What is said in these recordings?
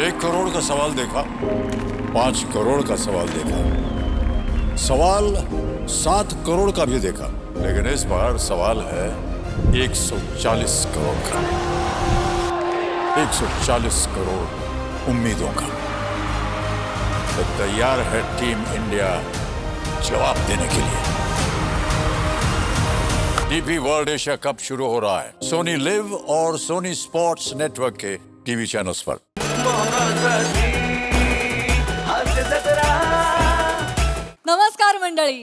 1 करोड़ का सवाल देखा, 5 करोड़ का सवाल देखा, सवाल 7 करोड़ का भी देखा, लेकिन इस बार सवाल है 140 करोड़ का। 140 करोड़ उम्मीदों का। तो तैयार है टीम इंडिया जवाब देने के लिए। डीपी वर्ल्ड एशिया कप शुरू हो रहा है सोनी लिव और सोनी स्पोर्ट्स नेटवर्क के टीवी चैनल्स पर। नमस्कार मंडळी,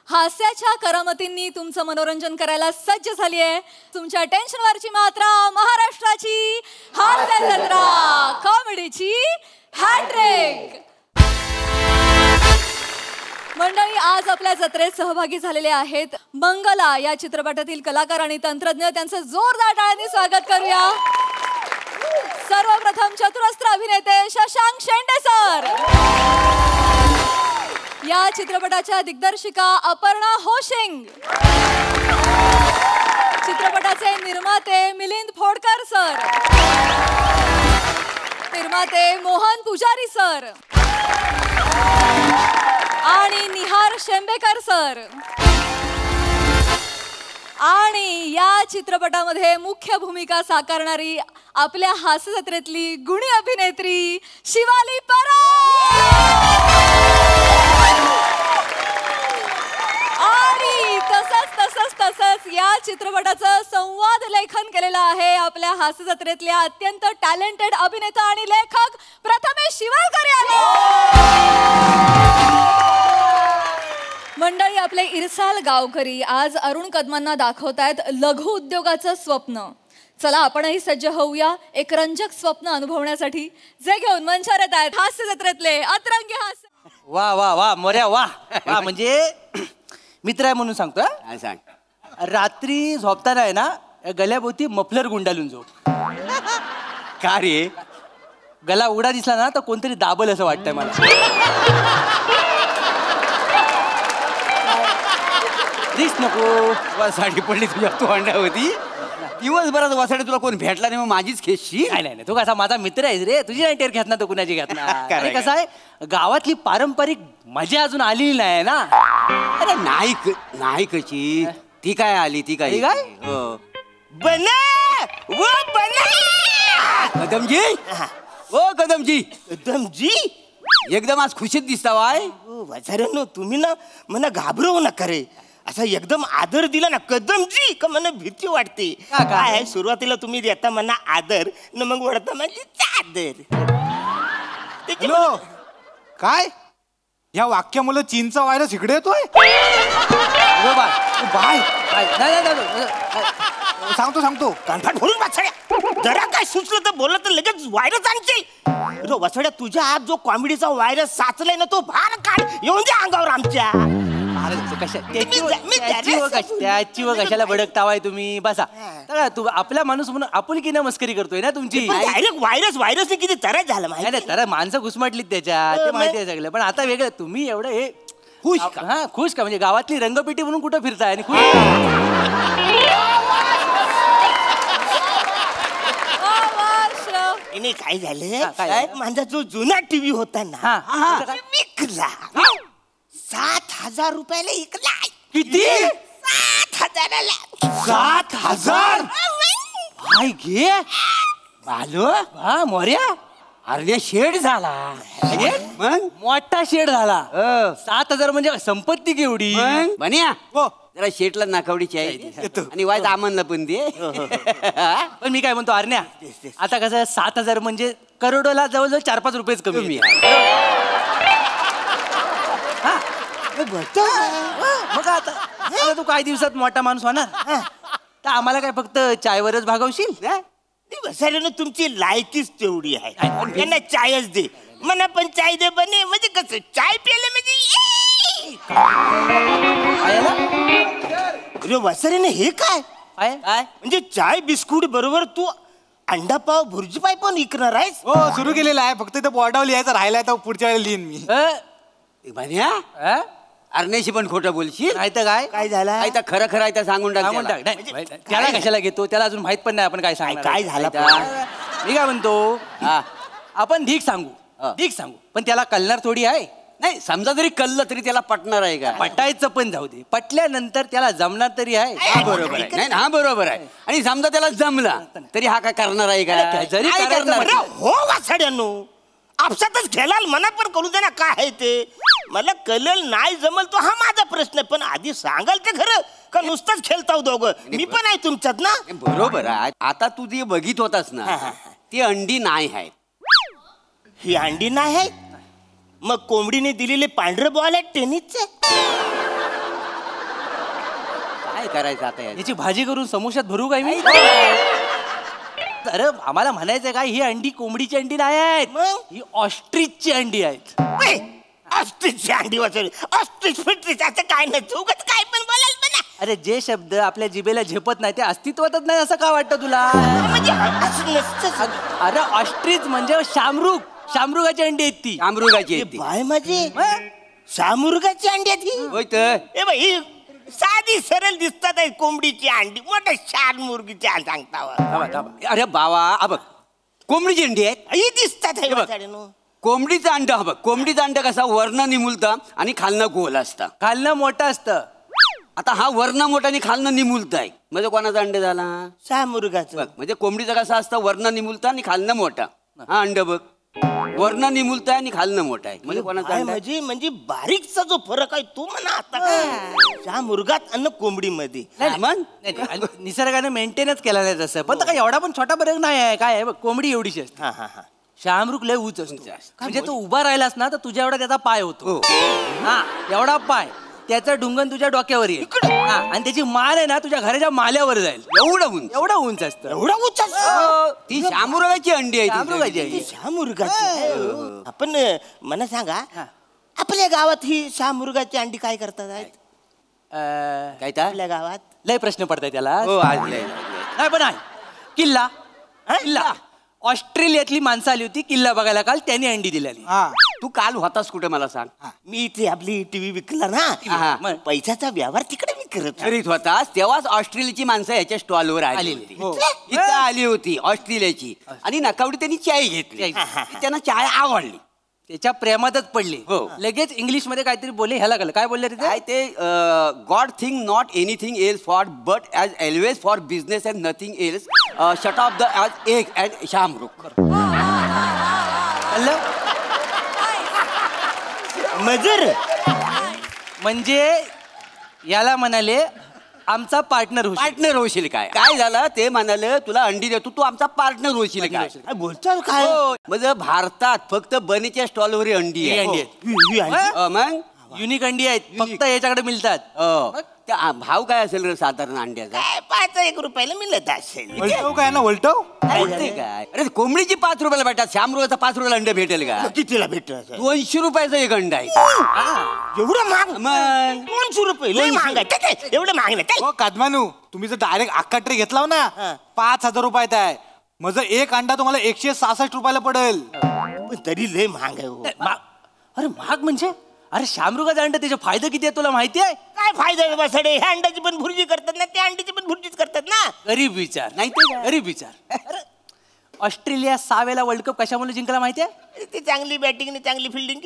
हास्याच्या करामतींनी तुमचं मनोरंजन करायला सज्ज झाली आहे तुमच्या टेन्शनवरची मात्रा महाराष्ट्राची हास्य जत्रा, कॉमेडीची हॅट्रिक। मंडळी, आज आपल्या जत्रेत सहभागी झालेले आहेत मंगला या चित्रपटातील कलाकार आणि तंत्रज्ञ। त्यांचं जोरदार टाळ्यांनी स्वागत करूया। सर्वप्रथम चतुरस्त्र अभिनेते शशांक शेंडे सर, या चित्रपटाच्या दिग्दर्शिका अपर्णा होशिंग, चित्रपटाचे निर्माते मिलिंद फोडकर सर, निर्माते मोहन पुजारी सर आणि निहार शेंबेकर सर, आणि या चित्रपटामध्ये मुख्य भूमिका साकारणारी आपल्या हास्य जत्रेतली गुणी अभिनेत्री शिवाली परब। आणि तसंच या चित्रपटाचं संवाद लेखन केलेलं आहे आपल्या हास्य जत्रेतल्या अत्यंत टॅलेंटेड अभिनेता आणि लेखक प्रथमेश शिवलकर यांनी। मंडळी, आपले इरसाल गावकरी आज अरुण कदमांना दाखवतायत लघु उद्योगाचं स्वप्न। चला आपणही सज्ज होऊया एक रंजक स्वप्न अनुभवण्यासाठी, जे घेऊन मंचावर येत आहेत हास्य जत्रेतले अतरंगी हास्य। वा वा वा मोऱ्या वा वा, म्हणजे मित्र आहे म्हणून सांगतो। सांग। रात्री झोपताना आहे ना गल्याभोवती मफलर गुंडाळून झोप। का रे? गला उघडा दिसला ना तर कोणतरी दाबल असं वाटतंय मला। रिस्क नको, साडी पडली तुझ्या तोंडावरती, दिवसभरात वासाडे तुला कोण भेटला नाही मग माझीच खेचशी। नाही, तू कसा माझा मित्र आहेस रे, तुझी नाही टेर घेतणार तर कुणाची घेतणार। आणि कसं आहे गावातली पारंपरिक मजा अजून आलेली नाही ना। अरे नाही कशी ती काय आली, ती काय कदमजी, ओ कदमजी, कदमजी एकदम आज खुशीत दिसता वाय। वाचाऱ्यांनो, तुम्ही ना मला घाबरवू नका रे। असा एकदम आदर दिला ना कदमजी का मला भीती वाटते। काय सुरुवातीला तुम्ही देता मला आदर न मग वळता माझी चादर। हॅलो, काय या वाक्यामुळे चीनचा व्हायरस इकडे येतोय? बाय सांगतो कानफाट भरून वाचाड्या, जरा काय सुचलं तर बोललं तर लगेच व्हायरस आणशील। वाचाड्या, तुझ्या आत जो कॉमेडीचा व्हायरस साचलाय ना तो बाहेर काढ, येऊन दे अंगावर आमच्या। त्याची व कशाला भडकतावाय तुम्ही? बसा तू आपला माणूस म्हणून आपुलकीने मस्करी करतोय ना तुमची। डायरेक्ट व्हायरस किती त्रास झाला माहिती? तर माणसं घुसमटलीत त्याच्यात, ते माहिती आहे सगळं। पण आता वेगळं तुम्ही एवढं हे खुश हा खुश का? म्हणजे गावातली रंगपेटी म्हणून कुठं फिरताय आणि खुश? काय झालं, माझा जो जुना टीव्ही होता ना विकला। 7,000 रुपयाला विकला। किती? 7,000ला। 7,000? हाय घे बालो हा मोऱ्या, अरे शेड झाला। मग मोठा शेड झाला। 7,000 म्हणजे संपत्ती केवढी? बन्या जरा शेटला नाकावडीची आहे आणि वाईट आमनला पण दे। पण मी काय म्हणतो अरण्या, आता कसं 7,000 म्हणजे करोडोला जवळजवळ 4-5 रुपयेच कमी आहे। मग आता तू काही दिवसात मोठा माणूस होणार तर आम्हाला काय फक्त चायवरच भागवशील? बसायला तुमची लायकीच तेवढी आहे, त्यांना चायच दे म्हणा, पण चाय दे बने म्हणजे कसं चाय प्यायला म्हणजे वसारीने हे काय म्हणजे चाय बिस्कुट बरोबर तू अंडा पाव भुर्जी पाय पण विकणार आहेस? हो, सुरू केलेला आहे, फक्त इथं बोर्डावर लिहायचं राहिलाय तर पुढच्या वेळेला लिहीन मी। बन्या अरण्याशी पण खोटं बोलशील नाही तर काय? काय झालं? आई तर खरं आहे तर सांगून टाक। त्याला कशाला घेतो? त्याला अजून माहित पण नाही आपण काय सांगणार। काय झालं? मी काय म्हणतो, आपण ढीक सांगू पण त्याला कळणार थोडी आहे. नाही समजा जरी कळलं तरी त्याला पटणार आहे का? पटायचं पण जाऊ दे, पटल्यानंतर त्याला जमणार तरी आहे. हा बरोबर आहे. नाही हा बरोबर आहे. आणि समजा त्याला जमला तरी हा काय करणार आहे का? जरी काय करायचं करणार? अरे हो वासाड्यांनो, आपसातच खेळाल, मना पण कळू दे ना काय आहे ते. मला कळेल नाही जमल तो हा माझा प्रश्न आहे, पण आधी सांगाल ते खरं का नुसतंच खेळताव दोघं? मी पण आहे तुमच्यात ना. बरोबर आहे. आता तू जे बघित होतास ना ती अंडी नाही आहेत. ही अंडी नाही आहेत, मग कोंबडीने दिलेले पांढरे बॉल आहेत टेनिसचे. काय करायचं आता याचं? याची भाजी करून समोशात भरू काय मी? अरे आम्हाला म्हणायचं काय, ही अंडी कोंबडीची अंडी नाही आहेत, मग? ही ऑस्ट्रिचची अंडी आहेत. ऑस्ट्रिचची अंडी वाचवली. ऑस्ट्रिच फिट्रिच असं काय नाही, उगाच काय पण बोलाल म्हणा. अरे जे शब्द आपल्या जिभेला झेपत नाही ते अस्तित्वातच नाही असं का वाटतं तुला? म्हणजे असं नसतं. अरे ऑस्ट्रिच म्हणजे शामरुगाची अंडी आहेत ती. अमृगाची आहे ती. बाय माझी शामुर्गाची अंडी आहेत ही. होय तर. ए बाई ही साधी सरळ दिसतात आहे कोंबडीची अंडी, मोठं शान मुर्गीची अंडी सांगता. अरे बाबा हा बघ कोंबडीची अंडी आहेत. ही दिसतात आहे बघ. वासाड्यानो. कोंबडीचं अंड हा बघ, कोंबडीचं अंड कसा वरनं निमुलतं आणि खालनं गोल असतं. खालनं मोठं असतं. आता हा वरनं मोठा आणि खालनं निमुलत आहे, म्हणजे कोणाचा अंड झाला? शामुर्गाचं. बघ म्हणजे कोंबडीचं कसं असतं, वरनं निमुलतं आणि खालनं मोठा. हा अंड बघ वरनं निमुलत आहे आणि खालनं मोठा आहे, म्हणजे कोणाचा बाय अंड आहे? माझी म्हणजे बारीकचा जो फरक आहे तो म्हणा आता काय शामुर्गात आणि कोंबडीमध्ये. नाही, मग आणि निसर्गाने मेंटेनच केला नाही तसं, पण तो काय एवढा पण छोटा फरक नाही आहे. काय आहे बघ, कोंबडी एवढीशी असते, हा हा हा. शामरुख लय उंच असतो. म्हणजे तू उभा राहिलास ना तर तुझ्या एवढा त्याचा पाय होतो. हा एवढा पाय, त्याचं ढुंगण तुझ्या डोक्यावर येईल. हा, आणि त्याची मान आहे ना तुझ्या घराच्या माल्यावर जाईल. एवढं उंच असतं. एवढा उच्च ती शामुरगाची अंडी आहे ती. शामरुगाची आहे. शामुर्गाची. आपण मला सांगा, आपल्या गावात ही शामुर्गाची अंडी काय करतात आहेत? काय त्या? आपल्या गावात लय प्रश्न पडताय त्याला. हो आज नाही पण आहे किल्ला ऑस्ट्रेलियातली माणसं आली होती किल्ला बघायला काल, त्यांनी अंडी दिलेली. हा तू काल होतास कुठे मला सांग? मी इथे आपली टीव्ही विकला हा. ना, मग पैशाचा व्यवहार तिकडे मी करत होतो. करीत होतास तेव्हाच ऑस्ट्रेलियाची माणसं ह्याच्या स्टॉलवर आली होती. इथं आली होती ऑस्ट्रेलियाची आणि नकावडी त्यांनी चाय घेतली. त्यांना चाय आवडली, त्याच्या प्रेमातच पडले. हो. लगेच इंग्लिश मध्ये काहीतरी बोलले. ह्याला कळलं काय बोलले काय ते? ते god thing not anything else for but as always for business and nothing else shut off the as egg and शामरुख. कळलं? मजर म्हणजे याला म्हणाले आमचा पार्टनर होशील. पार्टनर होशील. काय काय झालं ते म्हणाले तुला अंडी देतो, तू आमचा पार्टनर होशील काय? बोलतो काय? हो, म्हणजे भारतात फक्त बनीच्या स्टॉलवर अंडी ही आहे. अंडी आहेत. ही अंडी. मग युनिक अंडी आहेत, फक्त याच्याकडे मिळतात. हो. त्या भाव काय असेल रे साधारण अंड्याचा? काय 5 रुपयाला मिळत असेल. वलटव काय ना वलटव. बोलते काय? अरे कोंबडीची 5 रुपयाला भेटतात, शामरुगाचा 5 रुपयाला अंड भेटेल का? कितीला भेटत? 200 रुपयाचं एक अंड आहे. एवढं महाग? मग 200 रुपये लय महाग आहे. काय एवढं महाग नाही. हो कदमानू, तुम्ही जर डायरेक्ट अख्खा ट्रे घेतला ना 5,000 रुपयात आहे. माझं एक अंडा तुम्हाला 166 रुपयाला पडेल. पण तरी लय महाग आहे हो. अरे महाग म्हणजे? अरे शामरुगाचा अंड त्याचे फायदे किती आहे तुला माहिती आहे? काय फायदा आहे बसाडे? ह्या अंड्याची पण भुर्जी करतात ना, त्या अंड्याची पण भुर्जीच करतात ना. गरीब विचार नाही ते, गरीब विचार. अरे ऑस्ट्रेलिया 6 वेळेला वर्ल्ड कप कशामुळे जिंकला माहिती आहे? ती चांगली बॅटिंग आणि चांगली फिल्डिंग.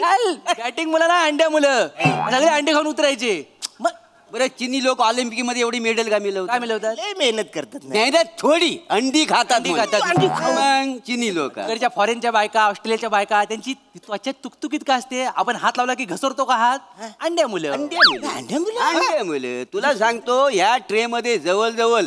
बॅटिंग मुलं ना अंड्या मुलं सगळे अंडे खाऊन उतरायचे. मग बरं चिनी लोक ऑलिम्पिक मध्ये एवढी मेडल का मिळवतात? काय मिळवतात? लय मेहनत करतात ना. नाही रे, थोडी अंडी खातात. अंडी मग. खातात. अंडी खाऊ. मग चिनी लोक इकडच्या फॉरेनच्या बायका, ऑस्ट्रेलियाच्या बायका, त्यांची त्वचा तुकतुकीत का असते? आपण हात लावला की घसरतो का हात? अंड्या मुलं. अंड्या मुलं? अंडे मुले तुला सांगतो ह्या ट्रे मध्ये जवळ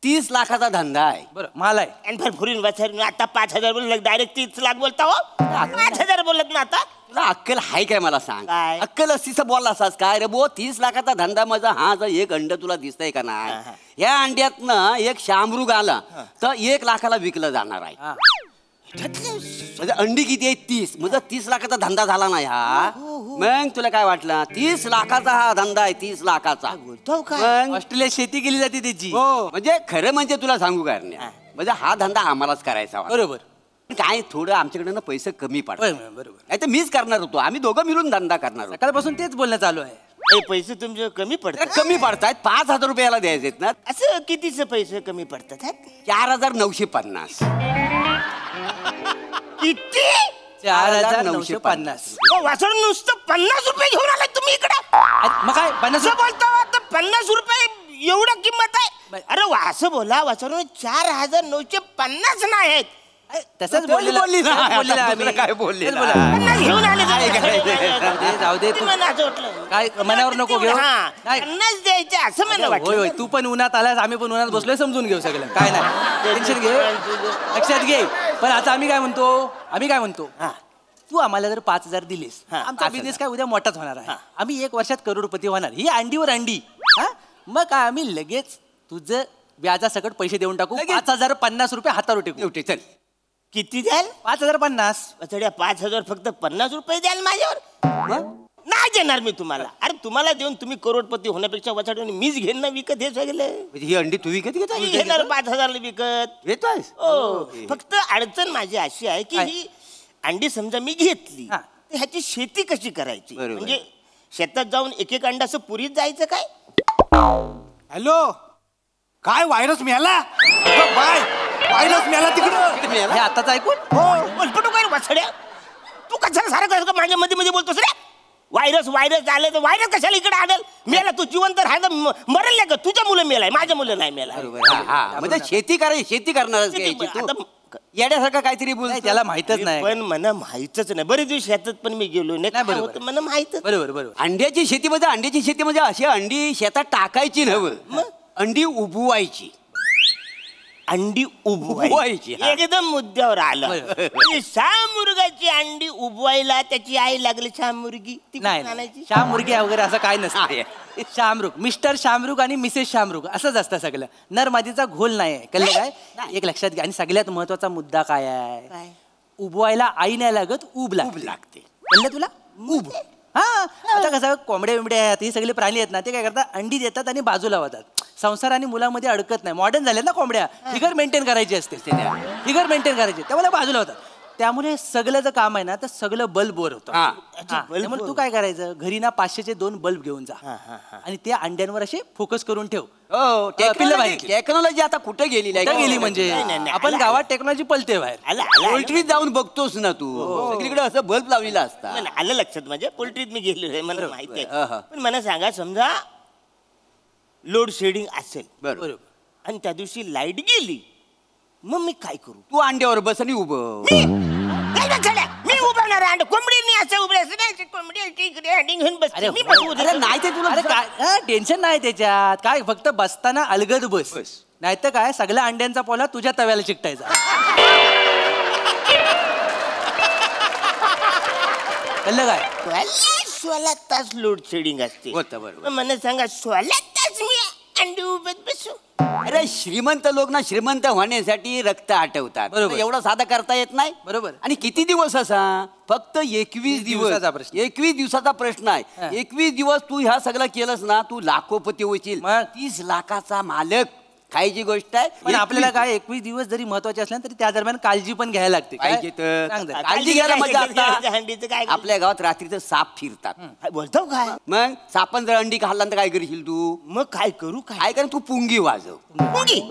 30 लाखाचा धंदा आहे. बरं मला आहे. आणि भरभरून बसाडून आता 5,000 बोलत, डायरेक्ट 30 लाख बोलता हो. 5,000 बोलत ना आता. तुला अक्कल हाय काय मला सांग? काय? अक्कल असतीच बोलला असास काय रे बो? 30 लाखाचा धंदा माझा हा जर एक अंड तुला दिसतंय का नाही? या अंड्यातनं एक शामरुग आला तर 1 लाखाला विकलं जाणार आहे. हा. म्हणजे अंडी किती आहे? 30. म्हणजे 30 लाखाचा धंदा झाला नाही हा. मग तुला काय वाटलं? 30 लाखाचा हा धंदा आहे, 30 लाखाचा. बोलतो काय? मग ऑस्ट्रेलियात शेती केली जाते त्याची. हो म्हणजे खरं म्हणजे तुला सांगू काय नाही, म्हणजे हा धंदा आम्हालाच करायचा होता. बरोबर. काय थोडं आमच्याकडे पैसे कमी पडतात. बरोबर. नाही तर मीच करणार होतो, आम्ही दोघं मिळून धंदा करणार होतो. सकाळपासून तेच बोलणं चालू आहे. हे पैसे तुमचे कमी पडतात. कमी पडतायत, 5,000 रुपयाला द्यायचे ना. असं कितीचे पैसे कमी पडतात? 4,950. किती 4,950. वासळ नुसतं 50 रुपये घेऊन आलाय तुम्ही इकडे मग काय 50 असं बोलता आता 50 रुपये एवढं किंमत आहे अरे असं बोला वासळ 4,950 नाही आहेत तसंच बोललेलं काय बोललेलं? 50 घेऊन आले जाऊ दे तू काय मनावर नको घेऊ नाही 50 द्यायचे असं मला होय होय वाटतं तू पण उन्हात आलास आम्ही पण उन्हात बसलोय समजून घेऊ सगळं काय नाही टेन्शन घे लक्षात घे पण आता आम्ही काय म्हणतो तू आम्हाला जर 5,000 दिलीस आमचा बिझनेस काय उद्या मोठाच होणार आहे आम्ही 1 वर्षात करोडपती होणार ही अंडीवर अंडी मग काय आम्ही लगेच तुझं व्याजासकट पैसे देऊन टाकू 5,050 रुपये हातावर टेकू चल किती द्याल 5,050 वचड्या 5,000 फक्त 50 रुपये द्याल माझ्यावर नाही देणार मी तुम्हाला अरे तुम्हाला देऊन तुम्ही करोडपती होण्यापेक्षा वचड्याने मीच घेईन ना विकत हे सगळं ही अंडी तू विकत घेतो घेणार 5,000 विकत घेतोय हो फक्त अडचण माझी अशी आहे की ही अंडी समजा मी घेतली तर ह्याची शेती कशी करायची म्हणजे शेतात जाऊन एक एक अंडा असं पुरीत जायचं काय हॅलो काय व्हायरस मिळाला बाय व्हायरस मिळाला तिकडं हे आताच ऐकून हो बोलपटू काय वचड्या तू कशाला सारखं माझ्या मध्ये मध्ये बोलतोस रे व्हायरस आले तर व्हायरस कशाला इकडे आणल मेला तू जिवंत राहायला मरेल नाही का तुझ्या मुलं मेलाय माझ्या मुलं नाही मेलाय म्हणजे शेती करणार येण्यासारखं काहीतरी बोल त्याला माहितच नाही पण मला माहितच नाही बरेच दिवस शेतात पण मी गेलो नाही होतं मला माहितच बरोबर अंड्याची शेती म्हणजे अशी अंडी शेतात टाकायची नव्हतं अंडी उबवायची अंडी उबवायची एकदम मुद्द्यावर आलं शामुर्गाची अंडी उबवायला त्याची आई लागली शामुर्गी ती नाही शामुर्गी वगैरे असं काय नसतं शामरुग मिस्टर शामरुग आणि मिसेस शामरुग असंच असतं सगळं नर मादीचा घोल नाही आहे कळलं काय एक लक्षात घ्या आणि सगळ्यात महत्वाचा मुद्दा काय आहे उबवायला आई नाही लागत उब लागते कळलं तुला उब आता कसं कोंबड्या बिंबड्या आहेत ही सगळे प्राणी आहेत ना ते काय करतात अंडी देतात आणि बाजूला होतात संसार आणि मुलामध्ये अडकत नाही मॉडर्न झाले ना कोंबड्या फिगर मेंटेन करायची असते फिगर मेंटेन करायची त्यामुळे बाजूला होतात त्यामुळे सगळं जर काम आहे ना तर सगळं बल्ब वर होतं त्यामुळे तू काय करायचं घरी ना 500चे 2 बल्ब घेऊन जा आणि त्या अंड्यांवर असे फोकस करून ठेव टेक्नॉलॉजी आता कुठे गेली म्हणजे आपण गावात टेक्नॉलॉजी पलते बाहेर पोल्ट्रीत जाऊन बघतोस ना तू सगळीकडे असं बल्ब लावलेला असता आलं लक्षात म्हणजे पोल्ट्रीत मी गेलो मला माहिती आहे पण मला सांगा समजा लोड शेडिंग असेल बरोबर आणि त्या दिवशी लाईट गेली मग मी काय करू तू अंड्यावर बस आणि उभं मी उभारणार अंड कोंबडीने असं उभं कोंबडी घेऊन बसते मी बसवू अरे नाही ते तुला काय टेन्शन नाही त्याच्यात काय फक्त बसताना अलगद बस नाही तर काय सगळ्या अंड्यांचा पोला तुझ्या तव्याला चिकटायचा कळलं काय 16 तास लोड शेडिंग असते होतं बरोबर मला सांगा 16 तास मी अंडी उभत बसू अरे श्रीमंत लोक ना श्रीमंत होण्यासाठी रक्त आटवतात बरोबर. एवढं साधं करता येत नाही बरोबर. आणि किती दिवस असा फक्त 21 दिवसाचा प्रश्न. 21 दिवसाचा प्रश्न आहे 21 दिवस तू ह्या सगळं केलंस ना तू लाखोपती होशील 30 लाखाचा मालक खायची गोष्ट आहे पण आपल्याला काय 21 दिवस जरी महत्वाचे असले तरी त्या दरम्यान काळजी पण घ्यायला लागते पाहिजे तर. सांग जरा. काळजी घ्यायला मजा आता. अंडीचं काय आपल्या गावात रात्रीचं साप फिरतात बोलतो काय मग सापान जर अंडी खाल्ला तर काय करशील तू मग काय करू काय कर तू पुंगी वाजव पुंगी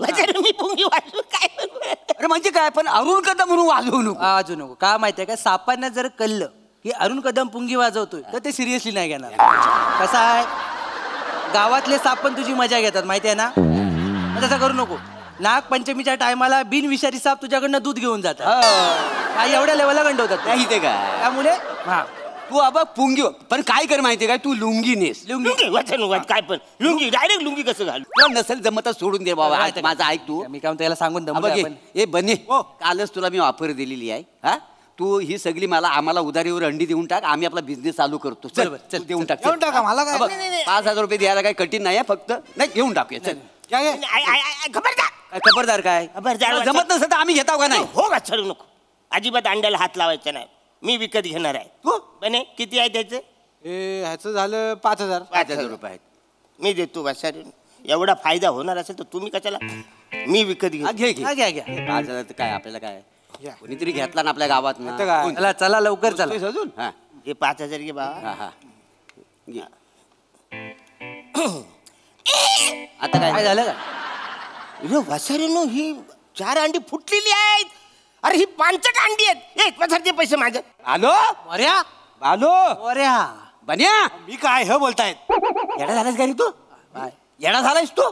मी पुंगी वाजू काय करू अरे म्हणजे काय पण अरुण कदम म्हणून वाजवू नको वाजू नको का माहितीये का सापांना जर कळलं की अरुण कदम पुंगी वाजवतोय तर ते सिरियसली नाही घेणार कसं आहे गावातले साप पण तुझी मजा घेतात माहिती आहे ना तसं करू नको नागपंचमीच्या टायमाला बिनविषारी साप तुझ्याकडनं दूध घेऊन जातात एवढ्या लेवलला गंडवतात नाही ते काय त्यामुळे तू अबा पुंगी पण काय कर माहितीये काय तू लुंगी नेस लुंगी वाचन काय पण लुंगी डायरेक्ट लुंगी कसं घालू तुला नसेल जमत सोडून दे बाबा माझं ऐक तू मी काय त्याला सांगून ए बने कालच तुला मी ऑफर दिलेली आहे हा तू ही सगळी आम्हाला उधारीवर अंडी देऊन टाक आम्ही आपला बिझनेस चालू करतो चल चल देऊन टाक मला काय 5,000 रुपये द्यायला काही कठीण नाही फक्त नाही घेऊन टाकूया चल खबरदार काय जमत नसतं तर आम्ही घेताव का नाही हो का चढू नको अजिबात अंड्याला हात लावायचा नाही मी विकत घेणार आहे तू बने किती आहे त्याचं ह्याचं झालं 5,000 5,000 रुपये आहेत मी देतो बसारी एवढा फायदा होणार असेल तर तुम्ही कशाला मी विकत घेऊ घे घे घ्या घ्या 5,000 तर काय आपल्याला काय कोणीतरी घेतला ना आपल्या गावात ना चला चला लवकर चला अजून हा हे 5,000 घे बाबा हा घे. आता काय झालं का वसारीनो ही 4 अंडी फुटलेली आहेत अरे ही पांचट अंडी आहेत. ए पथरचे पैसे माझे. आलो अऱ्या आलो अऱ्या बन्या मी काय हे बोलतायत. येडा झालास का रे तू येडा झालायस तू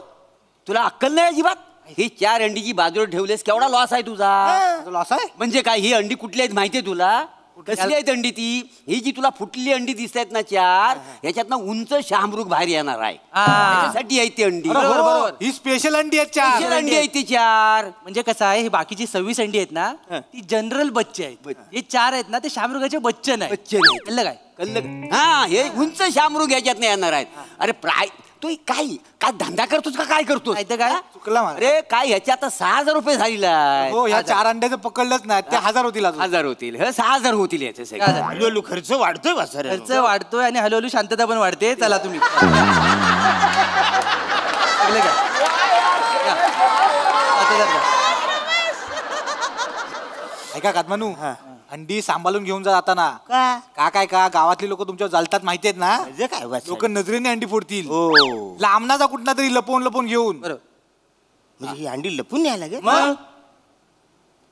तुला अक्कल नाही अजिबात ही 4 अंडीची बाजूला ठेवलेस केवढा लॉस आहे तुझा लॉस आहे. म्हणजे काय ही अंडी कुठली आहेत माहितीये तुला कसली आहेत अंडी ती ही जी तुला फुटलेली अंडी दिसत आहेत ना 4 ह्याच्यातनं उंच शामरुग बाहेर येणार आहे त्याच्यासाठी आहे ती अंडी बरोबर. ही स्पेशल अंडी आहेत Special 4. अंडी आहे ती 4 म्हणजे कसं आहे ही बाकीची 26 अंडी आहेत ना ती जनरल बच्चे आहेत. हे 4 आहेत ना ते शामरुगाचे बच्चे नाही. बच्चे नाही. कळलं काय कळलं हा हे उंच शामरुग ह्याच्यातनं येणार आहेत अरे तू काय काय धंदा करतोस का काय करतोस नाही तर काय? चुकला मला. अरे काय ह्याच्या आता 6,000 रुपये झालेला आहे. हो ह्या 4 अंड्याचं पकडलंच नाही ते 1000 होतील अजून. 1000 होतील हे 6,000 होतील याचे सगळे. 6,000. हळूहळू खर्च वाढतोय वासर. खर्च वाढतोय आणि हळूहळू शांतता पण वाढते. चला तुम्ही कळलं का? या. आता जरा. ऐका कादमानू अंडी सांभाळून घेऊन जाताना का का गावातली लोक तुमच्यावर जालतात माहिती आहेत ना. म्हणजे काय वासर? लोक नजरेने अंडी फोडतील. हो लांबनाचा कुठला तरी लपवून लपवून घेऊन. बरोबर. म्हणजे ही अंडी लपून न्यायला लागेल. मग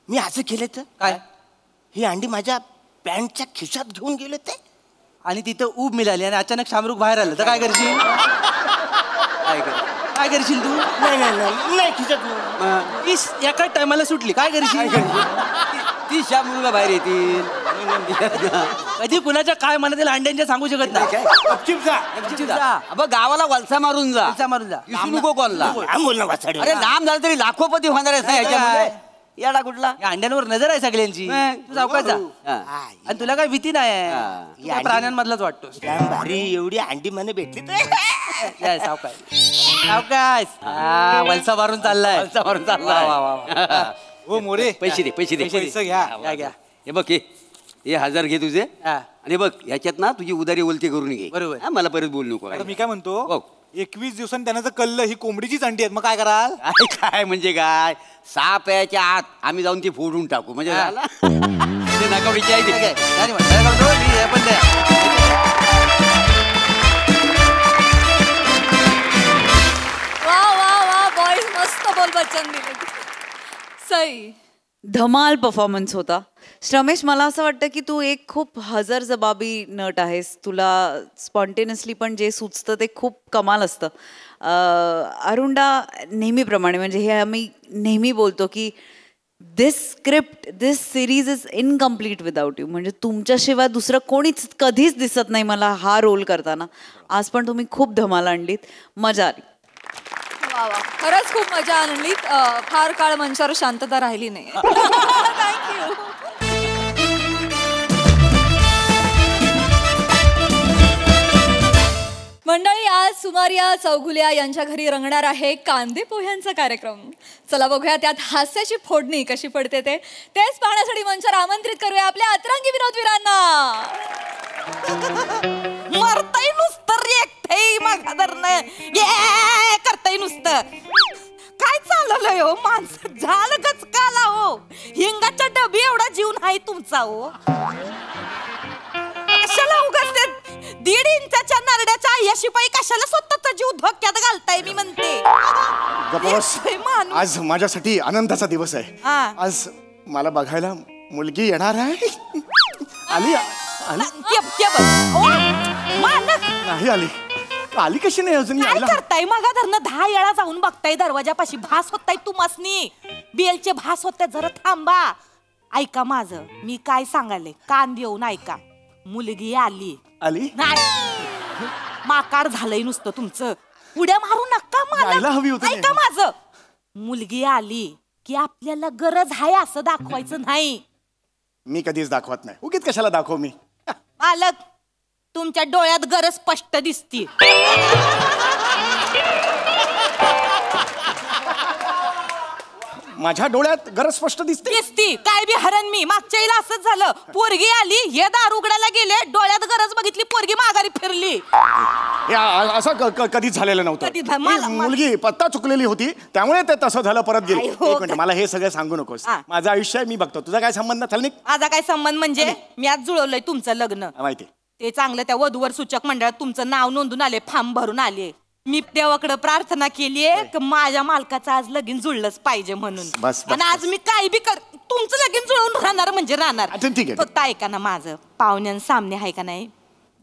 मी असं केलं तर काय ही अंडी माझ्या पॅन्टच्या खिशात घेऊन गेलो ते. आणि तिथं ऊब मिळाली आणि अचानक शामरुग बाहेर आलं तर काय करशील? काय करशील तू? नाही नाही नाही नाही खिशात नाही. तीस एका टायमाला सुटली काय करशील? ती शामरुगा बाहेर येतील कधी कुणाच्या काय मनात येईल अंड्यांच्या सांगू शकत नाही. गपचीप जा. अब गावाला वलसा मारून जा वलसा मारून जा. दिसू नको कोणला लांब बोल ना वासाडे. अरे लांब झालं तरी लाखोपती होणार आहेस ना ह्याच्यामध्ये येडा कुठला या अंड्यांवर नजर आहे सगळ्यांची. तू सावकाश जा. हा. आणि तुला काय भीती नाही आहे. हा. तू त्या प्राण्यांमधलाच वाटतोस. जाम भारी एवढी अंडी मला भेटली तर या, सावकाश सावकाश. हा, वलसा मारून चाललाय. वलसा मारून चाललाय. वा, वा, वा. हो मोरे पैसे दे पैसे दे पैसे घ्या. घ्या. हे बघ हे 1000 घे तुझे हा. आणि बघ ह्याच्यात ना तुझी उदारी ओलती करून घे बरोबर. हा, मला परत बोलू नको आता मी काय म्हणतो हो. 21 दिवसांनी त्यांना जर कळलं ही कोंबडीचीच अंडी आहेत मग काय कराल. काय म्हणजे काय 6 प्याच्या आत आम्ही जाऊन ती फोडून टाकू म्हणजे हा. झालं? ते नका विचार काय काय? नाही म्हणत. काय करतो? मी हे पण द्या. वा वा वा बॉईज मस्त बोल बच्चन दिले. सई धमाल परफॉर्मन्स होता. श्रमेश, मला असं वाटतं की तू एक खूप हजरजबाबी नट आहेस. तुला स्पॉन्टेनियसली पण जे सुचतं ते खूप कमाल असतं. अरुणा नेहमीप्रमाणे म्हणजे हे आम्ही नेहमी बोलतो की this script this series is incomplete without you. म्हणजे तुमच्याशिवाय दुसरं कोणीच कधीच दिसत नाही मला हा रोल करताना. आज पण तुम्ही खूप धमाल आणलीत. मजा आली. वा वा खरंच खूप मजा आणली. फार काळ मंचावर शांतता राहिली नाही. थँक्यू. मंडळी आज सुमारिया चौगुलिया यांच्या घरी रंगणार आहे कांदे पोह्यांचा कार्यक्रम. चला बघूया त्यात हास्याची फोडणी कशी पडते तेच पाहण्यासाठी मंचावर आमंत्रित करूया आपल्या अतरंगी विनोदवीरांना. मरताय नुसतं रेखताय मग ये करताय नुसतं. काय चाललंय हो माणसं झालं गच काला हो. हिंगाच्या डबी एवढा जीव नाही तुमचा हो. कशाला उगाच 1.5 इंचाच्या नारड्याच्या आय्याशिपाई कशाला स्वतःचा जीव धोक्यात घालताय मी म्हणते. गप्पा माणूस. आज माझ्यासाठी आनंदाचा दिवस आहे. हा. आज मला बघायला मुलगी येणार आहे. आली आली मालक नाही आली आली कशी नाही अजून काय यायला. करताय मगा धरणं 10 वेळा जाऊन बघताय दरवाजापाशी. भास होताय तुम्हासनी बेलचे भास होते. जरा थांबा. ऐका माझं मी काय सांगाले कान देऊन ऐका. मुलगी आली आली नाही माकार झालंय नुसतं तुमचं. उड्या मारू नका यायला हवी मला. होती. ऐका माझं मुलगी आली की आपल्याला गरज आहे असं दाखवायचं नाही. मी कधीच दाखवत नाही. उगीच कशाला दाखव मी. मालक तुमच्या डोळ्यात गरज स्पष्ट दिसती. माझ्या डोळ्यात गरज स्पष्ट दिसते. दिसती काय बी हरण मी. मागच्या वेळेला असंच झालं. पोरगी आली हे दार उघडायला गेले डोळ्यात गरज बघितली पोरगी माघारी फिरली. असं कधीच झालेलं नव्हतं. कधी मला- ही मुलगी पत्ता चुकलेली होती त्यामुळे ते तसं झालं. परत गेली. आई एक हो. मिनिट मला हे सगळं सांगू नकोस. हा. माझं आयुष्य आहे मी बघतो. तुझा काय संबंध चल निघ. माझा काय संबंध म्हणजे मी आज जुळवलंय तुमचं लग्न. माहिती ते चांगलं त्या वधूवर सूचक मंडळात तुमचं नाव नोंदून आले फॉर्म भरून आले. मी देवाकडे प्रार्थना केलीये की माझ्या मालकाचं आज लगीन जुळलंच पाहिजे म्हणून. बस, बस, आणि आज मी काय बी कर तुमचं लगीन जुळवून राहणार म्हणजे राहणार. अच्छा, ठीक आहे. फक्त ऐका ना माझं पाहुण्यां सामने आहे का नाही,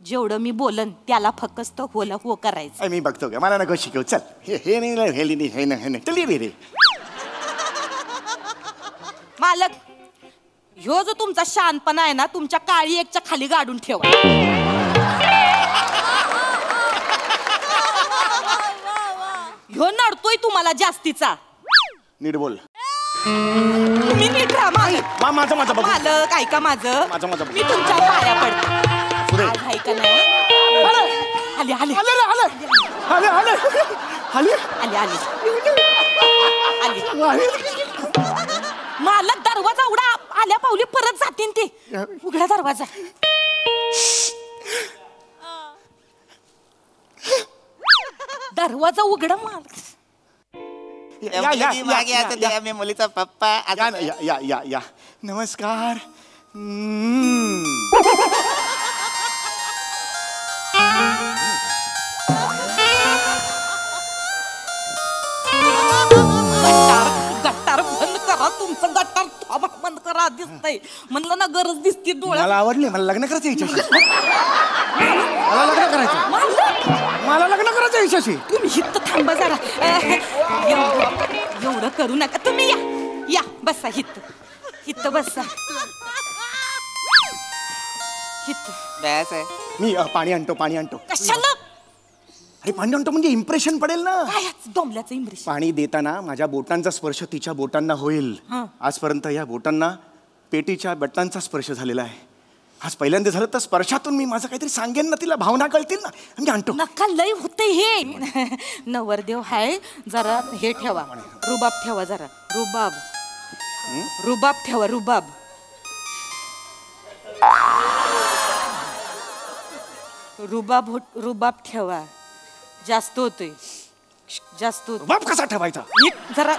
जेवढं मी बोलन त्याला फक्त होला हो करायचं. मी बघतो का, मला नको शिकव. चल हे नाही हे नाही चल ये रे. मालक, ह्यो जो तुमचा शानपणा आहे ना, तुमच्या काळी एकच्या खाली गाडून ठेवा. ह्यो नडतोय तुम्हाला जास्तीचा. नीट बोल. तुम्ही नीट राहा मालक. माझं बघ. मालक ऐका माझं. माझं. मी तुमच्या पाया पडते. आज ऐका नाही. आले आले आले आले आले आले आले आले. मालक दरवाजा उघडा. आल्या पावली परत जातील ते. उघडा दरवाजा. दरवाजा उघडा मालक. मी मुलीचा पप्पा. या नमस्कार. गट्टार बंद करा. तुमचं गट्टार बंद करा. दिसतंय म्हणलं ना, गरज दिसते डोळ्यात. मला आवडली. मला लग्न करायचं याच्याशी. मला लग्न करायचं याच्याशी. तुम्ही हित थांबा जरा. एवढं करू नका. तुम्ही या बसा. हित बसा. हित. मी पाणी आणतो. कशाला? अरे पाणी आणतो म्हणजे इम्प्रेशन पडेल ना. काय डोंबल्याचं इम्प्रेशन? पाणी देताना माझ्या बोटांचा स्पर्श तिच्या बोटांना होईल. आजपर्यंत या बोटांना पेटीच्या बटनांचा स्पर्श झालेला आहे. आज पहिल्यांदा झालं तर स्पर्शातून मी माझं काहीतरी सांगेन ना, तिला भावना कळतील ना. मी आणतो. नका लय होते हे. नवरदेव हाय, जरा हे ठेवा. रुबाब ठेवा जरा. रुबाब ठेवा. रुबाब ठेवा. जास्त होतोय. रुबाब कसा ठेवायचा? जरा.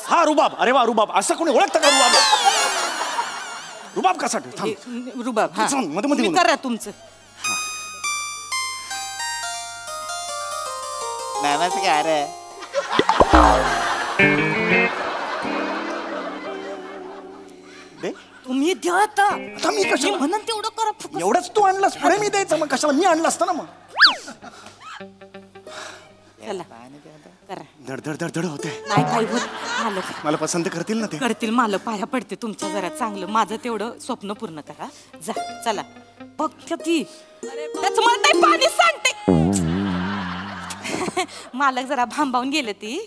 हा रुबाब. अरे वा रुबाब. असं कोणी ओळखतं का रुबाब? रुबाब कसा ठेव? रुबाब. मध्ये करा तुमचं. नमस्कार. तुम्ही द्या आता. मी कशाला म्हणून तेवढं करा. एवढंच तू आणलास, पुढे मी द्यायचं. मग कशाला मी आणलं असतं ना. मग चला करा. धड होते. नाही काही होत. मालक मला पसंत करतील ना ते. करतील. मालक पाया पडते तुमच्या. जरा चांगलं माझं तेवढं स्वप्न पूर्ण करा. जा चला. फक्त ती त्याच म्हणताय पाणी सांडते. मालक जरा भांबावून गेले ती.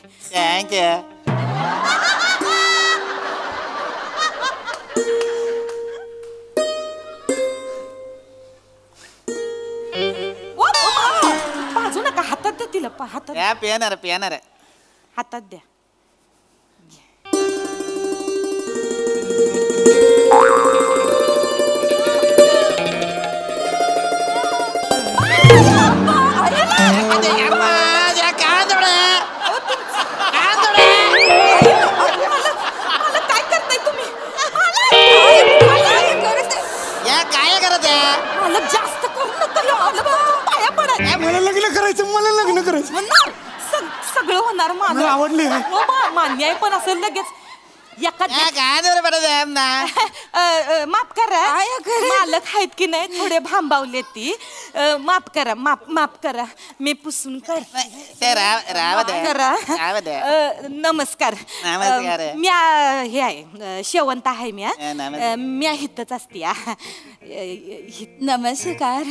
बाजू नका. हातात द्या तिला. हातात पियानार. हातात द्या. काय करताय तुम्ही? काय करत आहे? मला जास्त करू नका. पाया पडा. मला लग्न करायचं. म्हणणार सगळं होणार. मला आवडली. मान्य आहे, पण असं लगेच एका काय माफ करा. मालक आहेत की नाही, थोडे भांबावले ती. माफ करा. मी पुसून करा. नमस्कार. मी हे आहे, शेवंत आहे. मी हितच असते. नमस्कार.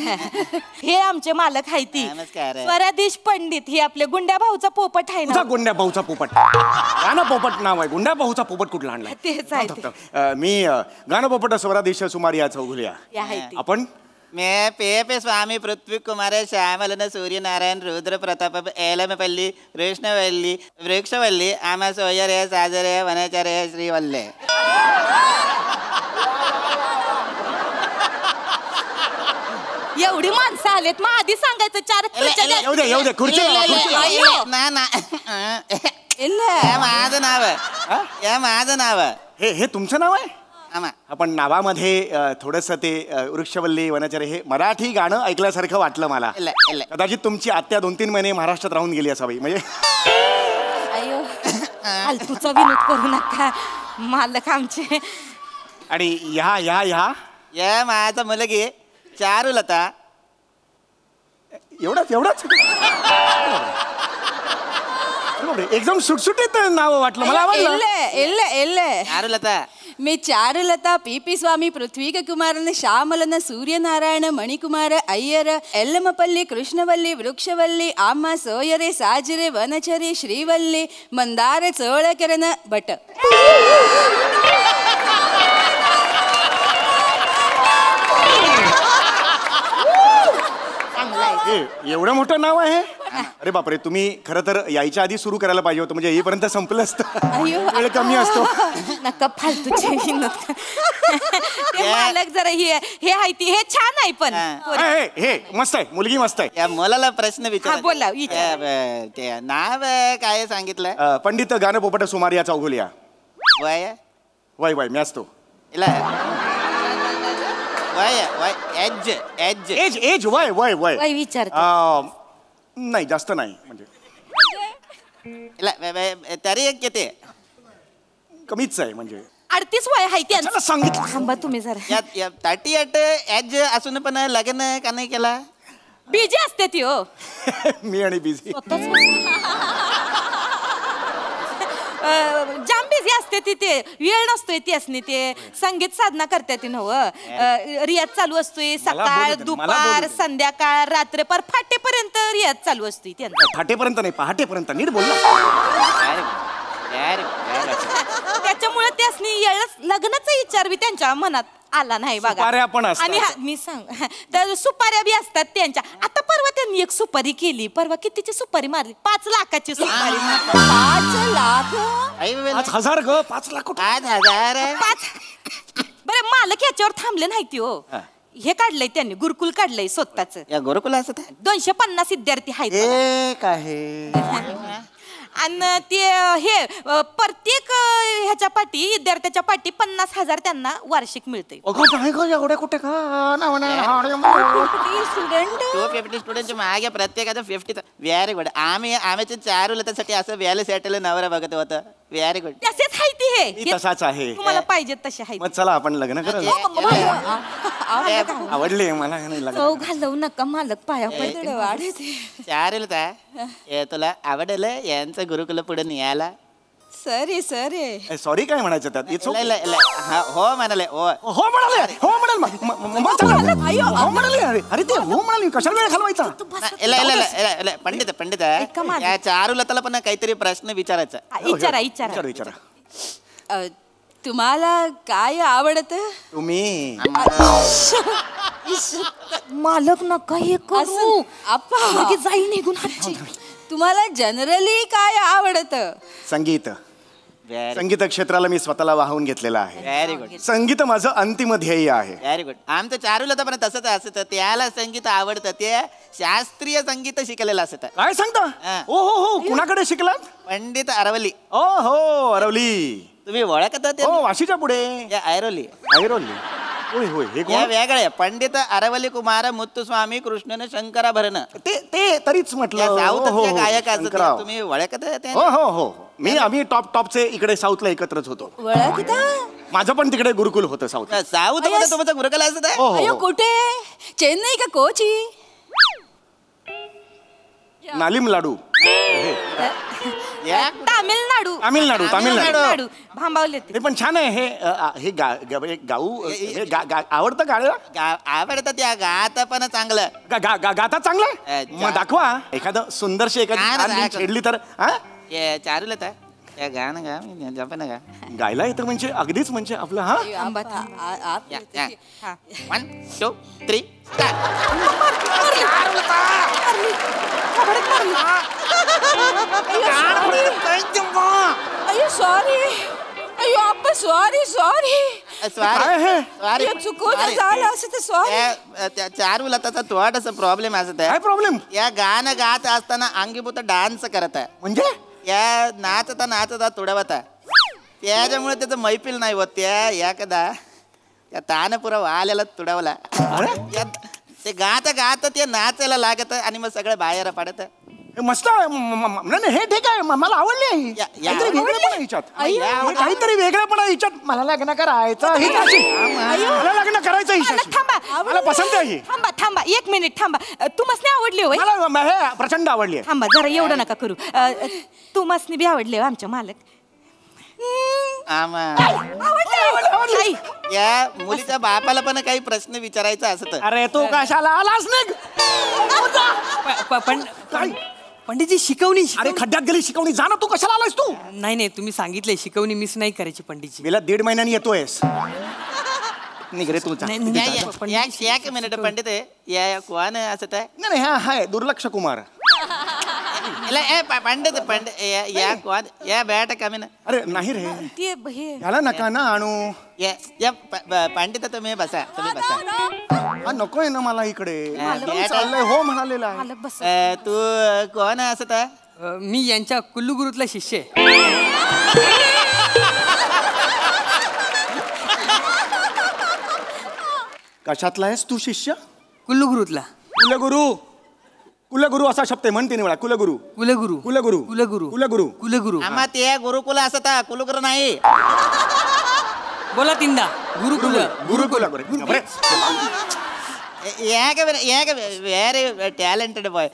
हे आमचे मालक आहे ती. स्वरादेश पंडित. हे आपले गुंड्या भाऊचा पोपट आहे ना. गुंड्या भाऊचा पोपट. गाणं पोपट नाव आहे. गुंड्या भाऊचा पोपट कुठला आणलाय? तेच आहे. मी गाणं पोपट स्वरादेश सुमारिया चौघुलिया. आपण मैं पे स्वामी पृथ्वी कुमार श्यामलन सूर्यनारायण रुद्र प्रताप एलमपल्ली कृष्णवल्ली वृक्षवल्ली आमा सोयरे साजरे वनचरे श्रीवल्ले. एवढी माणसं आलेत, मग आधी सांगायचं. 4 येऊ दे खुर्ची माझं नाव. हे तुमचं नाव आहे? आपण नावामध्ये थोडस ते वृक्षवल्ली वनचरे हे मराठी गाणं ऐकल्यासारखं वाटलं मला. कदाचित तुमची आत्या 2-3 महिने महाराष्ट्रात राहून गेली असावी. म्हणजे फालतूचा विनोद करू नका. मालक आमचे. आणि ह्या या माझा मुलगी चारुलता. एवढाच एकदम सुटसुटीत नाव वाटलं मला आवडलं. एल्ले चारुलता. मी चारुलता पी स्वामी पृथ्वी कुमारन श्यामलन सूर्यनारायण मणिकुमार अय्यर एल्लमपल्ली कृष्णवल्ली वृक्षवल्ली आम्मा सोयरे साजरे वनचरे श्रीवल्ली मंदार चोळकरन भट. एवढं मोठं नाव आहे. अरे बापरे, तुम्ही खरं तर यायच्या आधी सुरू करायला पाहिजे होतं, म्हणजे येईपर्यंत संपलं असतं. वेळ कमी असतो. नका फालतूचे मालक जरा हे आहे ती हे छान आहे पण हे मस्त आहे, मुलगी मस्त आहे. या मुलाला प्रश्न विचार. बोला ते नाव काय सांगितलं? पंडित गाणपोपट सुमारिया चौघुलिया. वय वय मी असतो. एज वय विचार नाही, जास्त नाही, म्हणजे तरी एक किती? कमीच आहे, म्हणजे 38 वय आहे त्यांचं. सांगितलं. थांबा तुम्ही जरा. 38 एज असून पण लग्न का नाही केला? बिजी असते ती हो. मी आणि बिझी. जाम बिझी असते ती, ते वेळ नसतोय ती असणे. ते संगीत साधना करते ती नव. रियाज चालू असतोय सकाळ दुपार संध्याकाळ रात्र पर फाटेपर्यंत रियाज चालू असतोय त्यांचा. फाटेपर्यंत नाही, पहाटेपर्यंत. नीट बोल. त्याच्यामुळे त्यासनी लग्नाचा विचार बी त्यांच्या मनात आला नाही बघा. सुपाऱ्या पण असतात. आणि मी सांग तर सुपाऱ्या बी असतात त्यांच्या. आता परवा त्यांनी एक सुपारी केली. परवा कितीची सुपारी मारली? 5 लाखाची सुपारी. 5 लाख? 5,000 ग. 5 लाख? 5,000. बरं मालक याच्यावर थांबले नाही ती हो. हे काढलंय त्यांनी, गुरुकुल काढलंय स्वतःच. या गुरुकुल असत 250 विद्यार्थी आहेत. आणि ते हे प्रत्येक ह्याच्या पाठी विद्यार्थ्याच्या पाठी 50,000 त्यांना वार्षिक मिळते. एवढ्या कुठे का स्टुडंटच्या मागे प्रत्येकाचं 50. Very good. आम्ही चारुलतासाठी असं व्याले सेटल नवरा बघत होतं. Very good. तसेच आहे ती. हे तसाच आहे. तुम्हाला पाहिजे तसे आहे. मग चला आपण लग्न करू. आवडले मला. चव घालवू नका मालक, पाया पडते वाढते. चारुलता तुला आवडलं यांचं गुरुकुल पुढे न्यायला? सॉरी काय म्हणायचं त्यात? हो म्हणाले. अरे ते हो म्हणाले, कशाला वेळ घालवायचा? पंडित या चारुलताला पण काहीतरी प्रश्न विचारायचा. विचारा. तुम्हाला काय आवडत? तुम्ही मालक नका हे करू. आपण जाई निघून हातची. तुम्हाला जनरली काय आवडत? संगीत. संगीत क्षेत्राला मी स्वतःला वाहून घेतलेला आहे. Very good. संगीत माझं अंतिम ध्येय आहे. Very good. आमचं चारुलता पण तसंच असतं. त्याला संगीत आवडतं. ते शास्त्रीय संगीत शिकलेलं असतं. काय सांगता? हो. कुणाकडे शिकलात? पंडित अरवली. हो अरवली. तुम्ही ओळखता ते? हो, वाशीच्या पुढे. ऐरोली. होय हे या वेगळे पंडित अरवली कुमार मुत्तुस्वामी कृष्णन शंकराभरण. ते तरीच म्हटलं. साऊथचे गायक असतात. तुम्ही ओळखता ते? हो. आम्ही टॉपचे इकडे साऊथला एकत्रच होतो. माझं पण तिकडे गुरुकुल होतं साऊथ. मध्ये तुमचं गुरुकुल असत? कुठे? चेन्नई का कोची? नालिम लाडू. तामिळनाडू. भांबावले. ते पण छान आहे. हे गाऊ आवडतं गाणं? आवडतं. त्या गाता पण चांगलं. गाता चांगलं? मग दाखवा एखादं सुंदरशी एखादी छेडली तर. चारुलता या गाणं गा. जपन गा. गायला येतं म्हणजे अगदीच म्हणजे आपलं. 1 2 3 चारुलताचा थोडासा प्रॉब्लेम असत. काय प्रॉब्लेम? या गाणं गात असताना अंगीभूत डान्स करत आहे. म्हणजे या नाचता तुडवता. त्याच्यामुळे त्याचं मैफिल नाही होत. त्या कदा त्या तानपुरा वाल्याला तुडवला. ते गाता ते नाचायला लागत आणि मग सगळं बाहेर पडत. मस्त नाही हे ठीक आहे मला आवडली आहे काहीतरी वेगळेपणा हिच्यात काहीतरी वेगळेपणा हिच्यात मला लग्न करायचं मला लग्न करायचं हिच्याशी मला पसंत आहे ही थांबा थांबा 1 मिनिट थांबा तू मसने आवडली होय मला हे प्रचंड आवडली आहे थांबा जरा एवढं नका करू तू मसने बी आवडले हो आमच्या मालक या मुलीच्या बापाला पण काही प्रश्न विचारायचा असत अरे तू कशाला आलास निघ पंडितजी शिकवणी अरे खड्ड्यात गेली शिकवणी जा ना तू कशाला आलास तू नाही नाही तुम्ही सांगितलंय शिकवणी मिस नाही करायची पंडितजी गेल्या 1.5 महिन्यानी येतोयस निघ रे तू एक मिनिट पंडित या कोण असत आहे नाही हा हाय दुर्लक्ष कुमार पंडित पंडित या कोण या बैठ कमी ना अरे नाही रे याला नका ना आणू या पंडित तुम्ही बसा हा नकोय ना मला इकडे चाललंय हो म्हणालेला आहे तू कोण असत आहे मी यांच्या कुल्लू गुरुतला शिष्य आहे कशातला आहेस तू शिष्य कुल्लू गुरुतला कुलगुरू कुलगुरू असा शब्द आहे म्हण 3 वेळा कुलगुरू कुलगुरू कुलगुरू कुलगुरू कुलगुरू कुलगुरू आम्हा ते गुरुकुल असत कुलगुरू नाही बोला 3दा गुरुकुल गुरुकुल व्हेरी टॅलेंटेड बॉय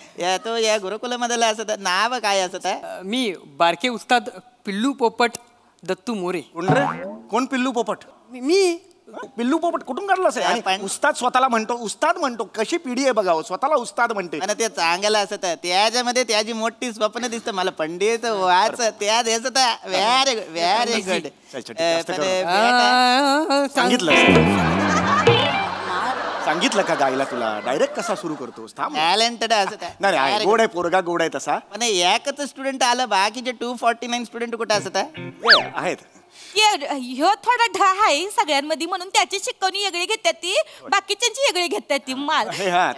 तो या गुरुकुल मधला असत नाव काय असत मी बारके उस्ताद पिल्लू पोपट दत्तू मोरे कोण पिल्लू पोपट मी पिल्लू पोपट कुठून काढलास आहे उस्ताद स्वतःला म्हणतो उस्ताद म्हणतो कशी पिढी आहे बघावं स्वतःला उस्ताद म्हणते आणि ते चांगलं असत त्याच्यामध्ये त्याची मोठी स्वप्न दिसत मला पंडित वाच त्या दिसत व्हेरी व्हेरी गुड सांगितलं का गायला तुला डायरेक्ट कसा सुरू करतोस टॅलेंटेड असत नाही गोड आहे पोरगा गोड आहे तसा पण एकच स्टुडंट आलं बाकीचे 249 स्टुडंट कुठे असत आहेत ह्यो थोडा ढा आहे सगळ्यांमध्ये म्हणून त्याची शिकवणी वेगळी घेतात ती बाकीच्यांची वेगळी घेतात ती माल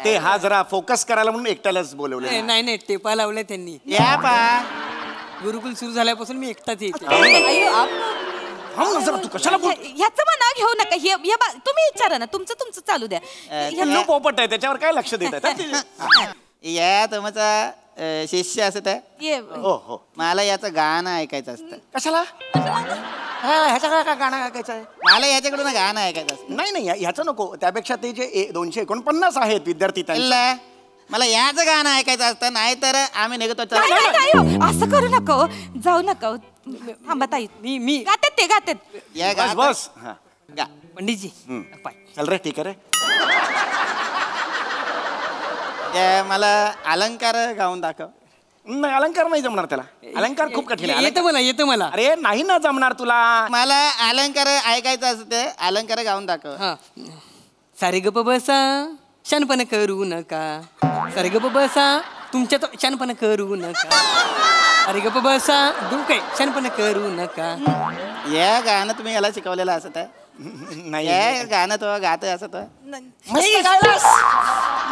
ते हा जरा फोकस करायला म्हणून एकट्यालाच बोलवलं नाही नाही टेपा लावलाय त्यांनी या पा गुरुकुल सुरू झाल्यापासून मी एकटाच येते तू कशाला ह्याचं म्हणा घेऊ नका तुम्ही विचारा ना तुमचं चालू द्या पोपट आहे त्याच्यावर काय लक्ष देत या तुमचा शिष्य असत आहे हो मला याचं गाणं ऐकायचं असतं कशाला ह्याचं काय गाणं ऐकायचं आहे मला याच्याकडून गाणं ऐकायचं असतं नाही ह्याचं नको त्यापेक्षा ते जे 249 आहेत विद्यार्थी मला याचं गाणं ऐकायचं असतं नाहीतर आम्ही निघतो असं करू नका जाऊ नका थांबा ताई मी गातात या बस पंडितजी चल रे ठीक आहे रे मला अलंकार गाऊन दाखव नाही अलंकार नाही जमणार त्याला अलंकार खूप कठीण आहे येतं मला अरे नाही ना जमणार तुला मला अलंकार ऐकायचं असतं अलंकार गाऊन दाखव सारे गप बसा शानपण करू नका सारे गप बसा तुमच्या तो शानपण करू नका अरे गप बसा दुःख शानपण करू नका या गाणं तुम्ही याला शिकवलेलं असत नाही गाणं तो गात असत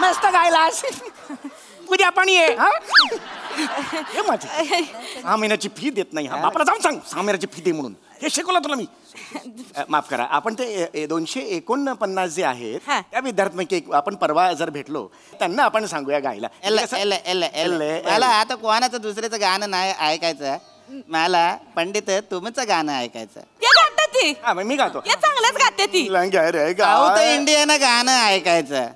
मस्त गायलास उद्या आपण ये 6 महिन्याची फी देत नाही हा बापाला जाऊन सांग 6 महिन्याची फी दे म्हणून हे शिकवलं तुला मी माफ करा आपण ते 249 जे आहेत त्या विद्यार्थ्यांपैकी आपण परवा जर भेटलो त्यांना आपण सांगूया गायला मला आता कोणाचं दुसऱ्याचं गाणं नाही ऐकायचं मला पंडित तुमचं गाणं ऐकायचं मी गातो चांगलंच गाते ती साऊथ इंडियन गाणं ऐकायचं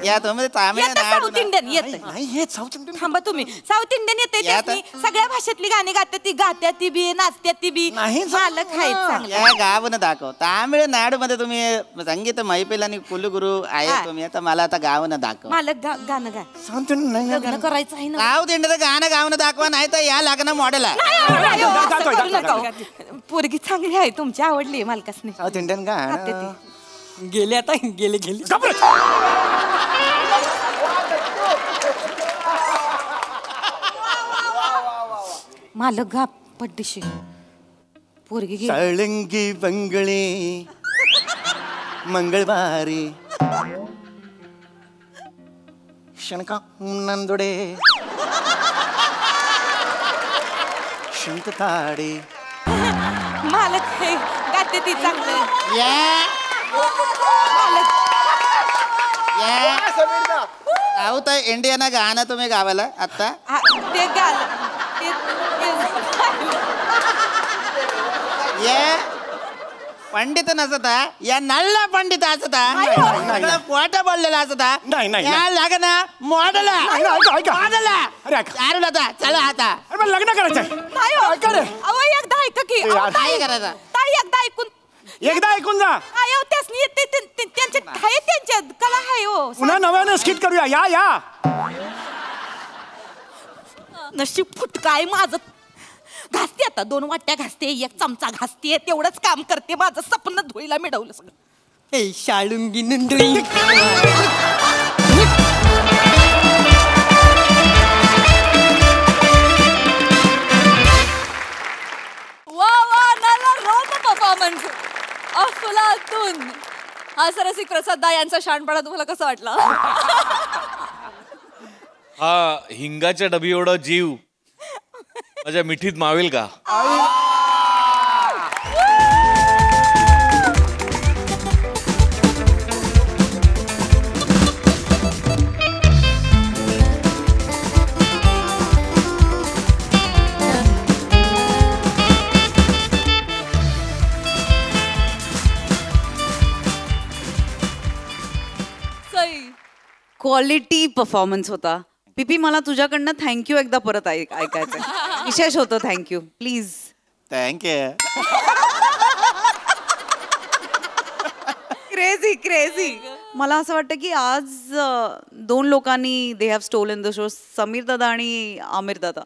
या तुम्ही साऊथ इंडियन येत थांबा तुम्ही साऊथ इंडियन येते सगळ्या भाषेतली गाणी गात्या ती बी नाचत्या ती बी मालक या गावनं दाखव तामिळनाडू मध्ये तुम्ही संगीत मैफिल आणि कुलगुरू आहे तुम्ही आता मला आता गावनं दाखव मालक गाणं गा लग्न करायचं आहे ना साऊथ इंडियन गाणं गावनं दाखवा नाही तर या लग्न मॉडेल पोरगी चांगली आहे तुमची आवडली मालकासने साऊथ इंडियन गाणं गेले आता गेले मालक गा पड्डीशी पोरगी साळंगी बंगळे मंगळवारी शणका नंदुडे शंकताडे मालक गाते ती चांगलं या आहोत इंडियाना गाणं तुम्ही गावाला आता ते गाल ये पंडित नसता या नल्ला पंडित असता पोटा बोललेला असता या लग्न मॉडल चला आता लग्न करायचंय नाही हो. अहो एकदा ऐका की अहो, काय करायचं ताई एकदा ऐकून जा अहो त्यासनी त्यांचे आहे त्यांच्या कला आहे हो पुन्हा नव्यानं स्किट करूया या नशीब फुटकाय माझं घासते आता 2 वाट्या घासते 1 चमचा घासते तेवढंच काम करते माझं स्वप्न धुईला मिळवलं सगळं ए शाळुंगी नंदुई वा नाला रोम परफॉर्मन्स अफलातून. हास्यरसिक प्रसाद दा यांचा शहाणपणा तुम्हाला कसं वाटलं? हा हिंगाच्या डबी एवढा जीव माझ्या मिठीत मावेल का? क्वालिटी परफॉर्मन्स होता. पीपी मला तुझ्याकडनं थँक्यू एकदा परत ऐकायचं. विशेष होतं. Thank you please. थँक्यू. क्रेझी मला असं वाटतं की आज 2 लोकांनी they have stolen the show. Sameer दादा आणि आमिर दादा.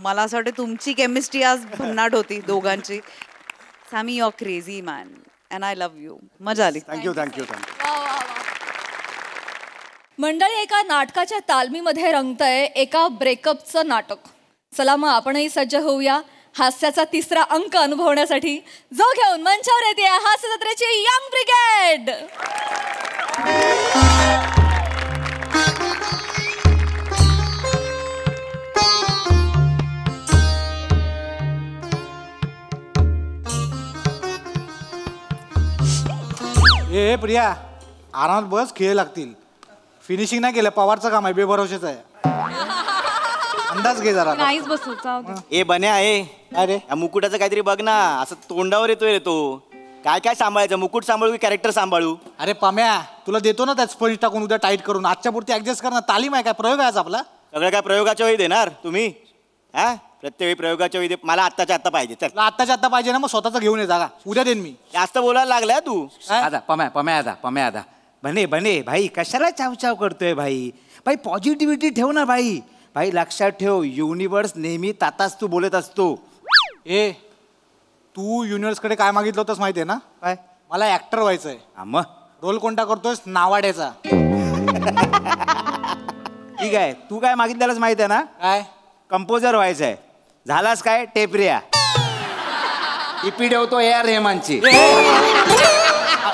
मला असं वाटतं तुमची केमिस्ट्री आज भन्नाट होती दोघांची. Sammy you are crazy man and I love you. मजा आली. थँक्यू. मंडळी एका नाटकाच्या तालमीमध्ये रंगतंय एका ब्रेकअपचं नाटक. चला मग आपणही सज्ज होऊया हास्याचा 3रा अंक अनुभवण्यासाठी. जो घेऊन मंचावर येते हास्य जत्रेची यंग ब्रिगेड. ए प्रिया आरामात बस. खेळ लागतील. फिनिशिंग नाही केलं. पवारचं काम आहे. बेभरोशाचं आहे. अंदाज घे जरा. नाहीच बसू. ए बन्या आहे. अरे या मुकुटाचं काहीतरी बघ ना. असं तोंडावर येतोय रे तो. काय काय सांभाळायचं? मुकुट सांभाळू की कॅरेक्टर सांभाळू? अरे पाम्या तुला देतो ना त्यात स्पंज टाकून उद्या टाईट करून. आजच्या पुरती ऍडजस्ट कर ना. तालीम आहे काय? प्रयोग आहे आपला. सगळं काय प्रयोगाच्या वेळी देणार तुम्ही? हा प्रत्येक वेळी प्रयोगाच्या वेळी मला आत्ताच्या आत्ता पाहिजे. चल तुला आत्ताच्या आत्ता पाहिजे ना. मग स्वतःच घेऊन ये जागा. उद्या देईन मी. जास्त बोलायला लागलाय तू. आता पम्या आता बने भाई कशाला चाव करतोय भाई पॉझिटिव्हिटी ठेव ना भाई लक्षात ठेव युनिव्हर्स नेहमी ताताच तू बोलत असतो. ए तू युनिव्हर्स कडे काय मागितलं होतंस माहितीये ना? काय? मला ऍक्टर व्हायचंय. मग रोल कोणता करतोयस? नावाड्याचा. ठीक आहे. तू काय मागितलेलंच माहित आहे ना? काय? कंपोजर व्हायचंय. झालास काय? टेपरिया. टिपी ठेवतो ए आर रेहमानची.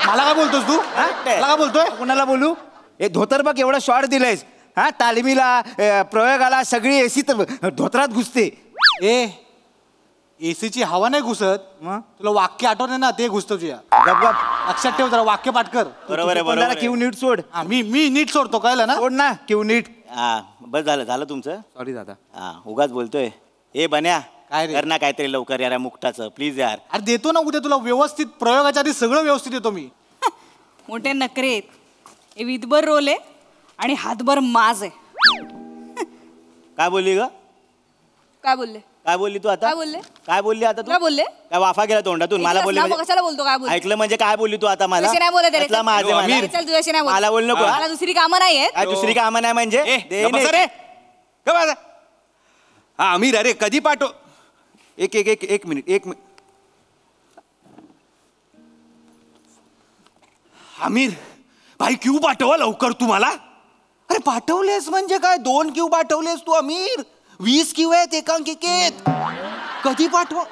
मला काय बोलतोस तू? मला काय बोलतोय? कुणाला बोलू? हे धोतर बघ एवढा शॉर्ट दिलायस. हा तालमीला प्रयोगाला सगळी एसी तर धोतरात घुसते. ए एसीची हवा नाही घुसत. मग तुला वाक्य आठवणे ना ते घुसतं तुझ्या. लक्षात ठेव जरा. वाक्य पाठ कर. बरोबर क्यू नीट सोड. मी नीट सोडतो. कळलं ना? सोड ना क्यू नीट. हा बस झालं तुमचं. सॉरी दादा. हा उगाच बोलतोय. ए बन्या काय रे? कर ना काहीतरी लवकर यार मुकुटाचं प्लीज यार. अरे देतो ना उद्या तुला व्यवस्थित. प्रयोगाच्या आधी सगळं व्यवस्थित देतो मी. मोठे नखरे आहेत. हे विधभर रोल आहे आणि हातभर माज आहे. काय बोलली ग? काय बोलले? काय बोलली तू आता? काय बोलली आता तू? काय बोलले? काय वाफा गेला तोंडातून? मला बोलली म्हणजे- कशाला बोलतो? काय बोलतो? ऐकलं म्हणजे काय बोलली तू आता? मला तुझ्याशी नाही बोलत आहे रे. त्यातला माझे मला. चल तुझ्याशी नाही बोलत. मला बोल नको. मला दुसरी कामं नाही आहेत. काय दुसरी कामं नाही म्हणजे? हा आमिर अरे कधी पाठव. एक मिनिट. आमिर भाई क्यू पाठवा लवकर तू मला. अरे पाठवलेस म्हणजे काय? 2 क्यू पाठवलेस तू आमिर. 20 क्यू आहेत एकांकिकेत. कधी पाठवा?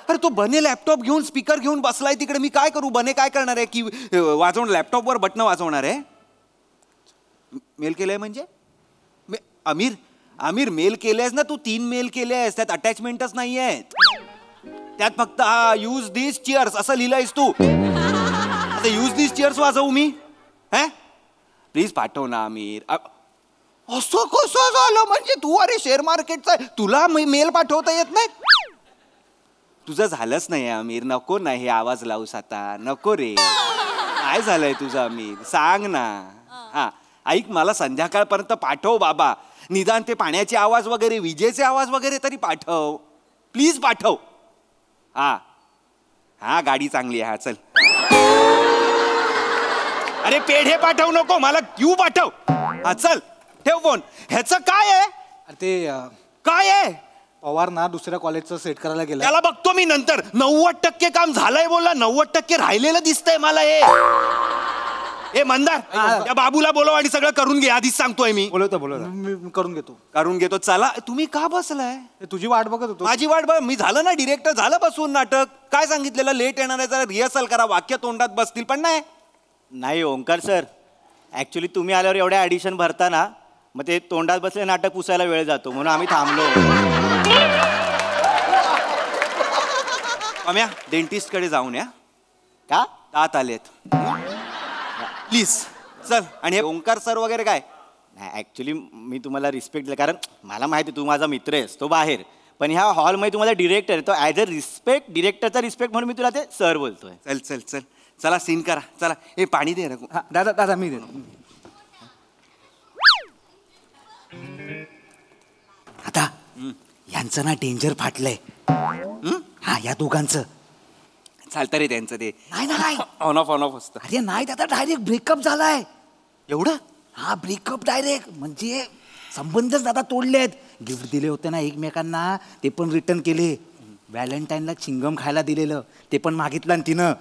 अरे तो बने लॅपटॉप घेऊन स्पीकर घेऊन बसलाय तिकडे. मी काय करू? बने काय करणार आहे? की वाजवणार लॅपटॉपवर बटन वाजवणार आहे? मेल केलंय म्हणजे? आमिर मेल केलेस ना तू. 3 मेल केले आहेस. त्यात अटॅचमेंटच नाही आहेत. त्यात फक्त यूज दिस चेअर्स असं लिहिलंयस तू. आता यूज दिस चेअर्स वाजवू मी? प्लीज पाठव ना आमिर. असं कसं झालं म्हणजे तू अरे शेअर मार्केटचा तुला मेल पाठवता येत नाही. तुझं झालंच नाही आमिर. नको ना हे आवाज लावूस आता. नको रे. काय झालंय तुझं आमिर सांग ना. हा ऐक मला संध्याकाळपर्यंत पाठव बाबा. निदान ते पाण्याचे आवाज वगैरे विजेचे आवाज वगैरे तरी पाठव. प्लीज पाठव. हा हा गाडी चांगली आहे. हा चल. अरे पेढे पाठव नको मला क्यू पाठव. हा चल ठेव फोन. ह्याचं काय आहे. अरे ते काय आहे. पवार ना दुसऱ्या कॉलेजचं सेट करायला गेला. त्याला बघतो मी नंतर. 90% काम झालंय बोलला. 90% राहिलेलं दिसतंय मला. हे मंदार त्या बाबूला बोलव आणि सगळं करून घे. आधीच सांगतोय मी. बोलवतो मी करून घेतो. चला तुम्ही का बसलाय. तुझी वाट बघत होतो. माझी वाट बघ. मी झालं ना डिरेक्टर. झालं बसून नाटक. काय सांगितलेलं लेट येणार आहे. जरा रिहर्सल करा. वाक्य तोंडात बसतील पण नाही ओंकार सर. ऍक्च्युली तुम्ही आल्यावर एवढ्या ॲडिशन भरता ना मग ते तोंडात बसले नाटक पुसायला वेळ जातो म्हणून आम्ही थांबलो. आम्ही डेंटिस्ट कडे जाऊन या. का दात आलेत प्लीज. चल. आणि ओंकार सर वगैरे काय नाही ॲक्च्युली मी तुम्हाला रिस्पेक्ट दिला कारण मला माहिती तू माझा मित्र आहेस तो बाहेर. पण ह्या हॉलमध्ये तुम्हाला डिरेक्टर आहे तो ॲज अ रिस्पेक्ट डिरेक्टरचा रिस्पेक्ट म्हणून मी तुला ते सर बोलतोय. चल चल चल. चला सीन करा. चला हे पाणी दे. दादा मी देतो. आता यांचं ना डेंजर फाटलंय. हा या दोघांचं चालतं रे त्यांचं ते. नाही ऑन ऑफ असतं. अरे नाही दादा डायरेक्ट ब्रेकअप झालाय. एवढं. हा ब्रेकअप डायरेक्ट म्हणजे संबंधच दादा तोडलेत. गिफ्ट दिले होते ना एकमेकांना ते पण रिटर्न केले. व्हॅलेंटाईनला चिंगम खायला दिलेलं ते पण मागितलं आणि तिनं.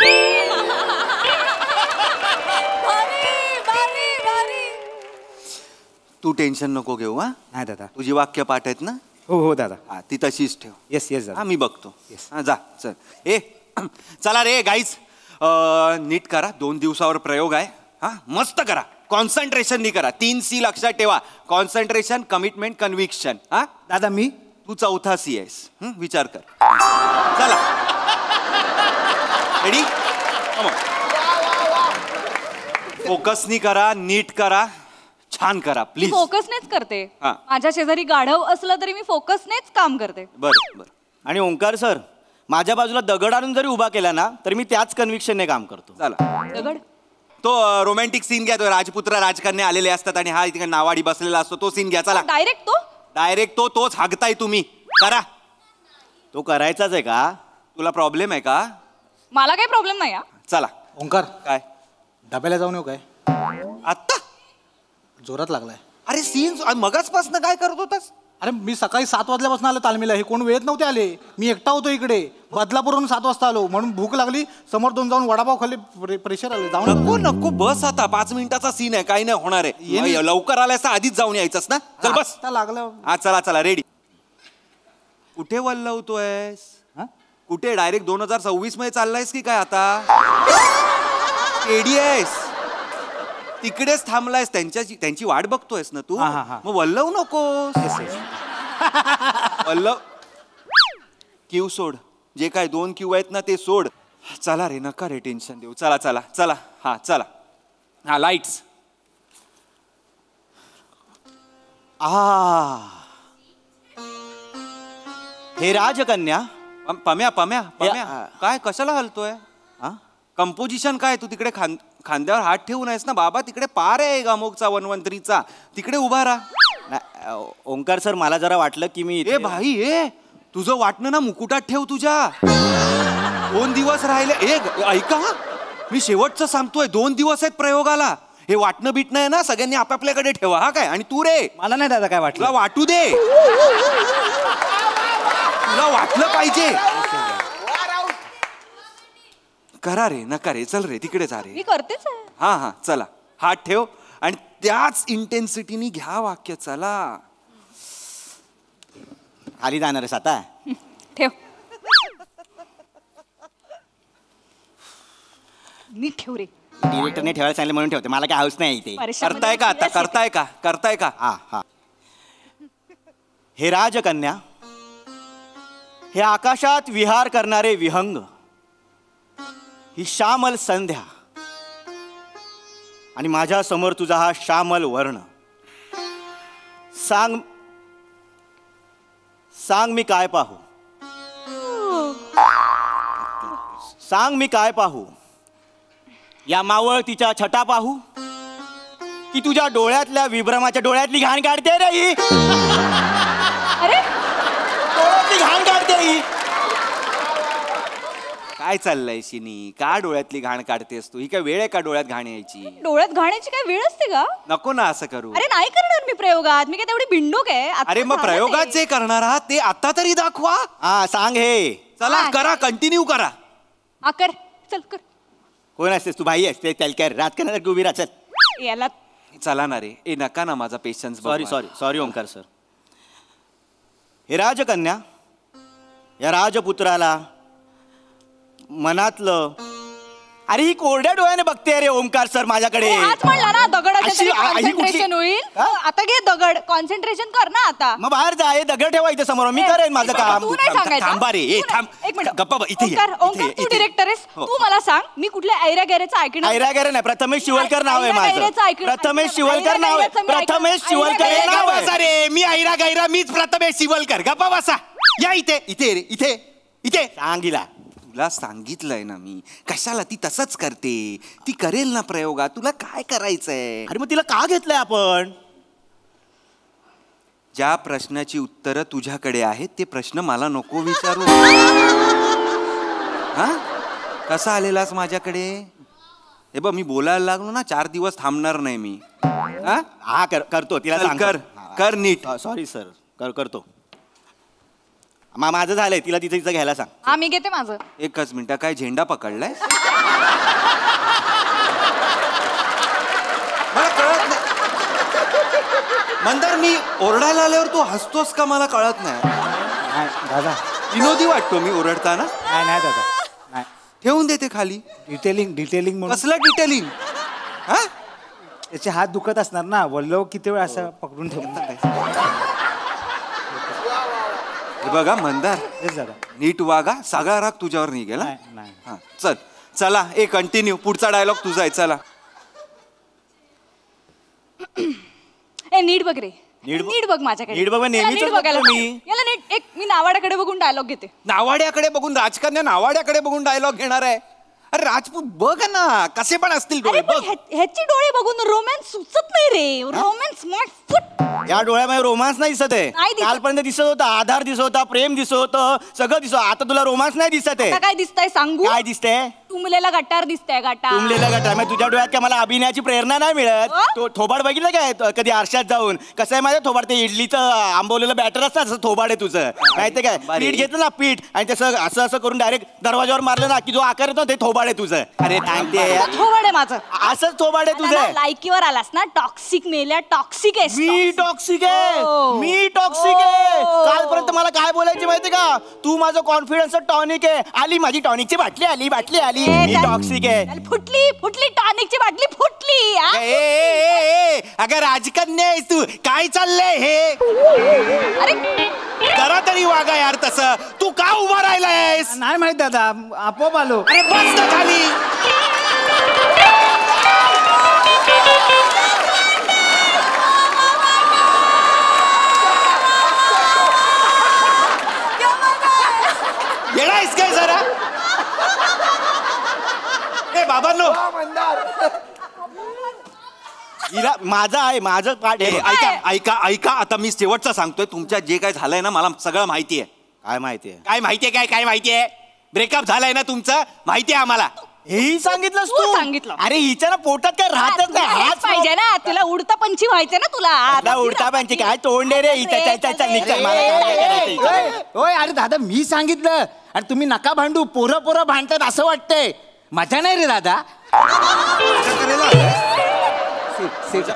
तू टेन्शन नको घेऊ. हा नाही दादा. तुझी वाक्य पाठ आहेत ना. हो दादा. हा ती तशीच ठेव. येस दादा. हा मी बघतो. हा जा चल. चला रे गाईज नीट करा. 2 दिवसावर प्रयोग आहे. हा मस्त करा. कॉन्सन्ट्रेशन करा. 3 C लक्षात ठेवा. Concentration commitment conviction. हा दादा मी तू 4था C आहेस. विचार कर. चला रेडी. फोकसनी करा. नीट करा. छान करा प्लीज. फोकसनेच करते. हा. माझ्या शेजारी गाढव असलं तरी मी फोकसनेच काम करते. बरं. आणि ओंकार सर माझ्या बाजूला दगड आणून जरी उभा केला ना तरी मी त्याच कन्व्हिक्शनने काम करतो. चला. दगड. तो रोमॅन्टिक सीन घ्या. तो राजपुत्र राजकन्या आलेले असतात आणि हा इथे नावाडी बसलेला असतो. तो सीन घ्या. चला. डायरेक्ट तोच हागताय तुम्ही. करा. तो करायचाच आहे का. तुला प्रॉब्लेम आहे का. मला काही प्रॉब्लेम नाही. चला. ओंकार काय डब्याला जाऊन येऊ काय. आत्ता जोरात लागलाय. अरे सीन मगाचपासून काय करत होतास. अरे मी सकाळी 7 वाजल्यापासून आलो तालमीला. हे कोण वेळेत नव्हते आले. मी एकटा होतो इकडे. बदलापूरवरून 7 वाजता आलो म्हणून भूक लागली. समोर जाऊन वडापाव खाल्ले. प्रेशर आले. जाऊन नको बस आता. 5 मिनिटाचा सीन आहे. काही नाही होणार आहे. लवकर आलायस आधीच जाऊन यायचंस ना. चल बस. लागलं. हा चला रेडी. कुठे वल्लवतोयस. कुठे डायरेक्ट 2026 मध्ये चाललायस की काय आता. आहेस तिकडेच थांबलायस. त्यांची वाट बघतोयस ना तू. मग वल्लव नकोस. वल्लव क्यू सोड. जे काय 2 क्यू आहेत ना ते सोड. चला रे नका रे टेन्शन देऊ. चला. हा चला. हा लाईट्स. हे राजकन्या. पम्या काय कशाला हलतोय. कंपोजिशन काय. तू तिकडे खांद्यावर हात ठेवून आहेस ना बाबा. तिकडे पार आहे गामोगचा 113चा. तिकडे उभा राहा. ओंकार सर मला जरा वाटलं की मी भाई तुझं वाटणं ना मुकुटात ठेव तुझ्या. 2 दिवस राहिले. ऐका मी शेवटचं सांगतोय. 2 दिवस आहेत प्रयोगाला. हे वाटणं बिटणं आहे ना सगळ्यांनी आपापल्याकडे ठेवा. हा काय. आणि तू रे मला नाही दादा काय वाटलं. तुला वाटू दे. तुला वाटलं पाहिजे. करा रे नका रे. चल रे तिकडे जा रे. मी करतेच. हा चला. हात ठेव आणि त्याच इंटेन्सिटीनी घ्या वाक्य. चला. खाली जाणार आहेस आता. ठेव. नीट ठेव रे. डिरेक्टरने ठेवायला सांगितलं म्हणून ठेवते. मला काय हाऊस नाही इथे. करताय का आता. करताय का. हा. हे राजकन्या. हे आकाशात विहार करणारे विहंग. ही श्यामल संध्या आणि माझ्या समोर तुझा हा श्यामल वर्ण. सांग सांग मी काय पाहू, सांग मी काय पाहू, या मावळतीच्या छटा पाहू की तुझ्या डोळ्यातल्या विभ्रमाच्या डोळ्यातली घाण काढते रे ही. अरे डोळ्यातली घाण काढते ही. काय चाललंय शिनी? का डोळ्यातली घाण काढतेस तू? ही काय वेळ आहे का डोळ्यात घाण यायची? डोळ्यात घाण्याची काय वेळ असते का? नको ना असं करू. अरे नाही करणार मी प्रयोगात, मी काय तेवढी बिंडूक आहे? आता अरे मग झालं प्रयोगात ते. जे करणार आहात ते आता तरी दाखवा. हा सांग हे. चला करा, कंटिन्यू करा. हा, कर चल कर. कोण असतेस तू? बाई असते त्याला राजकारणासाठी उभी राहा. चल याला चला ना रे. ए नका ना माझा पेशन्स. Sorry Omkar sir. हे राजकन्या, या राजपुत्राला मनातलं, अरे ही कोरड्या डोळ्याने बघते रे ओंकार सर माझ्याकडे. आज म्हणला ना दगडाचं अशी- ही कुठली- कॉन्सन्ट्रेशन होईल. आता घे दगड, कॉन्सन्ट्रेशन कर ना आता. मग बाहेर जा, हे दगड ठेवा इथे समोर, मी करेन माझं काम. तू नाही सांगायचं. थांबा रे, ए थांब. एक मिनिट. गप्पा इथे ये, ओंकार, इथे ओंकार, ये, तू इथे. डिरेक्टर आहेस. हो. तू मला सांग, मी कुठल्या ऐरा गैरेचं ऐकणार? ऐरागैरे नाही, प्रथमेश शिवलकर नाव आहे माझं. ऐरागैरेचं ऐकणार. प्रथमेश शिवलकर नाव आहे. प्रथमेश शिवलकर हे ऐरागैरेचं नाव आहे. बसा रे. मी ऐरा गैरा, मीच प्रथमेश शिवलकर. गप्पा बसा. या इथे इथे रे, इथे इथे. सांगिला तुला सांगितलंय ना मी. कशाला ती तसंच करते? ती करेल ना प्रयोगात. तुला काय करायचंय? अरे मग तिला का घेतलंय आपण? ज्या प्रश्नाची उत्तरं तुझ्याकडे आहेत ते प्रश्न मला नको विचारू. हा कसा आलेलास माझ्याकडे? हे बघ, मी बोलायला लागलो ना 4 दिवस थांबणार नाही मी. हा करतो तिला चल, सांग. कर नीट. सॉरी सर, करतो. माझं झालंय, तिला तिचं घ्यायला सांग. हा मी घेते माझं. एकच मिनिट. काय झेंडा पकडलाय? मला कळत नाही. मंदार, मी ओरडायला आल्यावर तू हसतोस का मला कळत नाही. दादा विनोदी वाटतो मी ओरडताना. नाही दादा नाही. ठेवून देते खाली. डिटेलिंग म्हणून. कसलं डिटेलिंग? हा त्याचे हात दुखत असणार ना, वल्लव किती वेळ असं पकडून ठेवून. हे बघा मंदार, दादा नीट वागा. सगळा राग तुझ्यावर नाही गेला. नाही. हा चल चला, ए कंटिन्यू. पुढचा डायलॉग तुझा आहे. चला. ए नीट बघ रे, नीट बघ माझ्याकडे. नीट बघ, नेहमीच याला नीट बघायला बघतो सांग. याला नीट. एक मी नावाड्याकडे बघून डायलॉग घेते. नावाड्याकडे बघून? राजकन्या नावाड्याकडे बघून डायलॉग घेणार आहे? अरे राजपूत बघ ना, कसे पण असतील डोळे. अरे पण ह्याची डोळे बघून रोमॅन्स सुचत नाही रे. रोमॅन्स माय फुट. या डोळ्यामध्ये रोमांस नाही दिसत आहे. नाही दिसत. कालपर्यंत दिसत होता, आधार दिसत होता, प्रेम दिसत होतं, सगळं दिसत. आता तुला रोमांस नाही दिसत आहे. आता काय दिसतंय सांगू? काय दिसतंय? तुंबलेला गटार दिसतंय. गटार तुंबलेला गटार. मग तुझ्या डोळ्यात काय मला अभिनयाची प्रेरणा नाही मिळत? तो थोबाड बघितलं काय कधी आरशात जाऊन? कसं आहे माझ्या थोबाड? ते इडलीचं आंबवलेलं बॅटर असतं, असं थोबाड आहे तुझं. माहितीये काय? पीठ घेतलं ना, पीठ, आणि तसं असं असं करून डायरेक्ट दरवाजावर मारलं ना की जो आकार येतो ते थोबाड आहे तुझं. अरे सांगते, थोबाड आहे माझं. असंच थोबाड आहे तुझं. लायकीवर आलास ना, टॉक्सिक मेल्या. टॉक्सिक आहे. मी टॉक्सिक आहे. मी टॉक्सिक आहे. कालपर्यंत मला काय बोलायची माहिती का? तू माझं कॉन्फिडन्स टॉनिक आहे. आली माझी टॉनिकची बाटली, आली बाटली आली. मी टॉक्सिक आहे. फुटली फुटली टॉनिकची बाटली फुटली. अगं राजकन्या आहेस तू. काय चाललंय हे? अरे जरा तरी वागा यार तसं. तू का उभा राहिलायस? नाही माहित दादा, आपोआप आलो. अरे बस ना खाली. येणायस काय जरा? ए बाबांनो, हिला माझा आहे, माझं पाठ आहे. ऐका ऐका ऐका. आता मी शेवटचं सांगतोय. तुमच्या जे काय झालंय ना, मला सगळं माहिती आहे. काय माहिती आहे? काय माहितीये? काय माहितीये? ब्रेकअप झालाय ना तुमचं, माहिती आहे आम्हाला. हेही सांगितलंस तू तू? सांगितलं. अरे हिच्या ना पोटात काय राहतच नाही. हाच पाहिजे ना तुला. उडता पंची व्हायचं ना तुला. आपला उडता पाहिजे. काय तोंड आहे रे हिचं? चल मला काय करायचं हिचं? होय, अरे दादा मी सांगितलं. अरे तुम्ही नका भांडू. पोरं भांडतात असं वाटतंय. मजा नाही रे दादा.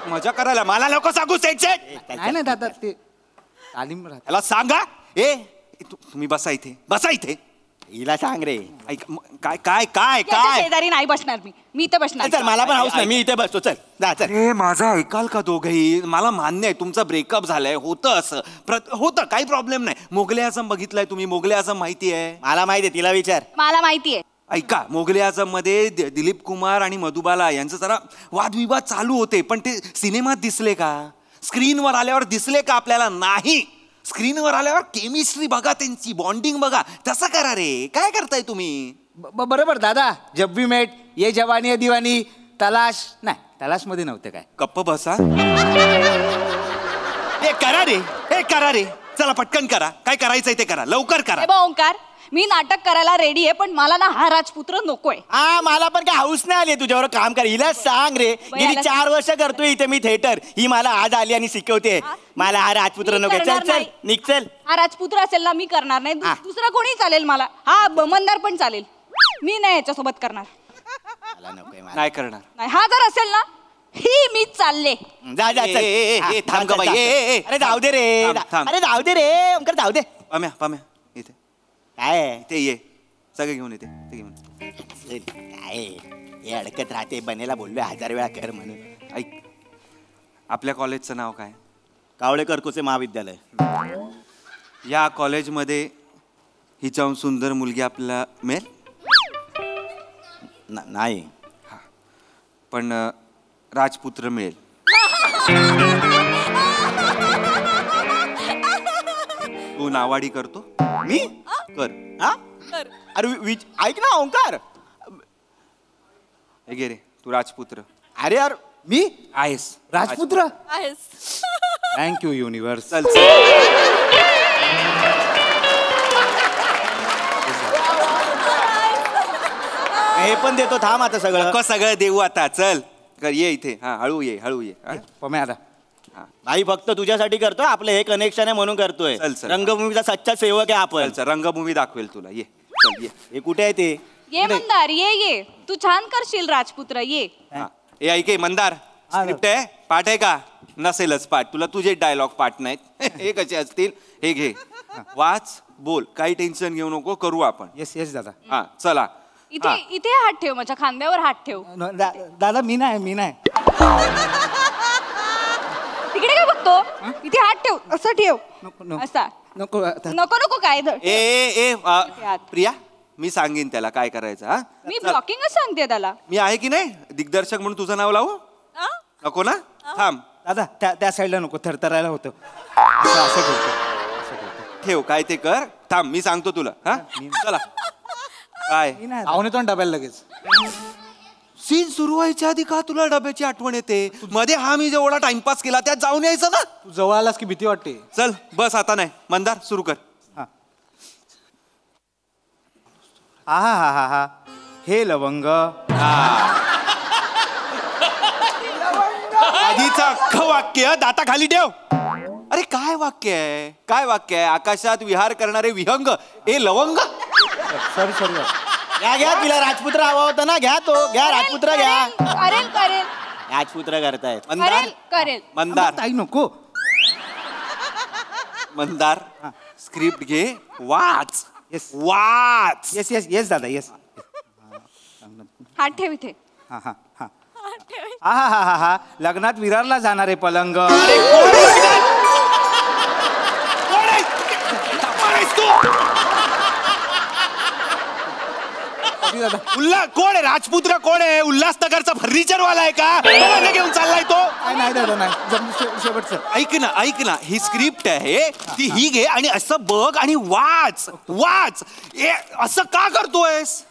मजा करायला मला नको सांगू. नाही नाही दादा, ते तालीम राहते. त्याला सांगा. ए तुम्ही बसा इथे, बसा इथे. हिला सांग रे. काय काय काय याच्या काय? शेजारी नाही बसणार मी. मी इथे बसणार. चल मला पण हाऊस नाही, मी इथे बसतो. चल जा चल. अरे माझं ऐकाल का दोघंही? मला मान्य आहे तुमचं ब्रेकअप झालंय, होतं असं. होतं, काही प्रॉब्लेम नाही. मोगले आझम बघितलंय तुम्ही? मोगले आझम माहिती आहे? मला माहिती आहे, तिला विचार. मला माहितीये. ऐका मोगले आझम मध्ये दिलीप कुमार आणि मधुबाला यांचं जरा वादविवाद चालू होते, पण ते सिनेमात दिसले का? स्क्रीनवर आल्यावर दिसले का आपल्याला? नाही. स्क्रीनवर आल्यावर केमिस्ट्री बघा, त्यांची बॉन्डिंग बघा. तसं करा रे. काय करताय तुम्ही? बरोबर दादा. जब वी मेट, ये जवानी है दीवानी, तलाश नाही, तलाश मध्ये नव्हते काय. गप्प बसा. हे करा रे, हे करा रे. चला पटकन करा. काय करायचंय ते करा, लवकर करा. ओंकार, मी नाटक करायला रेडी आहे, पण मला ना हा राजपुत्र नकोय. मला पण काय हाऊस नाही आली तुझ्यावर काम कर. हिला सांग रे, गेली 4 वर्ष करतोय इथे मी थिएटर. ही मला आज आली आणि शिकवते. मला हा राजपुत्र नको. चल चल निघ चल. हा राजपुत्र असेल ना, मी करणार नाही. दुसरा कोणी चालेल मला. हा मंदार पण चालेल. मी नाही याच्यासोबत करणार. नाही करणार. नाही, हा जर असेल ना, ही मी चालले. जा जा चल. थांब का बाई. अरे जाऊ दे रे. अरे जाऊ दे रे ओंकार, जाऊ दे. पाम्या इथे काय ते ये सगळे घेऊन येते. ते घेऊन काय हे अडकत राहते. बनेला बोललोय 1000 वेळा कर म्हणून. ऐक, आपल्या कॉलेजचं नाव काय? कावळेकर कुसे महाविद्यालय. या कॉलेजमध्ये हिच्याहून सुंदर मुलगी आपल्याला मिळेल? नाही. पण राजपुत्र मिळेल. तू नावाडी करतो? मी कर. अरे ऐक ना ओंकार. हे घे रे, तू राजपुत्र. अरे यार मी आहेस राजपुत्र. आहेस. Thank you universe. चल हे पण देतो. थांब आता सगळं देऊ आता. चल कर, ये इथे. हा, हळू ये. पम्या आता भाई फक्त तुझ्यासाठी करतोय. आपलं हे कनेक्शन आहे म्हणून करतोय. रंगभूमीचा सच्चा सेवक आहे आपण. रंगभूमी दाखवेल तुला. ये चल ये. हे कुठे आहे ते? ये मंदार, ये तू छान करशील राजपुत्र. ये हे ऐके मंदार, स्क्रिप्ट आहे, पाठ आहे का? नसेलच पाठ. तुला तुझे डायलॉग पाठ नाहीत. हे कसे असतील? हे घे, वाच, बोल. काही टेन्शन घेऊ नको, करू आपण. येस दादा. हा चला. इथे हात ठेव, माझ्या खांद्यावर हात ठेव. दादा मी नाही. तिकडे काय बघतो? इथे हात ठेव. असं ठेव. असा नको नको काय. ए प्रिया, मी सांगेन त्याला काय करायचं. हा, मी ब्लॉकिंगच सांगते त्याला. मी आहे की नाही दिग्दर्शक म्हणून तुझं नाव लावू नको ना? थांब दादा, त्या साईडला नको, थरथरायला होतं. ठेव काय ते कर. थांब मी सांगतो तुला. हा चला. काय आवून येतो डब्याला लगेच. सीन सुरू व्हायच्या आधी का तुला डब्याची आठवण येते? मध्ये हा मी जेवढा टाइमपास केला त्यात जाऊन यायचं ना. तू जवळ आलास की भीती वाटते. चल बस आता नाही. मंदार सुरू कर. हा हे लवंग. आधीचं अख्खं वाक्य दाता खाली ठेव. अरे काय वाक्य आहे? आकाशात विहार करणारे विहंग ए लवंग. सॉरी घ्या तिला राजपुत्र हवा होता ना. घ्या तो. घ्या राजपुत्र घ्या. करेल राजपुत्र करतायत. करेल. मंदार ताई नको. मंदार स्क्रिप्ट घे, वाच. येस दादा. येस. हात ठेव इथे. हा लग्नात विरारला जाणारे पलंग. कोण आहे? राजपुत्र कोण आहे? उल्हासनगरचा फर्निचर वाला आहे का? घेऊन चाललाय तो? नाही दादा नाही. शेवटचं ऐक ना, ही स्क्रिप्ट आहे ती. ही घे आणि असं बघ आणि वाच. असं का करतोयस?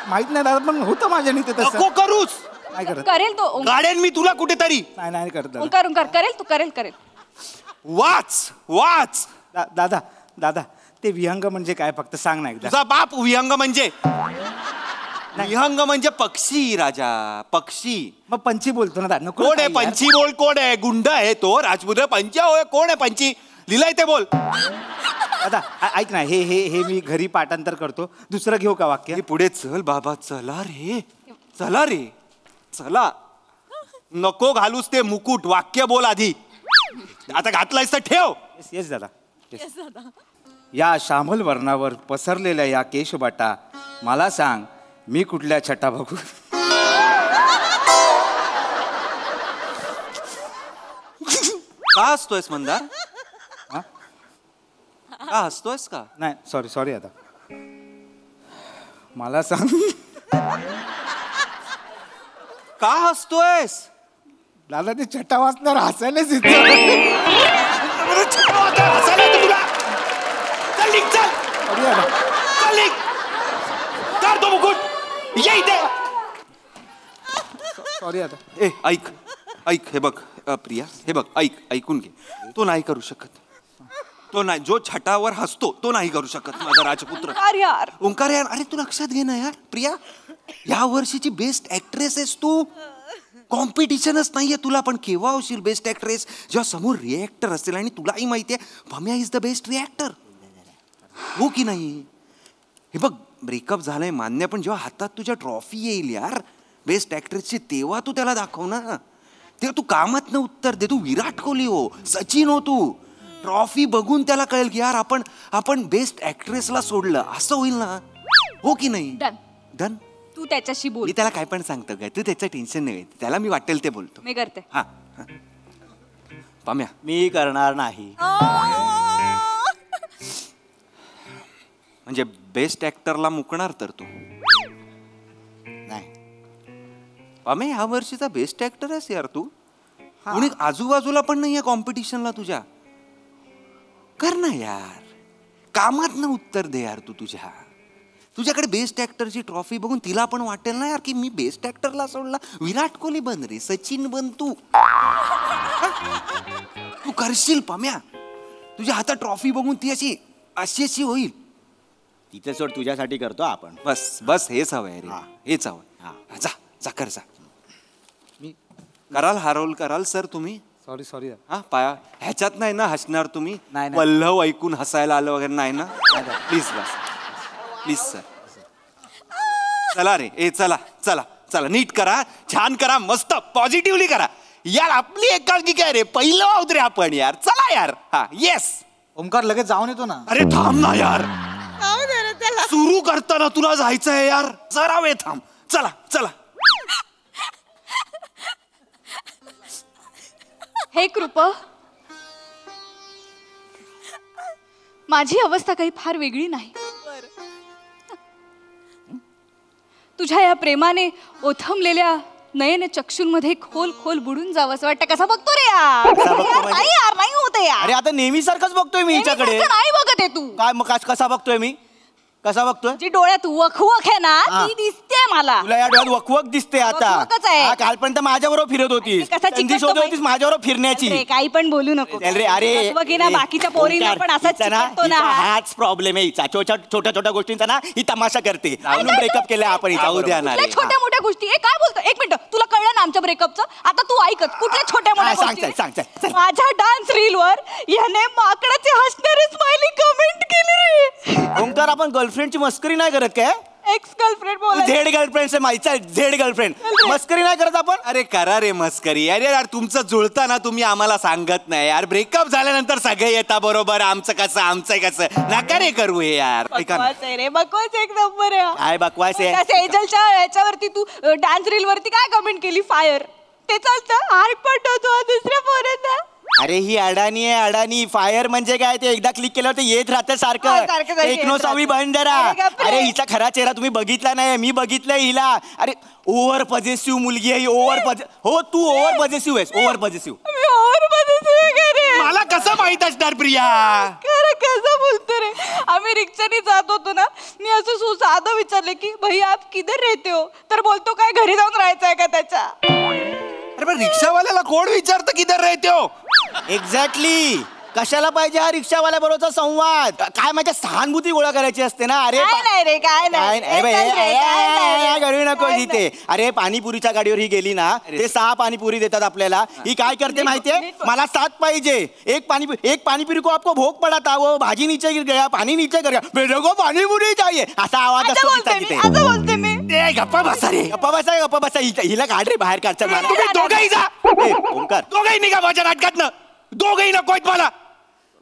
माहित नाही दादा, पण होतं माझ्याने ते तसं. नको करूस. नाही करत. करेल तो. गाड्यान मी तुला कुठेतरी. नाही करत. ओंकार करेल तू. करेल. वाच. दादा ते विहंग म्हणजे काय? फक्त सांग ना एकदा. तुझा बाप विहंग म्हणजे? विहंग म्हणजे पक्षी राजा, पक्षी. मग पंची बोलतो ना दादा. कोण आहे पंची? बोल. कोण आहे? गुंड आहे तो राजपुत्र. पंची होय. कोण आहे पंची? लिहिलंय ते बोल. दादा ऐक ना, हे मी घरी पाठांतर करतो. दुसरं घेऊ का वाक्य? पुढे चल बाबा. चला रे. नको घालूस ते मुकुट. वाक्य बोल आधी. आता घातलायस तर ठेव. येस दादा. या श्यामल वर्णावर पसरलेल्या या केशबाटा, मला सांग मी कुठल्या छटा बघू? का हसतोयस मंदार? का हसतोयस का? नाही सॉरी आता. मला सांग का हसतोयस? दादा ते छटा वाचणार हसायलाच येत. सॉरी आता. ए ऐक ऐक, हे बघ प्रिया, हे बघ ऐक, ऐकून घे. तो नाही करू शकत. तो नाही, जो छटावर हसतो तो नाही करू शकत माझा राजपुत्र. यार ओंकार यार, अरे तू लक्षात घे ना यार. प्रिया या वर्षीची बेस्ट ऍक्ट्रेस आहेस तू. कॉम्पिटिशनच नाहीये तुला, पण केव्हा होशील बेस्ट ऍक्ट्रेस जेव्हा समोर रिॲक्टर असेल आणि तुलाही माहितीये भम्या इज द बेस्ट रिॲक्टर. हो की नाही? हे बघ ब्रेकअप झालंय मान्य, पण जेव्हा हातात तुझ्या ट्रॉफी येईल यार बेस्ट ऍक्ट्रेसची, तेव्हा तू त्याला दाखव ना. तेव्हा तू कामातनं उत्तर दे. तू विराट कोहली हो, सचिन हो, तू ट्रॉफी बघून त्याला कळेल की यार आपण बेस्ट ऍक्ट्रेसला सोडलं, असं होईल ना. हो की नाही? Done done. तू त्याच्याशी बोल. मी त्याला काय पण सांगतो काय, तू त्याचं टेन्शन नाही, त्याला मी वाटेल ते बोलतो. मी करते. हा पाम्या, मी करणार नाही. म्हणजे बेस्ट ऍक्टरला मुकणार तर तू नाही. पाम्या ह्या वर्षीचा बेस्ट ऍक्टर आहेस यार तू. कोणी आजूबाजूला पण नाहीये कॉम्पिटिशनला तुझ्या. कर ना यार, कामात ना उत्तर दे यार. तू तुझ्याकडे बेस्ट ऍक्टरची ट्रॉफी बघून तिला पण वाटेल ना यार की मी बेस्ट ऍक्टरला सोडला. विराट कोहली बन रे, सचिन बन तू. तू करशील पाम्या. तुझ्या हातात ट्रॉफी बघून ती अशी होईल. तिथे सोड, तुझ्यासाठी करतो आपण. बस हेच हवंय रे, हेच हवंय. जा कर जा. मी रोल कराल सर तुम्ही? सॉरी. हा पाया ह्याच्यात नाही ना हसणार तुम्ही? नाही. पल्लव ऐकून हसायला आलं वगैरे नाही ना? Please sir. चला रे, चला चला चला, नीट करा, छान करा, मस्त पॉझिटिव्हली करा यार. आपली एकांकी काय रे, पहिलं आहोत रे आपण यार. चला यार. हा येस. ओमकार लगेच जाऊन येतो ना. अरे थांब ना यार, सुरू करताना तुला जायचंय यार. जरा वेळ थांब. चला चला. हे कृप, माझी अवस्था काही फार वेगळी नाही. तुझ्या या प्रेमाने ओथंबलेल्या नयन चक्षुंमध्ये खोल खोल बुडून जावं असं वाटतं. कसा बघतो रे यार? नाही यार नाही होते यार. अरे आता नेहमी सारखंच बघतोय मी हिच्याकडे. नाही बघत आहे तू. काय मग कसा बघतोय मी? कसा बघतोय? जी डोळ्यात वखवख आहे ना ती दिसते मला. तुला या डोळ्यात वकवक दिसते आता. वकवकच आहे. कालपर्यंत माझ्याबरोबर फिरत होतीस, संधी शोधत होतीस माझ्याबरोबर फिरण्याची. काही पण बोलू नको अरे बाकीच्या पोरींना पण असाच चिकटतो ना. हाच प्रॉब्लेम आहे हिचा. छोट्या गोष्टींचा ना ही तमाशा करते. ब्रेकअप केला आपण. छोट्या मोठ्या गोष्टी. काय बोलतो? एक मिनिट, तुला कळलं ना आमच्या ब्रेकअपचं? आता तू ऐकत कुठल्या छोट्या मोठ्या गोष्टी? माझ्या डान्स रील वर याने माकडाचे हसणारे स्माइली कमेंट केली रे. ओंकार, आपण गर्लफ्रेंडची मस्करी नाही करत काय? एक्स गर्लफ्रेंड बोल. झेड गर्लफ्रेंड से माहिती झेड गर्लफ्रेंड. मस्करी नाही करत आपण. अरे करा रे मस्करी. अरे यार तुमचं जुळतं ना, तुम्ही आम्हाला सांगत नाही यार. ब्रेकअप झाल्यानंतर सगळे येता बरोबर. आमचं कसं नका रे करू हे यार. बकवास आहे रे, बकवास एक नंबर आहे. काय बकवास आहे? सेजलच्या याच्यावरती तू डान्स रील वरती काय कमेंट केली? फायर. ते चालतं. हार्ट पडतो तू दुसऱ्या पोरांना. अरे ही अडाणी आहे, अडाणी. फायर म्हणजे काय? ते एकदा क्लिक केल्यावर ते येत राहतं सारखं. टेक्नोसॉवी बंदरा. अरे हिचा खरा चेहरा तुम्ही बघितला नाही, मी बघितलंय हिला. अरे ओव्हर पॉझिटिव्ह मुलगी आहे. हो तू ओव्हर पॉझिटिव्ह आहेस. Over positive. मला कसं माहित असणार प्रिया? कसं बोलतो रे? आम्ही रिक्षाने जात होतो ना, मी असं साधं विचारले की भाई आप किधर रहते हो? तर बोलतो काय घरी जाऊन राहायचंय का त्याच्या? अरे पण रिक्षावाल्याला कोण विचारतं किधर रहते हो? एक्झॅक्टली. कशाला पाहिजे हा रिक्षावाल्या बरोबरचा संवाद? काय माझ्या सहानुभूती गोळा करायची असते ना. अरे घडू नको तिथे. अरे पाणीपुरीच्या गाडीवर ही गेली ना, ते 6 पाणीपुरी देतात आपल्याला. ही काय करते माहितीये? मला 7 पाहिजे. एक पाणीपुरी को आपको भोग पड़ा था, वो भाजी नीचे गिर गया, पानी नीचे गिर गया, मेरे को पाणीपुरी चाहिए, असा आवाज असतो तिथे. गप्पा बसा. हिला काढ रे बाहेर काढ. तुम्ही दोघंही जा. ओंकार, दोघंही निघा माझ्या नाटकातनं. दोघंही नकोत मला.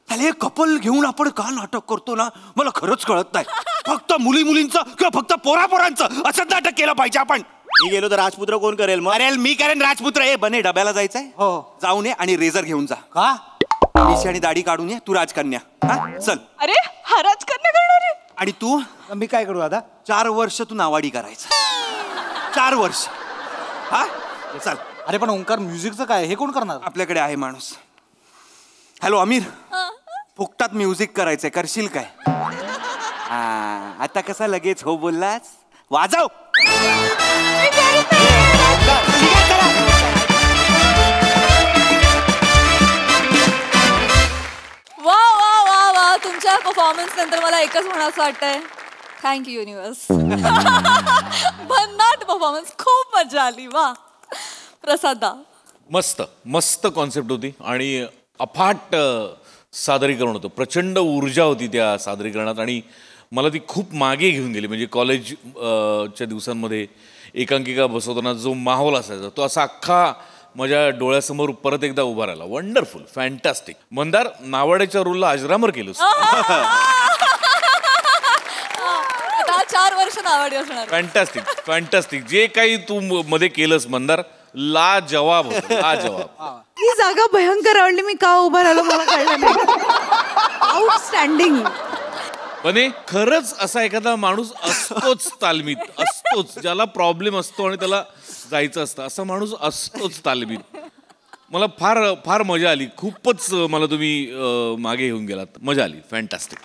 अरे कपल घेऊन आपण का नाटक करतो ना, मला खरंच कळत नाही. फक्त मुलींचं किंवा फक्त पोरांचं असं नाटक केलं पाहिजे आपण. मी गेलो तर राजपुत्र कोण करेल मग? अरे मी करेन राजपुत्र. ए बने, डब्याला जायचंय? हो. जाऊन ये आणि रेझर घेऊन जा. का? मिशी आणि दाढी काढून ये. तू राजकन्या. हा चल. अरे हा राजकन्या करणार आहे? आणि तू? मी काय करू दादा? 4 वर्ष तू नावाडी करायचं. 4 वर्ष. हा चल. अरे पण ओंकार म्युझिकचं काय, हे कोण करणार? आपल्याकडे आहे माणूस. हॅलो अमीर, फुकटात म्युझिक करायचंय, करशील काय? आता कसा लगेच हो बोललास? वाजव. वा वा वा वा, तुमच्या परफॉर्मन्स नंतर मला एकच म्हणावंसं वाटतंय, थँक्यू युनिवर्स. भन्नाट परफॉर्मन्स, खूप मजा आली. वा प्रसादा. मस्त मस्त कॉन्सेप्ट होती आणि अफाट सादरीकरण होतं. प्रचंड ऊर्जा होती त्या सादरीकरणात आणि मला ती खूप मागे घेऊन गेली. म्हणजे कॉलेजच्या दिवसांमध्ये एकांकिका बसवताना जो माहोल असायचा तो असा अख्खा माझ्या डोळ्यासमोर परत एकदा उभा राहिला. Wonderful, fantastic. मंदार, नावाड्याच्या रोलला अजरामर केलंस. आता 4 वर्ष नावाडी असणार. Fantastic fantastic. जे काही तू मध्ये केलंस मंदार, ला जवाब होता, ला जवाब. ही जागा भयंकर आवडली. मी का उभा राहिलो मला कळलं नाही. आउटस्टँडिंग. पण खरंच असा एखादा माणूस असतोच तालमीत, असतोच, ज्याला प्रॉब्लेम असतो आणि त्याला जायचं असतं, असा माणूस असतोच तालमीत. मला फार फार मजा आली. खूपच मला तुम्ही मागे घेऊन गेलात. मजा आली. फॅन्टॅस्टिक.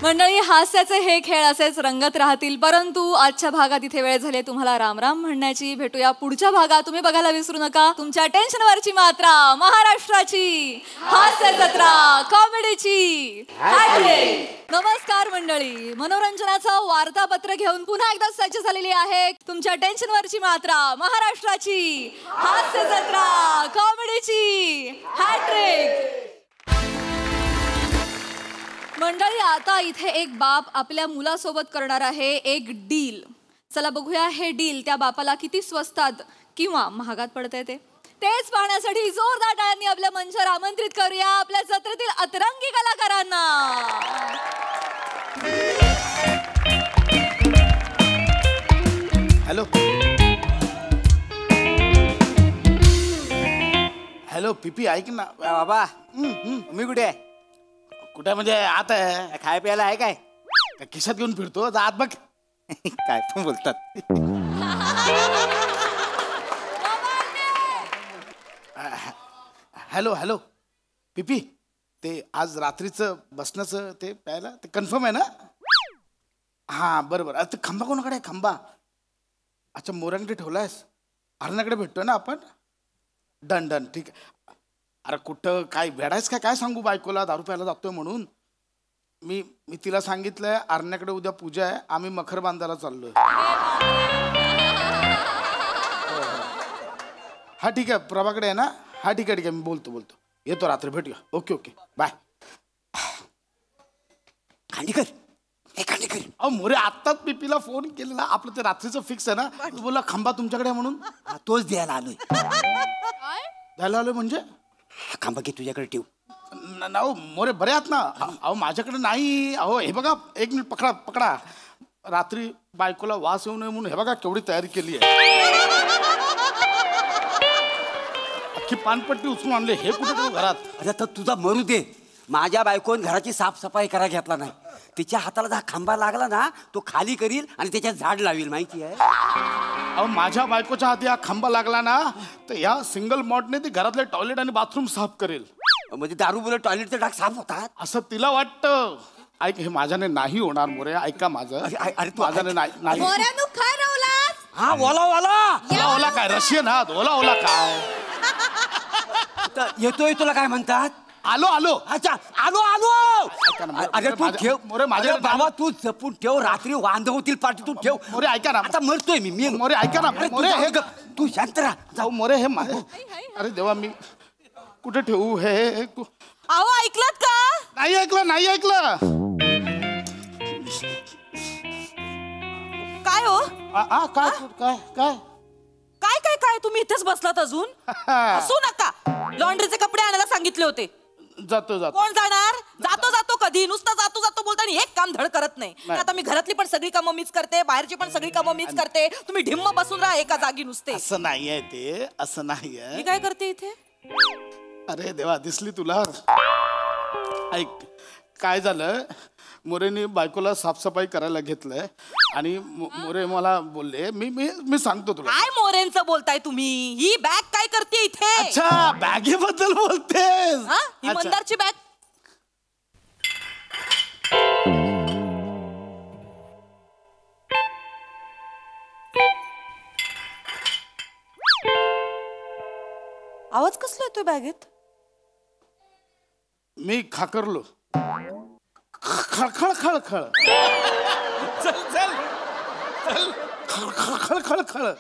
मंडळी, हास्याचे हे खेळ असेच रंगत राहतील, परंतु आजच्या भागात इथे वेळ झाली तुम्हाला राम राम म्हणण्याची. भेटूया पुढच्या भागात. तुम्ही बघायला विसरू नका तुमच्या टेन्शनवरची मात्रा, महाराष्ट्राची हास्य जत्रा, कॉमेडीची. नमस्कार मंडळी, मनोरंजनाचं वार्तापत्र घेऊन पुन्हा एकदा सज्ज झालेली आहे तुमच्या टेन्शनवरची मात्रा, महाराष्ट्राची हास्य जत्रा, कॉमेडीची हॅट्रिक. मंडळी, आता इथे एक बाप आपल्या मुलासोबत करणार आहे एक डील. चला बघूया हे डील त्या बापाला किती स्वस्तात किंवा महागात पडतंय तेच पाहण्यासाठी जोरदार टाळ्यांनी आपल्या मंचावर आमंत्रित करूया आपल्या जत्रेतील अतरंगी कलाकारांना. हॅलो हॅलो पीपी, ऐक ना बाबा. मी कुठे आहे? कुठे म्हणजे आत आहे? खाय प्यायला आहे काय? खिशात घेऊन फिरतो, जा आत बघ. काय पण बोलतात. हॅलो हॅलो पीपी, ते आज रात्रीचं बसण्याचं ते प्यायला ते कन्फर्म आहे ना? हां बरोबर. अरे ते खंबा कोणाकडे आहे? खंबा अच्छा, मोरांकडे ठेवलायस? हरणाकडे भेटतोय ना आपण? डन डन, ठीक आहे. अरे कुठं काय वेडायस काय सांगू बायकोला दारू प्यायला जातोय म्हणून? मी तिला सांगितलंय अरण्याकडे उद्या पूजा आहे, आम्ही मखर बांधायला चाललोय. हा ठीक आहे, प्रभाकडे आहे ना? हा ठीक आहे मी बोलतो येतो रात्री, भेटूया. Okay okay bye. खांडेकर, हे खांडेकर. अहो मोरे, आत्ताच पीपीला फोन केलेला, आपलं ते रात्रीचं फिक्स आहे ना? तू बोला खंबा तुमच्याकडे आहे म्हणून. तोच द्यायला आलोय. द्यायला आलोय म्हणजे? खांबा की तुझ्याकडे ठेव. अहो मोरे बरे आहात ना? अहो माझ्याकडे नाही. अहो हे बघा, एक मिनिट पकडा. रात्री बायकोला वास येऊ नये म्हणून हे बघा केवढी तयारी केली आहे. अख्खी पानपट्टी उचलून आणले. हे कुठे ठेवू घरात? अरे तर तुझा मरू दे. माझ्या बायकोन घराची साफसफाई करा घेतला नाही. तिच्या हाताला जर खांबा लागला ना, तो खाली करील आणि त्याच्यात झाड लावेल, माहिती आहे? अहो माझ्या बायकोच्या हाती हा खांबा लागला ना, तर या सिंगल मॉडने ती घरातले टॉयलेट आणि बाथरूम साफ करेल. म्हणजे दारू बोलत टॉयलेटचे डाग साफ होतात असं तिला वाटतं. ऐक, हे माझ्याने नाही होणार मोरे, ऐका माझं. अरे तू माझ्याने नाही. हा ओला काय रशियन हात? ओला काय? येतोय तुला काय म्हणतात? आलो. अच्छा, आलो. अरे तू ठेव मोरे, माझ्या बाबा तू जपून ठेव. रात्री वांद होतील पाठी, तू ठेव. मोरे ऐका ना, आता मरतोय मी. मोरे ऐका ना. मोरे हे तू शांत राहा. जाऊ मोरे, हे माझे. अरे देवा, मी कुठे ठेवू हे? अहो ऐकलत का? नाही ऐकलं. काय हो? काय तुम्ही इथेच बसलात अजून? हसू नका. लॉन्ड्रीचे कपडे आणायला सांगितले होते. जातो. कोण जाणार? जातो कधी? नुसतं जातो बोलता आणि एक काम धड करत नाही. आता मी घरातली पण सगळी कामं मीच करते, बाहेरची पण सगळी कामं मीच करते. तुम्ही ढिम्म बसून राहा एका जागी नुसते. असं नाहीये ते, असं नाहीये. मी काय करते इथे? अरे देवा, दिसली तुला. ऐक, काय झालं, मोरेनी बायकोला साफसफाई करायला घेतलंय आणि मोरे मला बोलले, मी सांगतो तुला. काय मोरेंचं बोलताय तुम्ही? ही बॅग काय करते इथे? अच्छा, बॅगेबद्दल बोलतेस. ही मंदारची बॅग. आवाज कसला येतोय बॅगेत? मी खाकरलो. खळखळ खळखळ चल चल चल. खळखळ खळखळ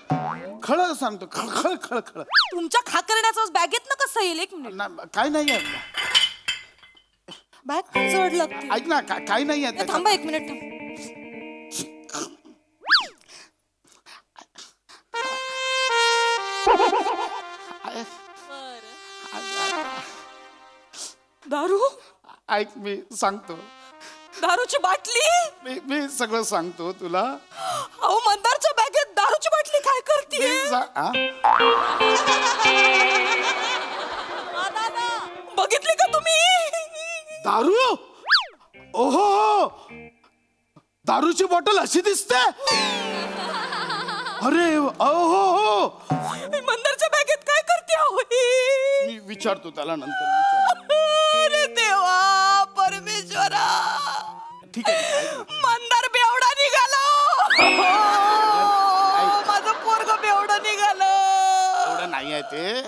खळ सांगतो. खळखळ खळखळ. तुमच्या खाकरण्याचं बॅगेत ना कसं येईल? एक मिनिट. काय नाहीये बॅग जड लागते. ऐक ना, काय नाहीये. थांबा एक मिनिट. दारू? ऐक, मी सांगतो. दारूची बाटली? मी सगळं सांगतो तुला. अहो, मंदारच्या बॅगेत दारूची बाटली काय करते? बघितली का तुम्ही? दारू? ओहो, दारूची बॉटल अशी दिसते. अरे ओहो, मंदारच्या बॅगेत काय करते? मी विचारतो त्याला नंतर. अरे देवा, परमेश्वरा. ठीक आहे. मंदार बेवडा निघालो. माझं पोरग बेवडा निघालं. एवढं नाही आहे ते.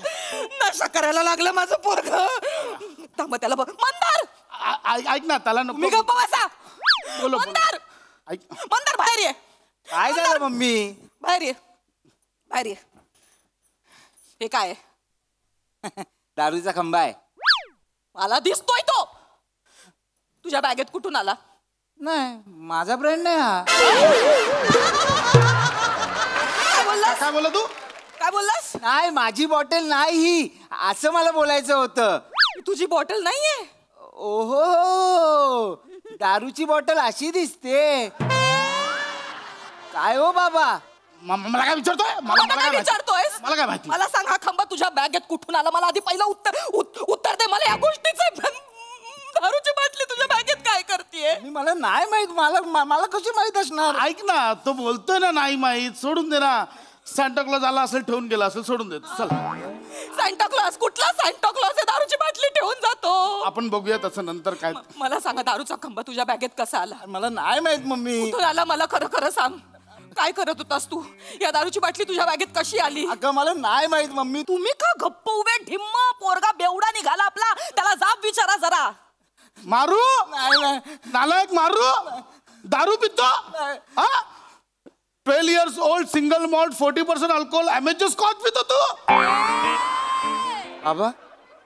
नशा करायला लागलं माझं पोरग. थांब, त्याला बघ. मंदार, ऐक ना, त्याला नको. मी गप्पा बसा. बोलो. मंदार, ऐक. मंदार बाहेर ये. काय झालं मम्मी? बाहेर ये, बाहेर ये. हे काय? दारूचा खंबा आहे. मला दिसतोय तो. तुझ्या बॅगेत कुठून आला? नाही, माझा ब्रँड नाही हा. काय बोला तू? काय बोललास? नाही, माझी बॉटल नाही ही, असं मला बोलायचं होतं. तुझी बॉटल नाहीये? ओहो, दारूची बॉटल अशी दिसते. काय हो बाबा? मला काय विचारतोय? मला काय विचारतोयस? मला काय माहिती? मला सांग, हा खंबा तुझ्या बॅगेत कुठून आला? मला आधी पहिलं उत्तर दे मला या गोष्टीचं. दारूची बाटली तुझ्या बॅगेत काय करतेय? मला नाही माहित. मला कशी माहित असणार? ऐक ना, तो बोलतोय ना नाही माहित. सोडून दे ना. सॅन्टा आला असेल, ठेवून गेला असेल, सोडून दे. चल. Santa clause? कुठला सॅन्टा क्लॉज? दारूची बाटली ठेवून जातो. आपण बघूया तसं नंतर. काय मला सांगा, दारूचा खंबा तुझ्या बॅगेत कसा आला? मला नाही माहित मम्मी. कुठून आला? मला खरं खरं सांग. काय करत होतास तू? या दारूची बाटली तुझ्या बॅगेत कशी आली? अगं, मला नाही माहित मम्मी. तुम्ही का गप्प उभे? ढिम्म पोरगा बेवडा निघाला आपला. त्याला जाब विचारा जरा. मारू? नालायक, मारू? दारू पितो? 12 years old single malt 40% alcohol अमेजर स्कॉच पितो तू? बाबा,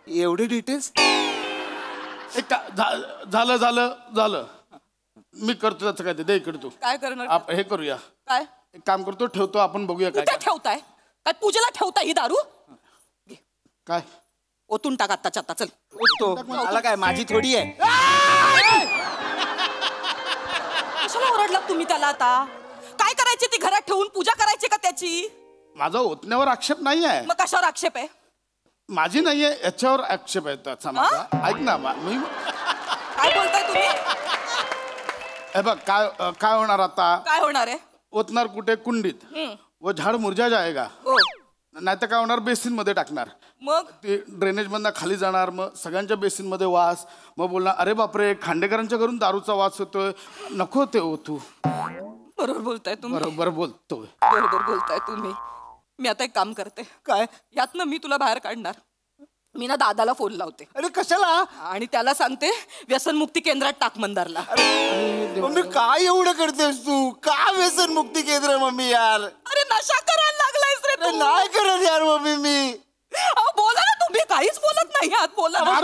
एवढे डिटेल्स? झालं झालं झालं. मी करतो त्याचं काय. ते दे इकडे. तू काय करणार? हे करूया. काय? एक काम करतो, ठेवतो, आपण बघूया. काय कुठे ठेवताय? काय पूजेला ठेवताय ही दारू? काय ओतून टाक आत्ताच्या आता. चल. ओततो. मला काय, माझी थोडी आहे. कशाला ओरडलात तुम्ही त्याला आता? काय करायची ती घरात ठेवून? पूजा करायची का त्याची? माझा ओतण्यावर आक्षेप नाही आहे. मग कशावर आक्षेप आहे? माझी नाहीये, याच्यावर आक्षेप आहे त्याचा माझा. ऐक ना, मी काय बोलताय तुम्ही? हे बघ, काय होणार आता? काय होणार आहे? ओतणार कुठे? कुंडीत. वो झाड मुरझा जाएगा. नाही तर काय होणार? बेसिन मध्ये टाकणार. मग ते ड्रेनेज मधनं खाली जाणार. मग सगळ्यांच्या बेसिन मध्ये वास. मग बोलणार, अरे बापरे, खांडेकरांच्या घरून दारूचा वास होतोय, नको ते ओतू. बरोबर बोलताय तुम्ही. बरोबर बोलतोय. बरोबर बोलताय तुम्ही. मी आता एक काम करते. काय? यातनं मी तुला बाहेर काढणार. मी ना दादाला फोन लावते. अरे कशाला? आणि त्याला सांगते व्यसनमुक्ती केंद्रात टाक मंदारला. मम्मी, काय एवढं करतेस तू? का व्यसन मुक्ती केंद्र मम्मी यार? अरे नशा करायला लागलायस रे तू. नाही करत यार मम्मी मी. बोला ना तुम्ही. काहीच बोलत नाही आहात. बोला ना.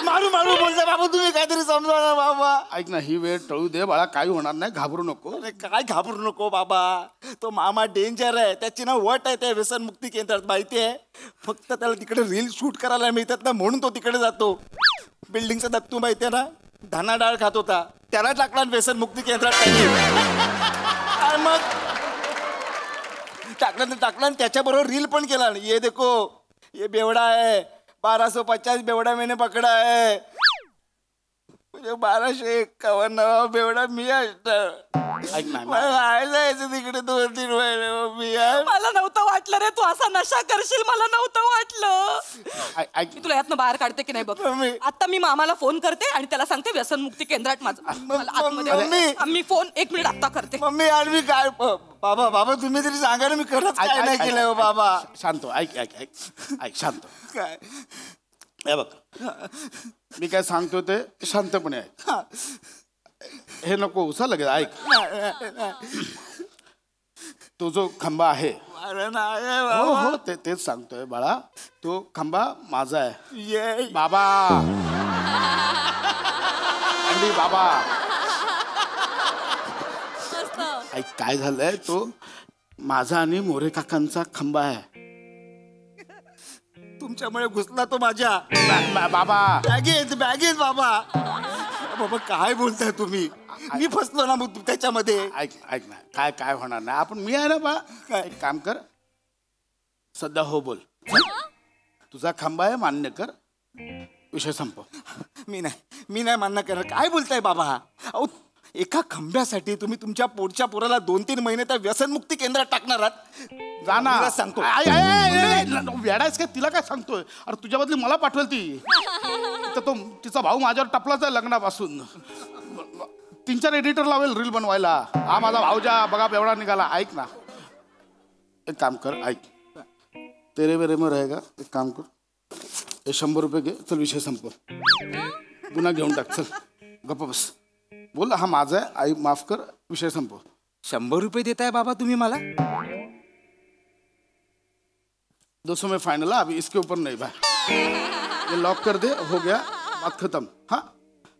मारू मारू बोलता बाबा. तुम्ही काहीतरी समजा ना बाबा. ऐक ना, ही वेळ टळू दे बाळा. काही होणार नाही, घाबरू नको. अरे काय घाबरू नको बाबा. तो मामा डेंजर आहे. त्याची ना वट आहे त्या व्यसन मुक्ती केंद्रात, माहिती आहे? फक्त त्याला तिकडे रील शूट करायला मिळतात ना, म्हणून तो तिकडे जातो. बिल्डिंगचा दत्तू माहिती आहे ना, धाना डाळ खात होता, त्याला टाकला व्यसन मुक्ती केंद्रात. मग टाकला आणि त्याच्याबरोबर रील पण केला. ये देखो ये बेवड़ा है 1250 बेवड़ा मैंने पकड़ा है. मुझे 1251 बेवडा मी असणार. मला राहायला यायचं तिकडे 2-3 महिने मम्मी यार. मला नव्हतं वाटलं रे तू असा नशा करशील, मला नव्हतं वाटलं. मी तुला यातनं बाहेर काढते की नाही बघ. आता मी मामाला फोन करते आणि त्याला सांगते व्यसनमुक्ती केंद्रात माझं मी फोन 1 मिनिट आता करते. मम्मी यार मी काय बाबा बाबा तुम्ही तरी सांगा ना मी खरंच काय नाही केलं हो बाबा. शांत ऐक शांत काय हे बघ मी काय सांगतो ते शांतपणे ऐक. हे नको उसा लगेच ऐक. तो जो खंबा आहे हो हो तेच सांगतोय बाळा. तो खंबा माझा आहे बाबा. अंडी बाबा ऐक काय झालंय तो माझा आणि मोरे काकांचा खंबा आहे. तुमच्यामुळे घुसला तो माझ्या बाबा. बॅगेत बाबा. बाबा काय बोलताय तुम्ही. मी फसलो ना मग त्याच्यामध्ये. ऐक ना काय काय होणार नाही. आपण मी आहे ना बा. एक काम कर सध्या हो बोल. तुझा खंबा आहे मान्य कर विषय संपव. मी नाही मान्य करणार. काय बोलताय बाबा. अहो एका खंब्यासाठी तुम्ही तुमच्या पोटच्या पोराला 2-3 महिने त्या व्यसनमुक्ती केंद्रात टाकणार आहात. जा ना सांगतो वेडायच काय तिला काय सांगतोय. अरे तुझ्या बदली मला पाठवेल ती. तर तो तिचा भाऊ माझ्यावर टपलाच आहे लग्नापासून. 3-4 एडिटर लावेल रील बनवायला. हा माझा भाऊजा बघा एवढा निघाला. ऐक ना एक काम कर ऐक. तेरे वेरे में रहेगा. एक काम कर हे 100 रुपये घे. चल विषय संपव. पुन्हा घेऊन टाक. चल गप्प बस. बोल हा माझा आहे आई माफ कर विषय संपव. 100 रुपये देताय बाबा तुम्ही मला. 200 में फाइनल है अभी इसके ऊपर नहीं भाई. ये लॉक कर दे हो गया बात खत्म. हाँ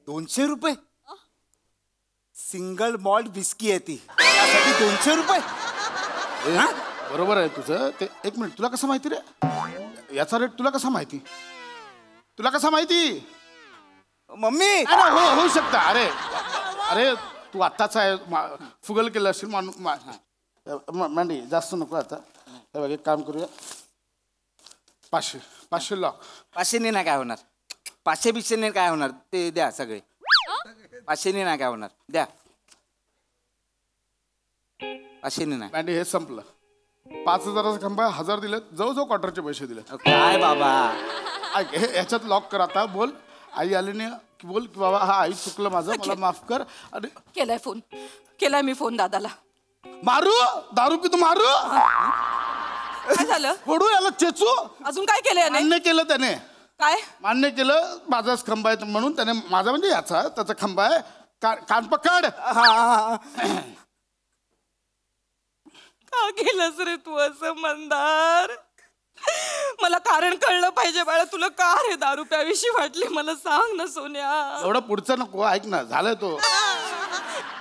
200 रुपये सिंगल मॉल्ट विस्की आहे ती. त्यासाठी 200 रुपये. बरोबर आहे तुझं ते. 1 मिनिट तुला कसं माहिती रे. याचा रेट तुला कसा माहिती. तुला कसा माहिती. मम्मी होऊ शकतं. अरे अरे तू आत्ताच आहे फुगल केलं असेल मांडी जास्त नको आता. हे बघ एक काम करूया 500 लॉक. 500 नाही काय होणार. 500 नाही काय होणार. ते द्या सगळे. 500 नाही काय होणार. द्या 500 नाही. मांडी हे संपलं. 5000चा खंबा 1000 दिले. जवळजवळ क्वार्टरचे पैसे दिले. काय बाबा ऐक हे याच्यात लॉक कर आता. बोल आई आली नाही की बोल की बाबा हा आई चुकलं माझं मला माफ कर. अरे केलाय मी फोन दादाला. मारू दारू पितो मारू. काय झालं. फोडू याला चेचू. अजून काय केलंय. मान्य केलं त्याने. काय मान्य केलं माझाच खंबा आहे म्हणून त्याने. माझा म्हणजे याचा त्याचा खंबा आहे. कान पकड. का केलंस रे तू असं मंदार. मला कारण कळलं पाहिजे बाळा. तुला का रे दारू प्यावीशी वाटली मला सांग ना सोन्या. एवढं पुढचं नको ऐक ना झालं तो.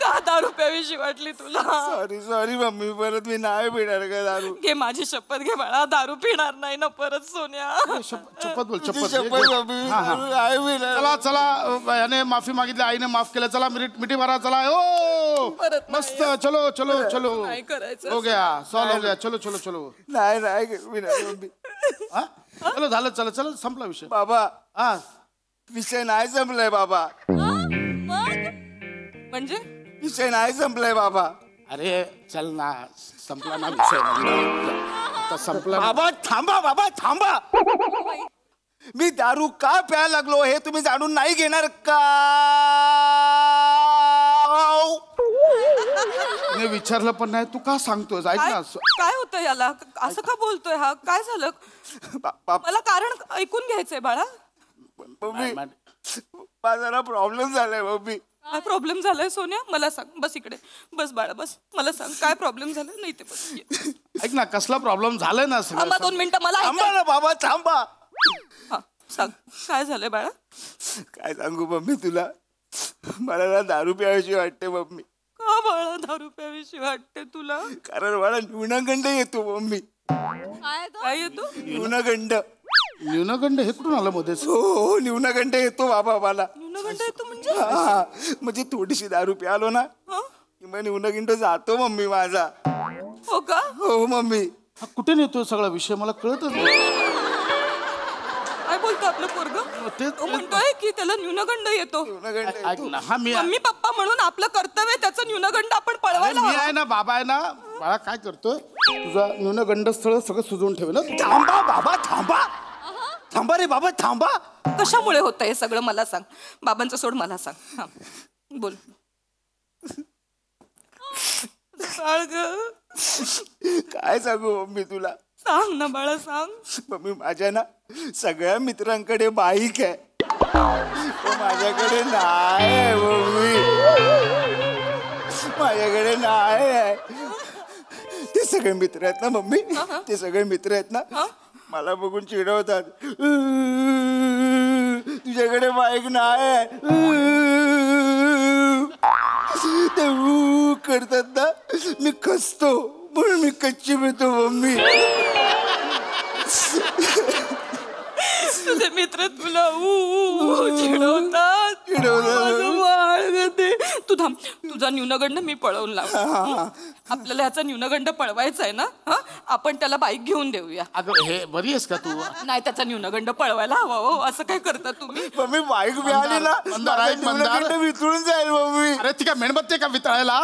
का दारू प्यावीशी वाटली तुला. सॉरी मम्मी परत मी नाही पिणार का दारू. घे माझी शपथ घे बाळा. दारू पिणार नाही ना परत सोन्या. शपथ बोल शपथ. चला याने माफी मागितली आईने माफ केलं. चला मिठी मारा चला. ओ मस्त चलो चलो चलो हो गया सॉल्व हो गया. चलो चलो चलो. नाही चलो झालं चला चला संपला विषय. बाबा हा विषय नाही संपलाय बाबा. म्हणजे विषय नाही संपलाय बाबा. अरे चल ना संपला ना विषय. संपला बाबा. थांबा मी दारू का प्यायला लागलो हे तुम्ही जाणून नाही घेणार का. विचारलं पण नाही तू का सांगतोय. ऐक ना काय होतं याला. असं का बोलतोय हा. काय झालं. मला कारण ऐकून घ्यायचंय बाळा. माझा प्रॉब्लेम झालाय मम्मी. काय प्रॉब्लेम झालाय सोन्या मला सांग. बस इकडे बस बाळा बस. मला सांग काय प्रॉब्लेम झालाय. नाही ते बस. ऐक ना कसला प्रॉब्लेम झालाय ना. थांबा 2 मिनिटं मला. थांबा ना बाबा थांबा. सांग काय झालंय बाळा. काय सांगू मम्मी तुला. मला ना दारू प्यायची वाटते मम्मी. का बाळा दारू प्यावीशी वाटते तुला. कारण मला न्यूनगंड येतो मम्मी. काय येतो. न्यूनगंड. न्यूनगंड हे कुठून आलं मध्येच. हो न्यूनगंड येतो बाबा मला. न्यूनगंड येतो म्हणजे. म्हणजे थोडीशी दारू प्यालो ना की मग न्यूनगंड जातो मम्मी माझा. हो का. हो मम्मी. कुठे नेतो सगळा विषय मला कळतच नाही. बोलतो आपलं पोरग म्हणतोय की त्याला न्यूनगंड येतो. ऐक ना, हा मी मम्मी पप्पा म्हणून आपलं कर्तव्य त्याचं न्यूनगंड आपण पळवायला मी आहे ना, बाबा आहे ना, बाळा काय करतोय, तुझा न्यूनगंड स्थळ सगळं सुजवून ठेव ना. थांबा बाबा, थांबा थांबा रे बाबा, थांबा. कशामुळे होतं हे सगळं मला सांग. बाबांचं सोड, मला सांग. हा बोल. काय सांगू मम्मी तुला. सांग ना बाळा, सांग. मम्मी माझ्या ना सगळ्या मित्रांकडे बाईक आहे, पण माझ्याकडे नाही आहे मम्मी, माझ्याकडे नाही आहे. ते सगळे मित्र आहेत ना मम्मी, ते सगळे मित्र आहेत ना, मला बघून चिडवतात, तुझ्याकडे बाईक नाही आहे. ते करतात ना, मी खचतो, म्हणून मी कच्ची मिळतो मम्मी. तुझे मित्र तुला चिडवतात. तू थांब, तुझा न्यूनगंड मी पळवून लाव. आपल्याला ह्याचा न्यूनगंड पळवायचा आहे ना, आपण त्याला बाईक घेऊन देऊया. अगं हे बरी आहेस का तू. नाही, त्याचा न्यूनगंड पळवायला हवा हो. असं काय करता तुम्ही. मम्मी बाईक मिळाली ना, न्यूनगंड वितळून जाईल मम्मी. अरे ती काय मेणबत्ती का वितळायला.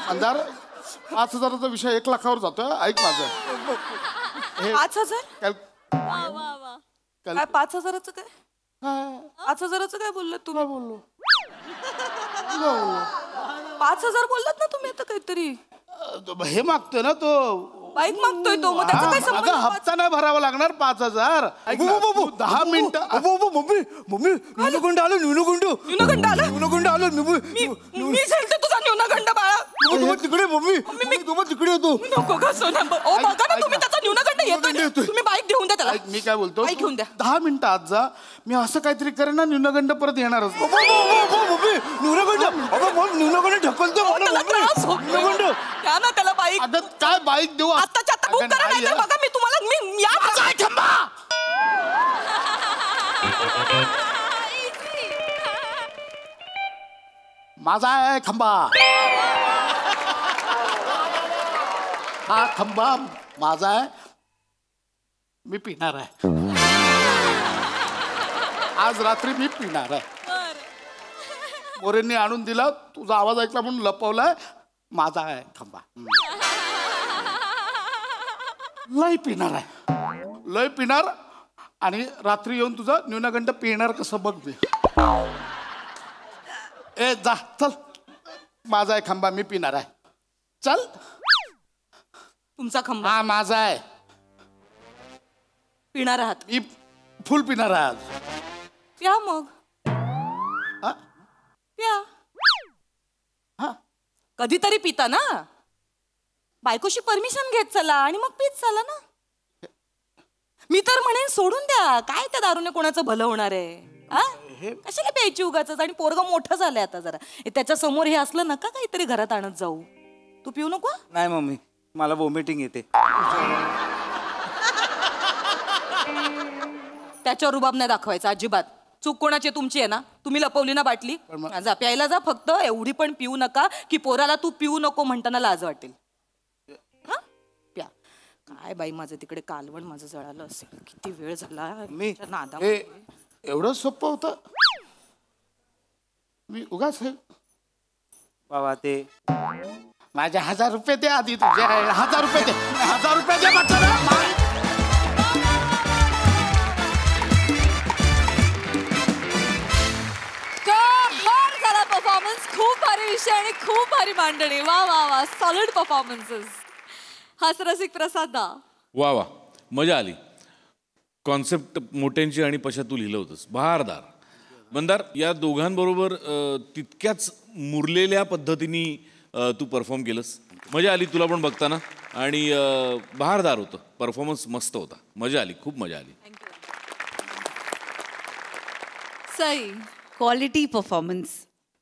मंदार 5,000चा विषय 1 लाखावर जातोय. ऐक माझं. 5,000 काय 5,000चं काय 5,000चं काय बोललात तुम्ही. बोललो 5,000 बोललात ना तुम्ही आता काहीतरी. हे मागतोय ना तो, बाईक मागतोय तो, मग त्याचा काय संबंध. हप्ता नाही भरावा लागणार 5,000. 10 मिनिटं. मम्मी मम्मी न्यूनगंड आलो, न्यूनगंड न्यूनगंड आलं, न्यूनगंड आलो. मी झेलते तुझा न्यूनगंड बाळा. तिकडे मम्मी, मी तिकडे येतो. नको का सोना. ओ बघा ना तुम्ही, त्याचा न्यूनगंड येतोय. तुम्ही बाईक घेऊन द्या त्याला. मी काय बोलतो, बाईक घेऊन द्या. 10 मिनिटं आज जा, मी असं काहीतरी करेन ना, न्यूनगंड परत येणारच. मम्मी न्यूनगंड ढकलतो न्यूनगंड. द्या ना त्याला बाईक. अगं काय बाईक देऊ आत्ताच्या आत्ता बुक करा, नाहीतर बघा मी तुम्हाला माझा आहे खंबा. हा खंबा माझा आहे, मी पिणार आहे. आज रात्री मी पिणार आहे. मोरेंनी आणून दिला, तुझा आवाज ऐकला म्हणून लपवलाय. माझा आहे खंबा. लय पिणार आहे, लय पिणार. आणि रात्री येऊन तुझा न्यूनगंड पिणार कसं बघ मी. ए जा चल, माझा आहे खंबा, मी पिणार आहे. चल. तुमचा खंबा. हा माझा आहे, पिणार आहात. मी फुल पिणार आहे आज. प्या मग. प्या. कधीतरी पिता ना, बायकोशी परमिशन घेत चला आणि मग पीत चला ना. मी तर म्हणेन सोडून द्या, काय त्या दारूने कोणाचं भलं होणार आहे. कशाला प्यायची उगाच. आणि पोरग मोठं झालंय आता जरा, त्याच्या समोर हे असलं नका काहीतरी घरात आणत जाऊ. तू पिऊ नको. नाही मम्मी, मला वॉमिटिंग येते. त्याच्यावर रुबाब नाही दाखवायचा अजिबात. चूक कोणाची, तुमची आहे ना. तुम्ही लपवली ना बाटली. जा प्यायला जा, फक्त एवढी पण पिऊ नका की पोराला तू पिऊ नको म्हणताना लाज वाटेल. प्या. काय बाई, माझं तिकडे कालवण माझं जळालं असेल. किती वेळ झाला मी नादा. एवढं सोपं होतं. मी उगाच हे बाबा ते माझे 1,000 रुपये दे आधी. तुझे 1,000 रुपये दे, 1,000 रुपये दे म्हटलं ना. परफॉर्मन्स खूप भारी विषय आणि खूप भारी मांडणी. वा वा वा, सॉलिड परफॉर्मन्सेस. हास्यरसिक प्रसाद दा. वा वा, मजा आली. कॉन्सेप्ट मोठ्यांची आणि पशा तू लिहिलं होतंस, बहारदार. मंदार, या दोघांबरोबर तितक्याच मुरलेल्या पद्धतीने तू परफॉर्म केलंस. मजा आली तुला पण बघताना. आणि बहारदार होतं परफॉर्मन्स, मस्त होता. मजा आली, खूप मजा आली. सई. Quality performance.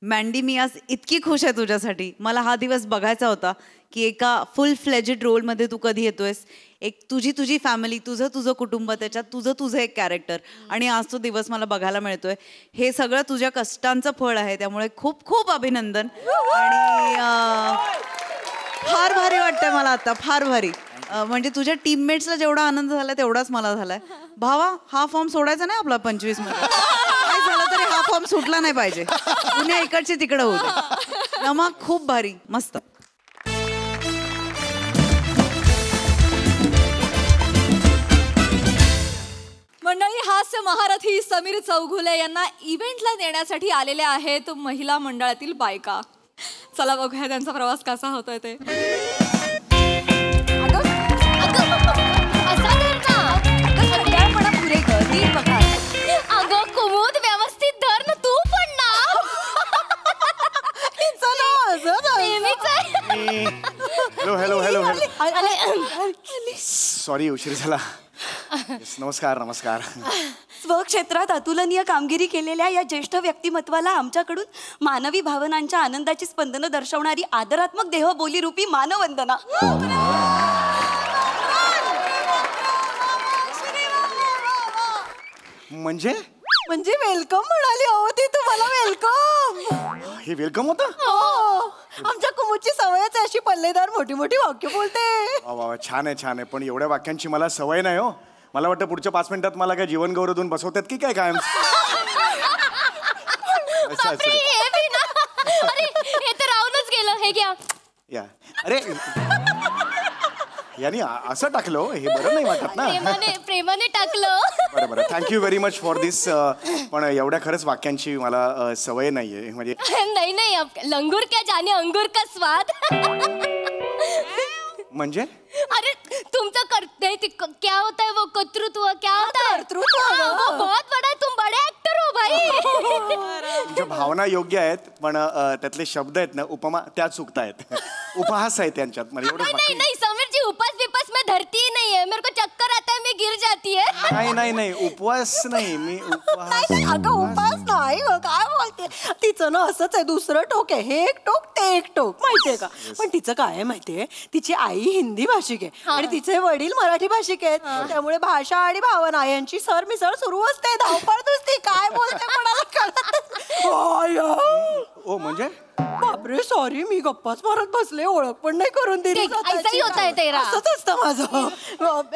मँडी, मी आज इतकी खुश आहे तुझ्यासाठी. मला हा दिवस बघायचा होता की एका फुल फ्लेजेड रोलमध्ये तू कधी येतोयस. एक तुझी फॅमिली, तुझं कुटुंब, त्याच्यात तुझं एक कॅरेक्टर. आणि आज तो दिवस मला बघायला मिळतोय. हे सगळं तुझ्या कष्टांचं फळ आहे, त्यामुळे खूप खूप अभिनंदन. आणि फार भारी वाटतंय मला आता, फार भारी. म्हणजे तुझ्या टीममेट्सला जेवढा आनंद झाला तेवढाच मला झालाय. भावा, हा फॉर्म सोडायचा नाही आपला 25 मध्ये. काय झालं तरी हा फॉर्म सुटला नाही पाहिजे. पुण्या इकडचे तिकडं होते. नमा खूप भारी, मस्त. मंडळी, हास्य महारथी समीर चौघुले यांना इव्हेंटला नेण्यासाठी आलेल्या आहेत महिला मंडळातील बायका. चला बघूया त्यांचा प्रवास कसा होतोय ते. अगं कुमुद, व्यवस्थित धर ना तू पण ना. Hello hello hello hello. Sorry, उशीर झाला. नमस्कार नमस्कार. स्वक्षेत्रात अतुलनीय कामगिरी केलेल्या या ज्येष्ठ व्यक्तिमत्वाला आमच्याकडून मानवी भावनांच्या आनंदाची स्पंदनं दर्शवणारी आदरात्मक देहबोली रूपी मानवंदना. म्हणजे वेलकम म्हणाली. हो ती तुम्हाला वेलकम. हे वेलकम होतं. आमच्या कुमुदची सवयच आहे अशी पल्लेदार मोठी मोठी वाक्य बोलते. वा, छान आहे छान आहे. पण एवढ्या वाक्यांची मला सवय नाही हो. मला वाटतं पुढच्या 5 मिनिटात मला काय जीवन गौरव देऊन बसवतात की काय कायम. हे तर राहूनच गेलं. हे घ्या. या अरे यांनी असं टाकलं, हे बरं नाही वाटत ना. प्रेमाने टाकलं. बरं बरं, थँक्यू व्हेरी मच फॉर दिस. पण एवढ्या खरंच वाक्यांची मला सवय नाहीये. म्हणजे नाही, लंगूर क्या जाने अंगूर का स्वाद. म्हणजे अरे तुमचं करते क्या होता है वो कर्तृत्व, क्या होता है कर्तृत्व. बहुत बड़ा, तुम बड़े एक्टर हो भाई. तुमच्या भावना योग्य आहेत, पण त्यातले शब्द आहेत ना, उपमा त्या चुकतायत. उपहास आहे त्यांच्यात. म्हणजे एवढं नहीं समीर जी, उपवास विपास में धरती ही नहीं है. मेरे को चक्कर आता है, मैं गिर जाती है. नाही उपवास नाही, मी उपहास. अगं उपास नाही, काय बोलते. तिचं ना असंच आहे, दुसरं टोक आहे. हे एक टोक, ते एक टोक, माहितीये का. पण तिचं काय आहे माहितीये, तिची आई हिंदी भाषिक आहे आणि तिचे वडील मराठी भाषिक आहेत. त्यामुळे भाषा आणि भावना यांची सरमिसळ सुरू असते. धावपळ नुसती. काय बोलते कोणाला कळत. ओ म्हणजे बापरे, सॉरी, मी गप्पाच मारत बसले. ओळख पण नाही करून दिली. असंच असतं माझं.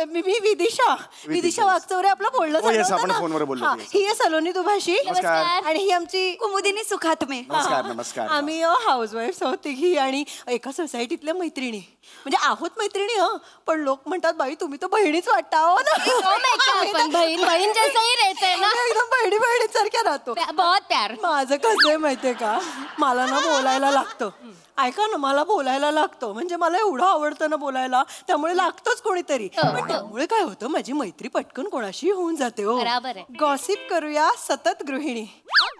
मी विदिशा वागचौरे. आपलं बोलणं झालं. ही आहे सलोनी दुभाषी आणि ही आमची कुमुदिनी सुखात्मे. नमस्कार. आम्ही हाऊसवाईफ आहोत तिघी आणि एका सोसायटीतल्या मैत्रिणी. म्हणजे आहोत मैत्रिणी. पण लोक म्हणतात, बाई तुम्ही तर बहिणीच वाटता. हो ना, बहीण जैसे रहते ना, एकदम बहिणी सारख्या राहतो. बहुत प्यार. माझं कसं आहे माहितीये का, मला ना बोलायला लागतं. ऐका ना, मला बोलायला लागतं. म्हणजे मला एवढं आवडतं ना बोलायला, त्यामुळे लागतंच कोणीतरी. पण त्यामुळे काय होतं, माझी मैत्री पटकन कोणाशी होऊन जाते. हो, गॉसिप करूया सतत गृहिणी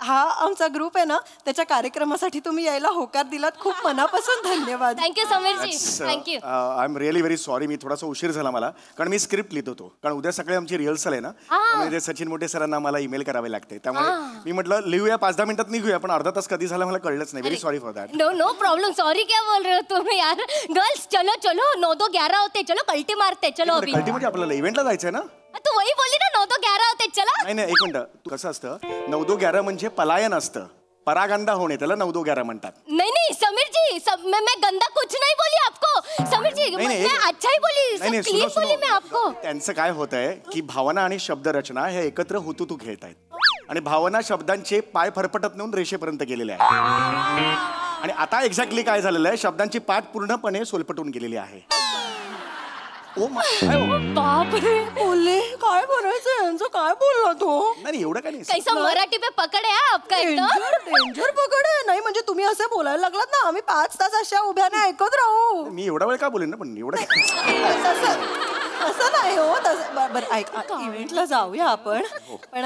हा आमचा ग्रुप आहे ना, त्याच्या कार्यक्रमासाठी तुम्ही यायला होकार दिलात. खूप मनापासून धन्यवाद. Thank you Sameerji. Thank you. I am really very sorry. मी थोडासा उशीर झाला मला, कारण मी स्क्रिप्ट लिहित होतो. कारण उद्या सकाळी आमची रिहर्सल आहे ना, म्हणजे सचिन मोठे सरांना मला ईमेल करावे लागते. त्यामुळे मी म्हटलं लिहूया, 5-10 मिनिटात निघूया. पण अर्धा तास कधी झाला मला कळलंच नाही. Very sorry for that. No problem. Sorry क्या बोल रहे हो तुम यार. गर्ल्स चलो 9-2-11 होते. चलो कल्टी मारते. चलो अभी. कल्टी म्हणजे आपल्याला इव्हेंटला जायचंय ना. तू वही बोलली ना, 9-2-11 होते. चला. नाही, एक मिनिट. कसं असतं, 9-2-11 म्हणजे पलायन असतं. परागंदा होणे, त्याला 9-2-11 म्हणतात. नहीं समीर जी, मैं गंदा कुछ नहीं बोली आपको. समीर जी, मैं अच्छा ही बोली. क्लीन बोली मैं आपको. त्यांचं काय होत आहे की भावना आणि शब्दरचना हे एकत्र हुतुतू खेळत आहेत. आणि भावना शब्दांचे पाय फरफटत नेऊन रेषेपर्यंत गेलेले आहे. आणि आता एक्झॅक्टली काय झालेलं आहे, शब्दांची पाठ पूर्णपणे सोलपटून गेलेली आहे. बापरे, बोलले काय बोलायचं यांचं. काय बोलला तो. नाही एवढं काय नाही. कैसा मराठी पे पकड आहे आपका. डेंजर पकड आहे. नाही म्हणजे तुम्ही असं बोलायला लागलात ना, आम्ही 5 तास अशा उभ्याने ऐकत राहू. मी एवढा वेळ का बोलेन ना, पण एवढं असं नाही हो. बरं ऐक, इव्हेंटला जाऊया आपण. पण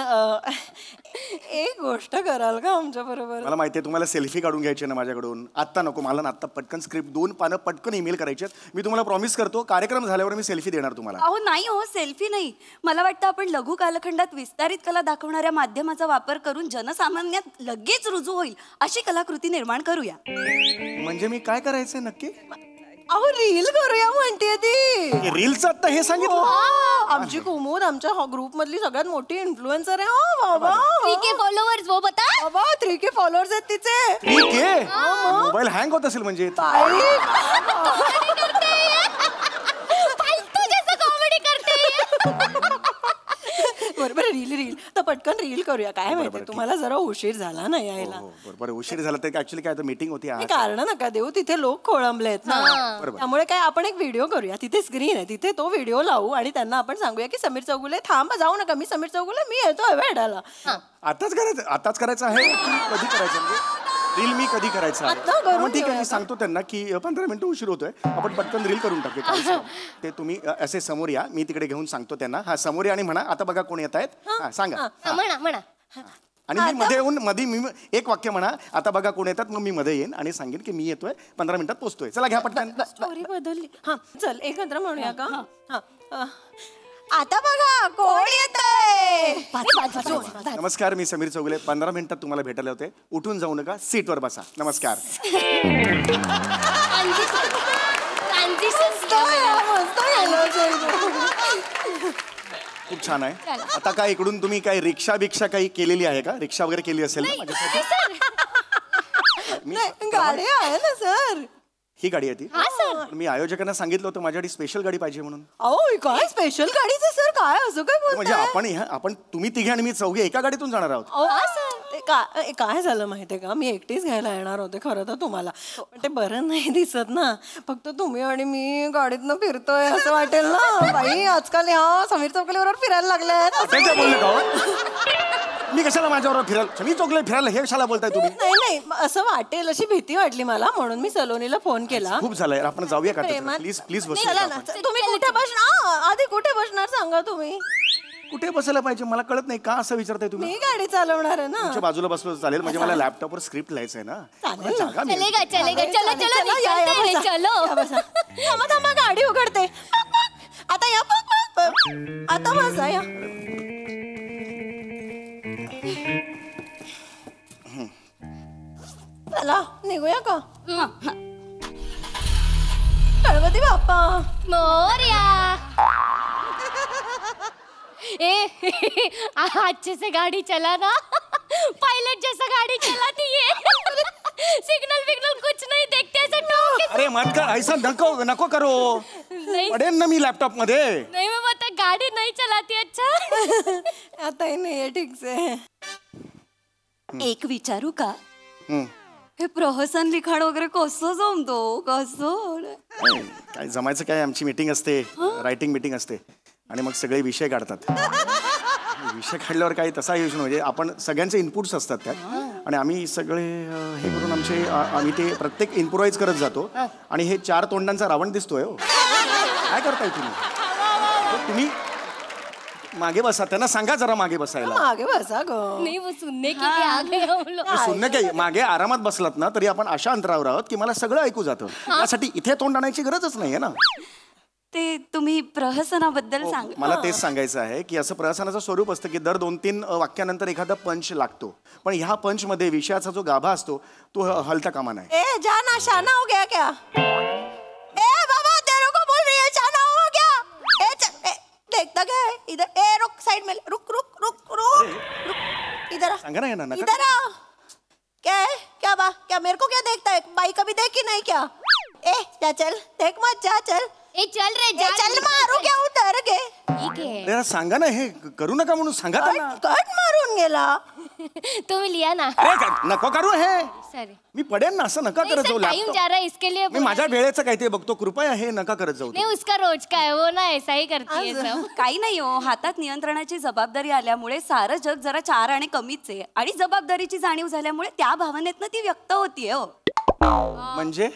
एक गोष्ट कराल का आमच्या बरोबर. मला माहितीये तुम्हाला सेल्फी काढून घ्यायची ना माझ्याकडून. आत्ता नको मला ना, आत्ता पटकन स्क्रिप्ट 2 पानं पटकन ईमेल करायचे. मी तुम्हाला प्रॉमिस करतो, कार्यक्रम झाल्यावर मी सेल्फी देणार तुम्हाला. अहो नाही हो, सेल्फी नाही. मला वाटतं आपण लघु कालखंडात विस्तारित कला दाखवणाऱ्या माध्यमाचा वापर करून जनसामान्यात लगेच रुजू होईल अशी कलाकृती निर्माण करूया. म्हणजे मी काय करायचंय नक्की. अहो रील करूया म्हणते ती. रीलचं आता हे सांगितलं. आमची कुमुद आमच्या ग्रुप मधली सगळ्यात मोठी इन्फ्लुएन्सर आहे. हो बाबा. 3K followers. वो बता बाबा, 3K फॉलोअर्स आहेत तिचे. 3K मोबाईल हँग होत असेल म्हणजे. बरोबर रील तर पटकन रील करूया. काय माहिती तुम्हाला जरा उशीर झाला ना यायला. बरोबर उशीर झाला तर ऍक्च्युली काय मीटिंग होती आज. कारण नका देऊ, तिथे लोक खोळंबले आहेत ना. त्यामुळे काय आपण एक व्हिडिओ करूया. तिथे स्क्रीन आहे, तिथे तो व्हिडिओ लावू आणि त्यांना आपण सांगूया की समीर चौगुले थांब, जाऊ नका, मी समीर चौगुले मी येतोय भेटायला. आताच करायचं आहे कधी करायचं म्हणजे रील मी कधी करायचं आहे. ठीक आहे, मी सांगतो त्यांना की 15 मिनिटं उशीर होतोय, आपण पटकन रील करून टाकूया. ते तुम्ही असे समोर या, मी तिकडे घेऊन सांगतो त्यांना. हा समोर या आणि म्हणा आता बघा कोण येत आहेत. हा सांगा म्हणा. आणि मी मध्ये येऊन मी एक वाक्य म्हणा आता बघा कोण येतात, मग मी मध्ये येईन आणि सांगेन की मी येतोय 15 मिनिटात पोहोचतोय. चला घ्या पटकन. स्टोरी बदलली. हा चल एकत्र म्हणूया का. हा आता बघा कोण येतंय. नमस्कार, मी समीर चौगुले. 15 मिनिटात तुम्हाला भेटायला होते. उठून जाऊ नका, सीटवर बसा. नमस्कार. खूप छान आहे. आता काय इकडून तुम्ही काय रिक्षा बिक्षा काही केलेली आहे का? रिक्षा वगैरे केली असेल ना माझ्यासाठी? गाडी आहे ना सर. ही गाडी आहे ती. मी आयोजकांना सांगितलं होतं माझ्यासाठी स्पेशल गाडी पाहिजे म्हणून. अहो काय स्पेशल गाडीचं सर, काय असं काय म्हणजे आपण तुम्ही तिघे आणि मी चौघे एका गाडीतून जाणार आहोत. काय झालं माहितीये का, मी एकटीच घ्यायला येणार होते खरं तर तुम्हाला, पण ते बरं नाही दिसत ना. फक्त तुम्ही आणि मी गाडीतनं फिरतोय असं वाटेल ना. बाई आजकाल ह्या समीर चौगुलेबरोबर फिरायला लागल्यात. मी कशाला माझ्याबरोबर फिरायला, समीर चौगुले फिरायला हे कशाला बोलताय तुम्ही? नाही असं वाटेल अशी भीती वाटली मला, म्हणून मी सलोनीला फोन केला. खूप झालंय, आपण जाऊया का? प्लीज प्लीज बस. तुम्ही कुठे बसणार आधी, कुठे बसणार सांगा तुम्ही. कुठे बसायला पाहिजे मला कळत नाही, का असं विचारताय तुम्ही? मी गाडी चालवणार आहे ना. तुमच्या बाजूला बसलो चालेल, म्हणजे मला लॅपटॉपवर स्क्रिप्ट लिहायचं आहे ना. थांबा गाडी उघडते. आता या आता बसा या. चला निघूया का? गणपती बाप्पा मोरया. अच्छे से गाड़ी चला ना, पायलट जैसा गाड़ी चलाती है. सिग्नल विग्नल कुछ नहीं देखते ऐसे ठोक. अरे मत कर, ऐसा नको करो. पडेल ना मी लॅपटॉप मध्ये. नहीं मैं बता, गाड़ी नहीं चलाती. अच्छा आता ही नाही आहे ठीक से. एक विचारू का, हे प्रहसन लिखाण वगैरे कसं जमतो? कसं काय जमायचं काय, आमची मीटिंग असते, रायटिंग मीटिंग असते आणि मग सगळे विषय काढतात. विषय काढल्यावर काही तसा योजना म्हणजे आपण सगळ्यांचे इनपुट्स असतात त्यात आणि आम्ही सगळे हे करून आम्ही ते प्रत्येक इम्प्रोवाइज करत जातो आणि हे 4 तोंडांचा रावण दिसतोय. काय करताय तुम्ही मागे बसा, त्यांना सांगा जरा मागे बसायला. मागे बसा गो. नहीं वो सुनने के लिए आ गए हम लोग. सुनने के मागे आरामात बसलात ना तरी आपण अशा अंतरावर आहोत की मला सगळं ऐकू जातं. त्यासाठी इथे तोंड आणायची गरजच नाहीये ना. ते तुम्ही प्रहसनाबद्दल सांगा. मला तेच सांगायचं आहे की असं प्रहसनाचं स्वरूप असतं की दर 2-3 वाक्यानंतर एखादा पंच लागतो, पण ह्या पंच मध्ये विषयाचा जो गाभा असतो तो हलता कामा नाही. ए जाना शाना हो गया क्या? ए बाबा तेरे को बोल रही है शाना हो गया. देखता क्या है इधर. ए रुक साइड में, रुक रुक रुक रुक इधर आ. सांगा ना इधर आ. क्या है क्या मेरे को क्या देखता है? बाई कभी देखी नहीं क्या? ए जा चल, देख मत जा चल. ए चल रे जा. चल मारू क्या उतर गे. ठीक है. अरे सांगा ना, हे करू नका म्हणून सांगा त्यांना. कट मारून गेला. तुम्ही लिया ना. नको करू हे. सॉरी मी पडेन ना, असं नका करत जाऊ. टाइम जा रहा है इसके लिए. मी माझ्या वेळेचं काय ते बघतो, कृपया हे नका करत जाऊ. नहीं उसका रोज का है, वो ना ऐसा ही करती है सब. काही नाही हो, हातात नियंत्रणाची जबाबदारी आल्यामुळे सारं जग जरा 4 आणि कमीच आहे आणि जबाबदारीची जाणीव झाल्यामुळे त्या भावनेतनं ती व्यक्त होतीये. हो म्हणजे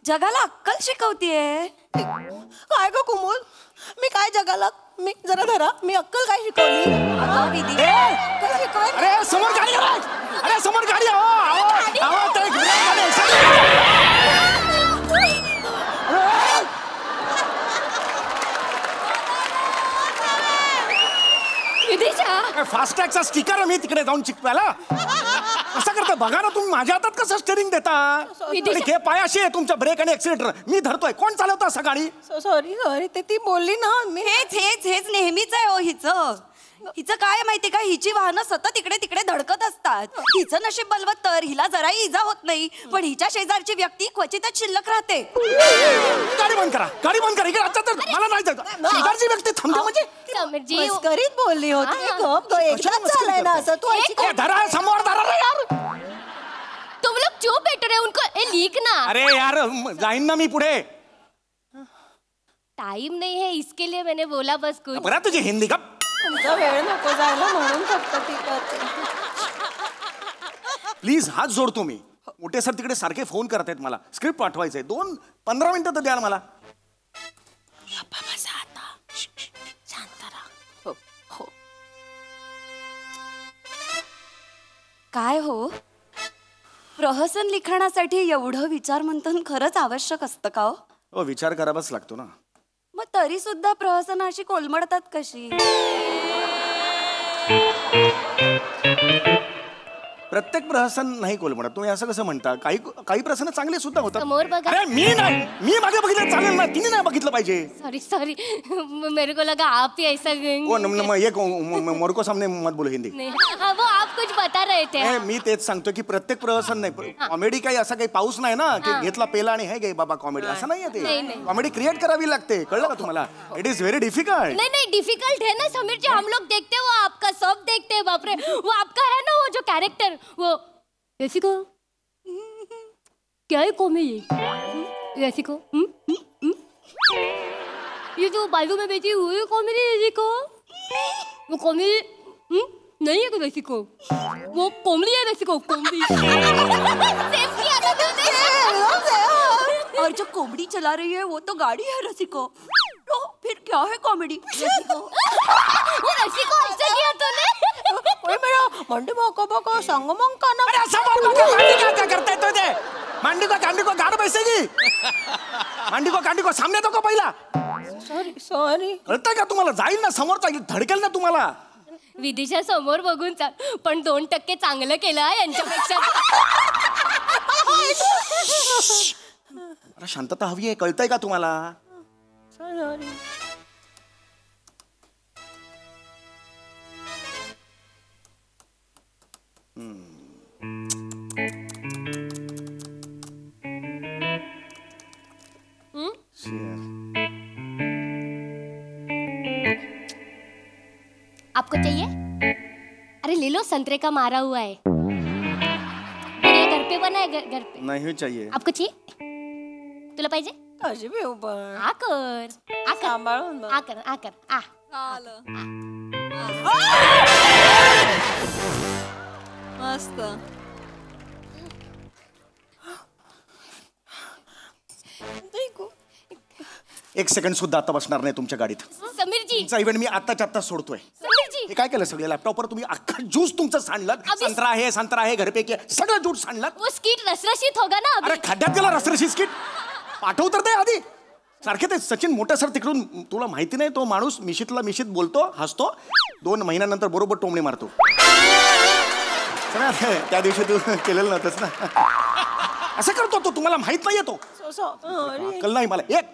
जगाला अक्कल शिकवतीये. काय गो कुमुद, मी काय जगाला, मी जरा धरा, मी अक्कल काय शिकवली? अरे समोर गाडी आहे, अरे समोर गाडी फास्टॅगचा स्टिकर मी तिकडे जाऊन चिकवायला कसं करता बघा ना तुम्ही. माझ्या हातात कसं स्टेरिंग देता? हे पायाशी आहे तुमच्या ब्रेक आणि एक्सिलेटर, मी धरतोय. कोण चालवतं असं गाडी? सॉरी ते ती बोलली ना. मी हेच नेहमीच आहे हो हिचं. हिचं काय माहिती का, हिची वाहनं सतत इकडे तिकडे धडकत असतात. हिचं नशीब बलवत तर हिला जराही इजा होत नाही, पण हिच्या शेजारची व्यक्ती क्वचितच शिल्लक राहते. गाडी बंद करा, गाडी बंद करा. इकडे आता तर मला नाही जायचं. शेजारची व्यक्ती थांबते म्हणजे समीरजी मस्करीत बोलली होती. गप ग, एकदाच झालंय ना असं. तू ऐक ए, धरा समोर धरा रे यार. तुम लोग क्यों बैठ रहे हो, उनको लीक ना. अरे यार जाईन ना मी पुढे. टाइम नहीं है इसके लिए मैंने बोला बस कुछ. बरं तुझी हिंदी का तुमचा वेळ नको जायला म्हणून फक्त ती करते. प्लीज हात जोडतो मी. मोठे सर तिकडे सारखे फोन करत आहेत मला. स्क्रिप्ट पाठवायचंय. 15 मिनिटं तर द्या ना मला. काय हो, प्रहसन लिखाणासाठी एवढं विचारमंथन खरंच आवश्यक असतं का हो? विचार करावाच लागतो ना. मग तरी सुद्धा प्रहसनाशी कोलमडतात कशी? प्रत्येक प्रहसन नाही कोलमडत. तुम्ही असं कसं म्हणता? काही काही प्रहसन चांगले सुद्धा होतात. समोर बघा. अरे मी नाही, मी मागे बघितलं चालेल ना, तिने नाही बघितलं पाहिजे. सॉरी सॉरी मेरे को लगा आप ही ऐसा मोर को सामने मत बोलो हिंदी. नहीं, हाँ, वो आप कुछ बता रहे थे. नाही, मी तेच सांगतो की प्रत्येक प्रहसन नाही. कॉमेडी काही असा काही पाऊस नाही ना की घेतला पेला आणि हे गे बाबा कॉमेडी, असं नाहीये ते. कॉमेडी क्रिएट करावी लागते, कळलं का तुम्हाला? It is very difficult. नहीं नहीं डिफिकल्ट है ना समीर जी, हम लोग देखते वो आपका सब देखते हैं. बाप रे, वो आपका है ना वो जो कैरेक्टर, वो ऐसी को क्या है कॉमेडी ऐसी को ये जो बाजू में बैठी हुई कॉमेडी ऐसी को, वो कॉमेडी नहीं है वैसी को, वो कॉमेडी है वैसी को. कॉमेडी और जो कॉमेडी चला रही है वो तो गाड़ी है रसिको. तो फिर क्या है कॉमेडी? वो रसिको ऐसा किया तूने. ओए मेरा मंडी मोको बोको संग मंका ना. अरे समोर बघा, मांडी क्या करताय तो ते? मांडी को कांडी को गाड बैसेगी. मांडी को कांडी को सामने तो को पहिला. सॉरी कळतंय का तुम्हाला? जाईल ना समोर, धडकेल ना तुम्हाला. विदिशा समोर बघून चाल, पण 2% चांगलं केलं हा यांच्यापेक्षा. अरे शांतता हवी आहे, कळतंय का तुम्हाला? सॉरी. आपको चाहिए? अरे ले लो, संतरे का मारा हुआ है. ये घर पे बना है, घर पे. नहीं चाहिए. आपको चाहिए? तुला पाहिजे? कशी पिऊ पण? आकर सांभाळून बघ. आकर आकर आ. मस्त. एक सेकंड सुद्धा आता बसणार नाही तुमच्या गाडीत. समीरजी तुमचा इव्हेंट मी आत्ताच्या आत्ता सोडतोय. समीरजी हे काय केलं सगळे लॅपटॉपवर तुम्ही अख्खा ज्यूस तुमचं सांडलं. संत्रा आहे घरपैकी सगळं ज्यूस सांडलं. वो स्किट रसरशीत होगा ना अभी. अरे खड्ड्यात गेला रसरशी स्किट. पाठव तर दे आधी. सारखे ते सचिन मोठे सर तिकडून, तुला माहिती नाही तो माणूस मिशीतला मिशीत बोलतो, हसतो, 2 महिन्यानंतर बरोबर टोमणे मारतो. त्या दिवशी तू केलेलं नव्हतंच ना. असं करतो तो, तुम्हाला माहित नाहीये तो. अक्कल नाही मला. एक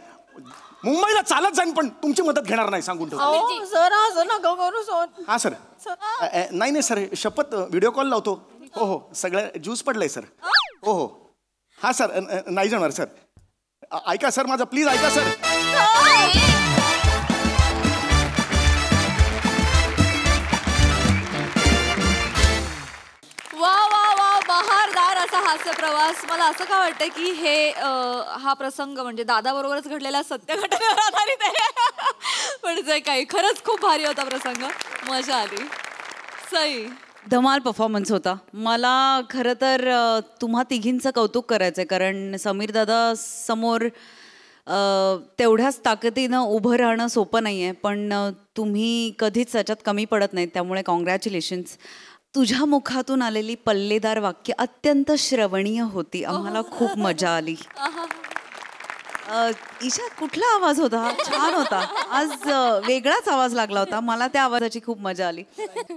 मुंबईला चालत जाईन पण तुमची मदत घेणार नाही, सांगून ठेवतो. सर असं नका करू सर. हा सर. नाही सर, शपथ व्हिडिओ कॉल लावतो. हो हो, सगळं ज्यूस पडलंय सर. हो हो. हा सर, नाही जाणार सर. ऐका सर माझं, प्लीज ऐका सर. वा वा वा, बहारदार असा हास्य प्रवास. मला असं का वाटतं की हे हा प्रसंग म्हणजे दादा बरोबरच घडलेला सत्य घटनेवर आधारित आहे. पण जे काही खरंच खूप भारी होता प्रसंग, मजा आली. सई धमाल परफॉर्मन्स होता. मला खरं तर तुम्हा तिघींचं कौतुक करायचं आहे, कारण समीर दादा समोर तेवढ्याच ताकदीनं उभं राहणं सोपं नाही आहे, पण तुम्ही कधीच त्याच्यात कमी पडत नाहीत, त्यामुळे कॉंग्रॅच्युलेशन्स. तुझ्या मुखातून आलेली पल्लेदार वाक्य अत्यंत श्रवणीय होती. आम्हाला खूप मजा आली. ईशा, कुठला आवाज होता? छान होता. आज वेगळाच आवाज लागला होता. मला त्या आवाजाची खूप मजा आली.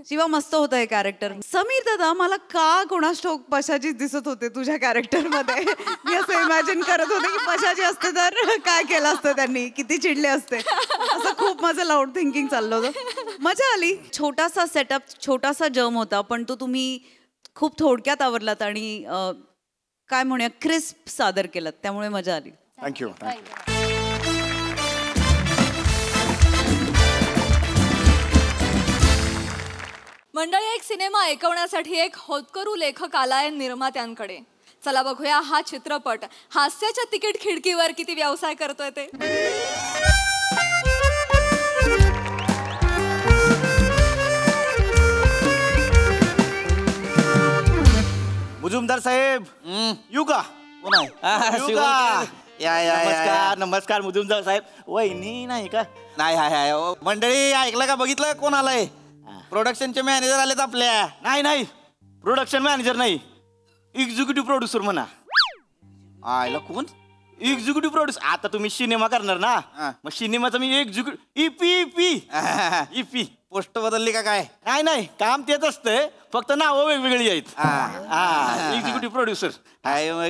शिवा, मस्त होतं हे कॅरेक्टर. समीर दादा, मला का कोणास ठाऊक पशाचीच दिसत होते तुझ्या कॅरेक्टरमध्ये. मी असं इमॅजिन करत होते की पशाची असते तर काय केलं असतं त्यांनी, किती चिडले असते. असं खूप माझं लाऊड थिंकिंग चाललं होतं. मजा आली. छोटासा सेटअप, छोटासा जम होता, पण तो तुम्ही खूप थोडक्यात आवरलात आणि काय म्हणूया क्रिस्प सादर केलात, त्यामुळे मजा आली. थँक्यू. मंडळी, एक सिनेमा ऐकवण्यासाठी एक होतकरू लेखक आलाय निर्मात्यांकडे. चला बघूया हा चित्रपट हास्याच्या तिकीट खिडकीवर किती व्यवसाय करतोय ते. मुजुमदार साहेब येऊ का? येऊ का? नमस्कार नमस्कार मुजुमदार साहेब. वहिनी नाही का? नाही हाय हाय मंडळी, ऐकलं का, बघितलं कोण आलंय? प्रोडक्शनचे मॅनेजर आलेत आपल्या. नाही नाही, प्रोडक्शन मॅनेजर नाही, एक्झिक्युटिव्ह प्रोड्युसर म्हणा. आयला कोण? Executive producer. आता तुम्ही सिनेमा करणार ना, मग सिनेमाचा मी एक्झिक्युटिव्ह इपी पोस्ट बदलली का काय? नाही नाही, काम तेच असतंय, फक्त नावं वेगवेगळी आहेत. एक्झिक्युटिव्ह प्रोड्युसर आहे. मग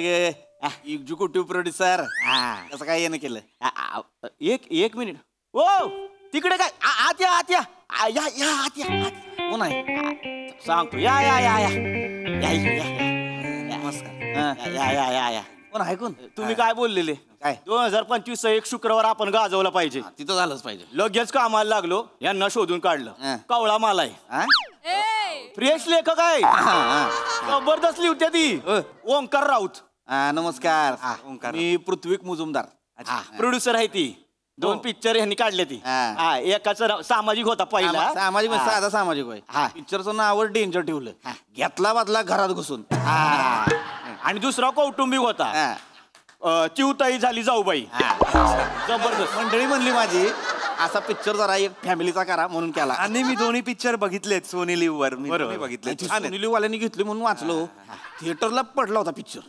एक्झिक्युटिव्ह प्रोड्युसर कसं काय येणं केलं? एक मिनिट. ओ तिकडे काय? आत या आत या या या आत या. कोण आहे? सांगतो. या या या या नमस्कार. या या या या. कोण आहे? कोण? तुम्ही काय बोललेले? काय 2025 एक शुक्रवार आपण गाजवला पाहिजे. तिथं झालंच पाहिजे. लगेच कामाला लागलो, यांना शोधून काढलं. कवळा माल आहे, फ्रेश लेखक आहे, जबरदस्त लिहिते ती. ओंकार राऊत. नमस्कार. मी पृथ्वीक मुजुमदार. प्रोड्युसर आहे ती. 2 पिक्चर यांनी काढले ती. एकाचं सामाजिक होता पहिला. सामाजिक साधा सामाजिक होय. पिक्चरचं नावच डेंजर ठेवलं. घेतला बदला घरात घुसून. आणि दुसरा कौटुंबिक होता. चिवताई झाली जाऊबाई. जबरदस्त. मंडळी म्हणली माझी असा पिक्चर जरा एक फॅमिलीचा करा म्हणून केला. आणि मी दोन्ही पिक्चर बघितलेत सोनी लिव्ह वर. मी बघितले. सोनी लिव्ह वाल्यांनी घेतली म्हणून वाचलो. थिएटरला पडला होता पिक्चर.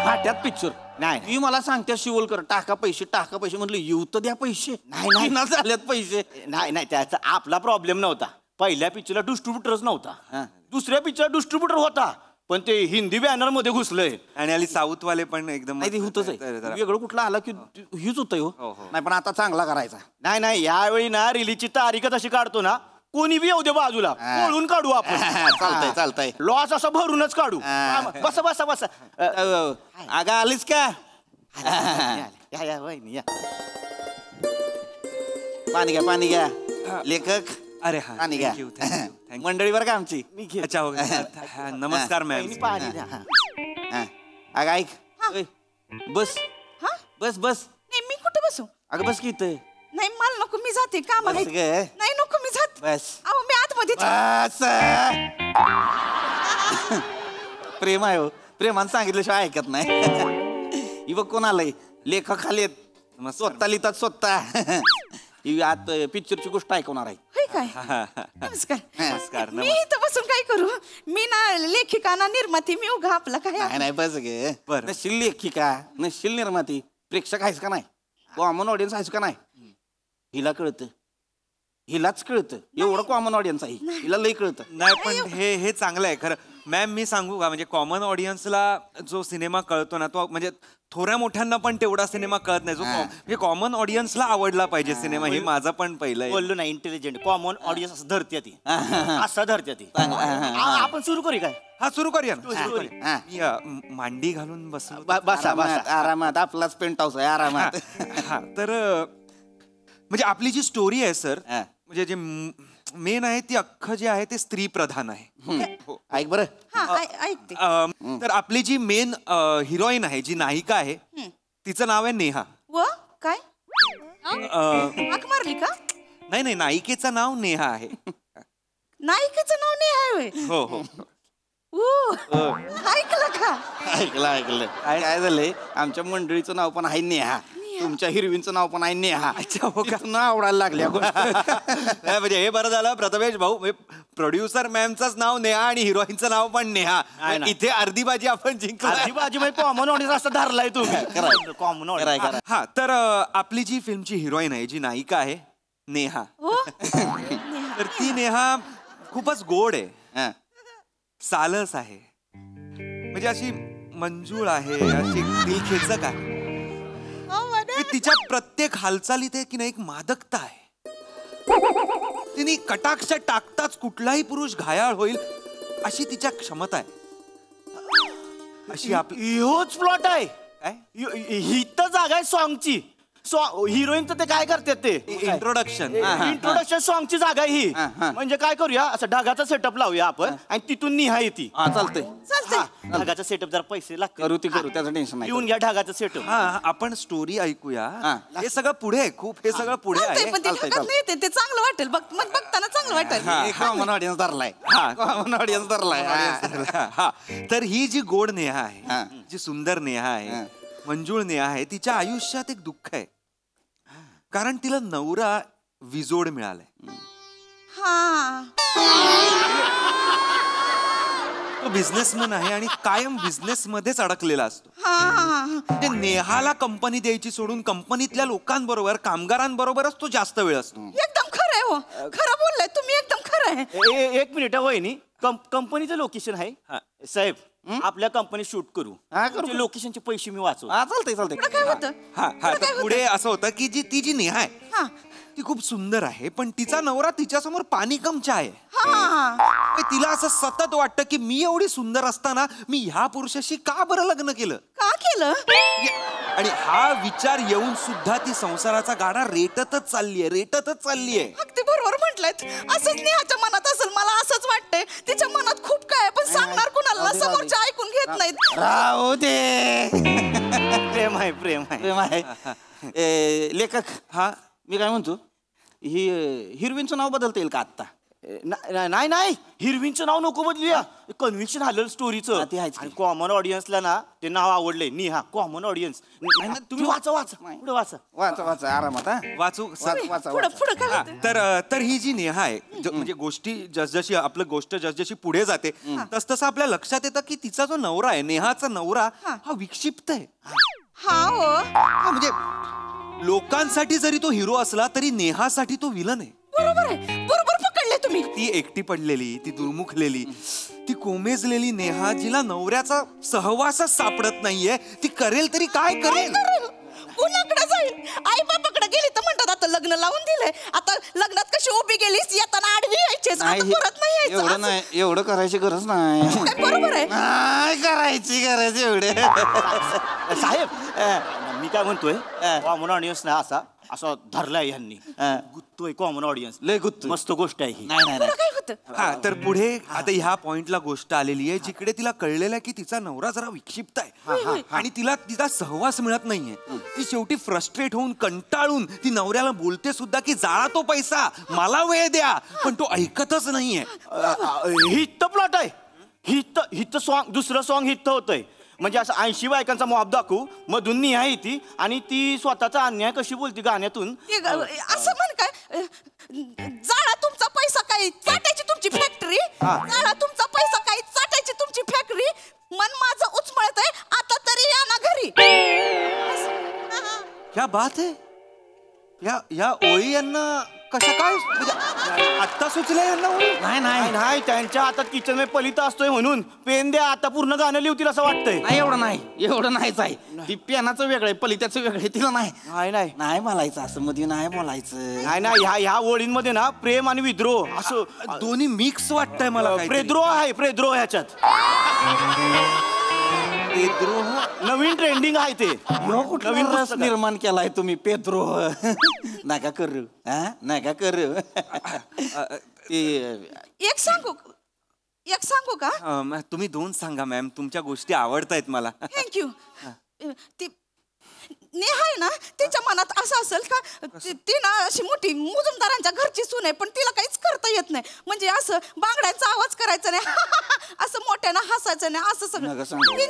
फाट्यात पिक्चर. नाही ती मला सांगते शिवलकर टाका पैसे टाका पैसे. म्हटलं येऊ तर द्या पैसे. नाही ना झाल्यात पैसे. नाही नाही, त्याचा आपला प्रॉब्लेम नव्हता. पहिल्या पिक्चरला डिस्ट्रीब्युटरच नव्हता. दुसऱ्या पिक्चर डिस्ट्रीब्युटर होता, पण ते हिंदी बॅनर मध्ये घुसलंय. आणि आली साऊथ वाले पण एकदम होतच वेगळं कुठलं आलं की हीच होतं. नाही पण आता चांगला करायचा. नाही नाही, यावेळी ना रिलीजची तारीखच अशी काढतो ना, कोणी बी येऊ दे बाजूला, वळून काढू आपण. चालतंय चालतंय. लॉस असं भरूनच काढू. बसा बसा बसा. अगं आलीस का? या या वहिनी या. पाणी घ्या पाणी घ्या. लेखक अरे हा पाणी घ्या. मंडळी बरं का आमची. अच्छा हो. नमस्कार मॅम. पाणी द्या. अगं ऐक, बस बस बस. मी कुठं बसू? अगं बस की इथं. नाही मला नको, मी जाते काम आहे. नाही नको, मी जात. बस अहो मी आतमध्ये. बस. प्रेम आहे हो, प्रेमानं सांगितल्याशिवाय ऐकत नाही. ही बघ कोण आलंय? लेखक खाली आहेत, स्वतः लिहितात स्वतः. ही आत पिक्चरची गोष्ट ऐकवणार आहे. काय? नमस्कार. नमस्कार. मी इथं बसून काय करू? मी ना लेखिका ना निर्माती, मी उगा आपला काय. नाही नाही बस गे. नशील लेखिका नशील निर्माती, प्रेक्षक आहेस का नाही? कॉमन ऑडियन्स आहेस का नाही? हिला कळतं, हिलाच कळतं. एवढं कॉमन ऑडियन्स आहे, हिला लई कळतं. नाही पण हे चांगलं आहे खरं. मॅम मी सांगू का, म्हणजे कॉमन ऑडियन्सला जो सिनेमा कळतो ना, तो म्हणजे थोड्या मोठ्यांना पण तेवढा सिनेमा कळत नाही. जो म्हणजे कॉमन ऑडियन्सला आवडला पाहिजे सिनेमा, हे माझं पण पहिलं बोललो नाही. इंटेलिजंट कॉमन ऑडियन्स असं धरते ती, असं धरते ती. आपण सुरू करू काय? हा सुरू करूया ना. मांडी घालून बसलो. बसा बसा आरामात. आपलाच पेंट हाऊस आहे, आरामात. हा तर म्हणजे आपली जी स्टोरी आहे सर, म्हणजे जे मेन आहे ती अख्खं जे आहे ते स्त्री प्रधान आहे. ऐक बरं. ऐकते. तर आपली जी मेन हिरोईन आहे, जी नायिका आहे, तिचं नाव आहे नेहा. व काय हाक मारली का? नाही नाही, नायिकेचं नाव नेहा आहे. नायिकेचं नाव नेहा आहे? हो हो. ऐकलं का? ऐकलं. काय झालंय, आमच्या मंडळीचं नाव पण आहे नेहा, तुमच्या हिरवींचं नाव पण आहे नेहा. अच्छा हो का? नाव आवडायला लागल्या. म्हणजे हे बरं झालं प्रथमेश भाऊ, प्रोड्युसर मॅमचंच नाव नेहा आणि हिरोईनचं नाव पण नेहा. इथे अर्धी बाजी आपण जिंकली. अर्धी बाजी म्हणजे कॉमन ऑडियन्स असं धरलाय तुम्ही. Common audience. हा तर आपली जी फिल्मची हिरोईन आहे, जी नायिका आहे नेहा, तर ती नेहा खूपच गोड आहे, सालस आहे, म्हणजे अशी मंजूळ आहे, अशी दिलखेचक आहे. तिच्या प्रत्येक हालचालीत आहे की नाही एक मादकता आहे. तिने कटाक्ष टाकताच कुठलाही पुरुष घायाळ होईल अशी तिच्या क्षमता आहे. अशी आपली ह्योच प्लॉट आहे काय ही तर जागा आहे सॉंगची. हिरोईनचं ते काय करतात ते इंट्रोडक्शन इंट्रोडक्शन सॉंगची जागा आहे ही. म्हणजे काय करूया असं ढगाचा सेटअप लावूया आपण आणि तिथून निहा येते. चालतंय ढगाचा सेटअप जरा पैसे लागतात. करू ती करू त्याचं टेन्शन नाही. येऊन घ्या ढगाचा सेटअप. हा आपण स्टोरी ऐकूया. हे सगळं पुढे आहे, खूप हे सगळं पुढे आहे. पण ते ढगात नाही येते, ते चांगलं वाटेल बघताना चांगलं वाटेल. कॉमन ऑडियन्स धरलाय. कॉमन ऑडियन्स धरलाय. हा तर ही जी गोड नेहा आहे, जी सुंदर नेहा आहे, मंजुळ नेहा आहे, तिच्या आयुष्यात एक दुःख आहे. कारण तिला नवरा विजोड मिळालाय. तो बिझनेसमॅन आहे आणि कायम बिझनेस मध्येच अडकलेला असतो. म्हणजे नेहाला कंपनी द्यायची सोडून कंपनीतल्या लोकांबरोबर कामगारांबरोबरच तो जास्त वेळ असतो. एकदम खरं आहे हो, खरं बोललाय तुम्ही, एकदम खरं आहे. एक मिनिट वहिनी, कंपनीचं लोकेशन आहे साहेब. आपल्या कंपनी शूट करू. लोकेशनचे पैसे मी वाचू. चालतंय. काय होतं? हा तर पुढे असं होतं की ती जी नेहा आहे ती खूप सुंदर आहे, पण तिचा नवरा तिच्यासमोर पाणी कम चाय आहे. तिला असं सतत वाटतं की मी एवढी सुंदर असताना मी ह्या पुरुषाशी का बरं लग्न केलं. आणि हा विचार येऊन सुद्धा ती संसाराचा गाडा रेटतच चाललीये. अगदी बरोबर म्हटलंयत. असंच नेहाच्या मनात असेल, मला असंच वाटतंय. तिच्या मनात खूप काय पण सांगणार कुणाला, समोरच्या ऐकून घेत नाहीत. राहू दे. प्रेम आहे. लेखक मी काय म्हणतो, ही हिरवींचं नाव बदलता येईल का आत्ता? नाही हिरवींचं नाव नको बदलूया. कन्व्हिक्शन आलं स्टोरीचं. आणि कॉमन ऑडियन्सला ना ते नाव आवडलंय निहा. Common audience. तुम्ही वाचा पुढे वाचा आरामात. वाचू. तर ही जी नेहा आहे, म्हणजे गोष्टी जसजशी आपलं गोष्ट जसजशी पुढे जाते तसतसं आपल्या लक्षात येतं की तिचा जो नवरा आहे, नेहाचा नवरा हा विक्षिप्त आहे. म्हणजे लोकांसाठी जरी तो हिरो असला तरी नेहासाठी तो विलन आहे. बरोबर पकडले तुम्ही. ती एकटी पडलेली, ती दुर्मुखलेली, ती कोमेजलेली नेहा, जिला नवऱ्याचा सहवासच सापडत नाहीये, ती करेल तरी काय करेल. कुणाकडे जाईल? आई बापाकडे गेली तर म्हणतात आता लग्न लावून दिलंय, आता लग्नात कशी उभी गेलीस, येताना आडवी यायचीस, आता परत नाही यायचं. एवढं नाही, एवढं करायची गरज नाही. बरोबर आहे. नाही करायची गरज एवढे. साहेब मी काय म्हणतोय, कॉमन ऑडियन्स ना असा धरलाय यांनी. गुत्तोय कॉमन ऑडियन्स. लय गुत्त. मस्त गोष्ट आहे ही. हा तर पुढे आता ह्या पॉइंटला गोष्ट आलेली आहे जिकडे तिला कळलेलं आहे की तिचा नवरा जरा विक्षिप्त आहे आणि तिला तिचा सहवास मिळत नाहीये. ती शेवटी फ्रस्ट्रेट होऊन कंटाळून ती नवऱ्याला बोलते सुद्धा की जाळा तो पैसा, मला वेळ द्या, पण तो ऐकतच नाहीये. हिट प्लॉट आहे. हिट सॉंग, दुसरं सॉंग हिट होतंय. म्हणजे असं 80 बायकांचा मॉब दाखवू, मधून निहा येते आणि ती स्वतःचा अन्याय कशी बोलते गाण्यातून. असं म्हण काय, जाळा तुमचा पैसा काही चाटायची तुमची फॅक्टरी, जाळा तुमचा पैसा काही चाटायची तुमची फॅक्टरी, मन माझं उचमळत आहे, आता तरी या ना घरी. क्या बात आहे. या ओळी यांना कशा काय आत्ता सुचल्या यांना ओळी? नाही त्यांच्या हातात किचन मध्ये पलिता असतोय म्हणून पेन द्या, आता पूर्ण गाणं लिहतील असं वाटतंय. नाही एवढं नाहीच आहे. ती पेनाचं वेगळं आहे, पलित्याचं वेगळं आहे. तिला नाही बोलायचं असं मध्ये, नाही बोलायचं. नाही ह्या ओळींमध्ये ना प्रेम आणि विद्रोह असं दोन्ही मिक्स वाटतंय मला. प्रेद्रोह ह्याच्यात. नवीन ट्रेंडिंग आहे ते. नवीन रस निर्माण केलाय तुम्ही, पेद्रोह. नका करू. एक सांगू का? तुम्ही 2 सांगा मॅम, तुमच्या गोष्टी आवडतायत मला. थँक्यू. ती नेहा आहे ना, तिच्या मनात असं असेल का ती ना अशी मोठी मुजुमदारांच्या घरची सून आहे, पण तिला काहीच करता येत नाही. म्हणजे असं बांगड्यांचा आवाज करायचा नाही, असं मोठ्यानं हसायचं नाही, असं सगळं.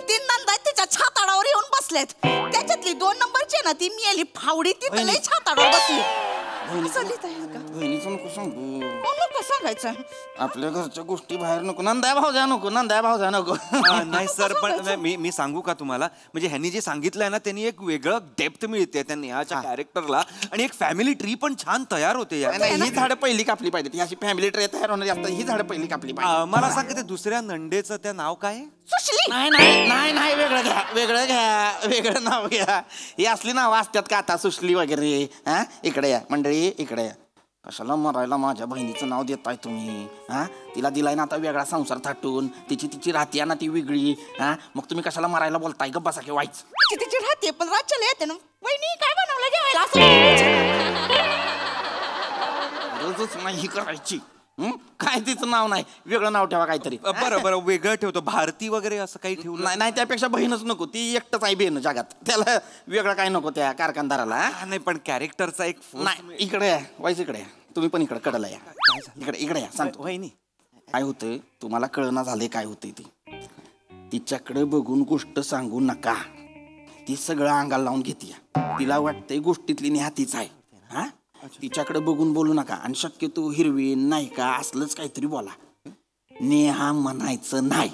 3 नंदा तिच्या छाताडावर येऊन बसलेत. त्याच्यातली 2 नंबरची ना ती मेली फावडी, ती लई छाताडावर बसली. नको सांगायचं. आपल्या घरच्या गोष्टी बाहेर नको. नंदा भावजा नको. नाही सर, पण मी सांगू का तुम्हाला, म्हणजे ह्यांनी जे सांगितलंय ना त्यांनी एक वेगळं डेप्थ मिळते त्या नेहाच्या कॅरेक्टरला आणि एक फॅमिली ट्री पण छान तयार होते. ही झाडं पहिली कापली पाहिजे. ती अशी फॅमिली ट्री तयार होणार असतात, ही झाडं पहिली कापली पाहिजे. मला सांग, ते दुसऱ्या नंडेचं त्या नाव काय? सुशली. नाही वेगळं नाव घ्या. ही असली नाव असतात का आता, सुशली वगैरे. इकडे या मंडळी, इकडे या. कशाला मरायला माझ्या बहिणीचं नाव देताय तुम्ही? हा, तिला दिलाय ना आता वेगळा संसार थाटून, तिची राहते ना ती वेगळी. हा, मग तुम्ही कशाला मरायला बोलताय? गप्प बसा की वाईच. तिची राहते पण राज्याला येते ना. वहिनी काय बनवलं जेवायला रोजच नाही ही करायची. काय तिचं नाव नाही, वेगळं नाव ठेवा काहीतरी. बरं वेगळं ठेवतो, भारती वगैरे असं काही ठेवलं नाही. नाही, त्यापेक्षा बहीणच नको, ती एकटंच आहे बेन जगात. त्याला वेगळं काय नको त्या कारखानदाराला. नाही पण कॅरेक्टरचा एक नाही. इकडे या वाईच, इकडे या तुम्ही पण, इकडे कडला या. इकडे या, सांगतो. वहिनी काय होतंय तुम्हाला कळना झाले काय होतंय ते. तिच्याकडे बघून गोष्ट सांगू नका, ती सगळं अंगाला लावून घेते. तिला वाटतंय गोष्टीतली नेहा तीच आहे. हा, तिच्याकडे बघून बोलू नका. आणि शक्यतो हिरवीन नाही का असलंच काहीतरी बोला. नेहा म्हणायचं नाही.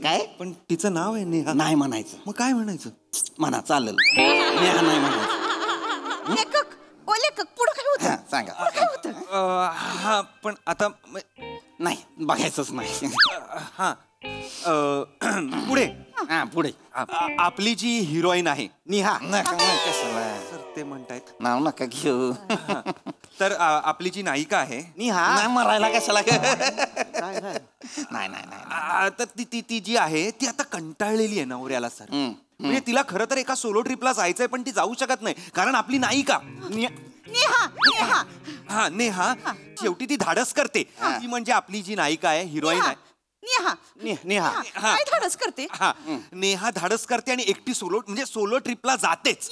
काय? पण तिचं नाव आहे नेहा. नाही म्हणायचं. मग काय म्हणायचं? म्हणा चालेल, नेहा नाही म्हणायचं. लेखक ओ लेखक पुढं काय होतं? सांगा. काय होतं? हा पण आता नाही बघायचंच नाही. हा पुढे. हा पुढे. आपली जी हिरोईन आहे नेहा. सर ते म्हणतायत नाव नका घेऊ. तर आपली जी नायिका आहे नेहा. नाही मरायला कशाला? नाही. तर ती जी आहे ती आता कंटाळलेली आहे नवऱ्याला सर. म्हणजे तिला खरं तर एका सोलो ट्रिपला जायचंय पण ती जाऊ शकत नाही कारण आपली नायिका नेहा शेवटी ती धाडस करते. ती म्हणजे आपली जी नायिका आहे, हिरोईन आहे नेहा काय धाडस करते? नेहा धाडस करते आणि एकटी सोलो ट्रिपला जातेच.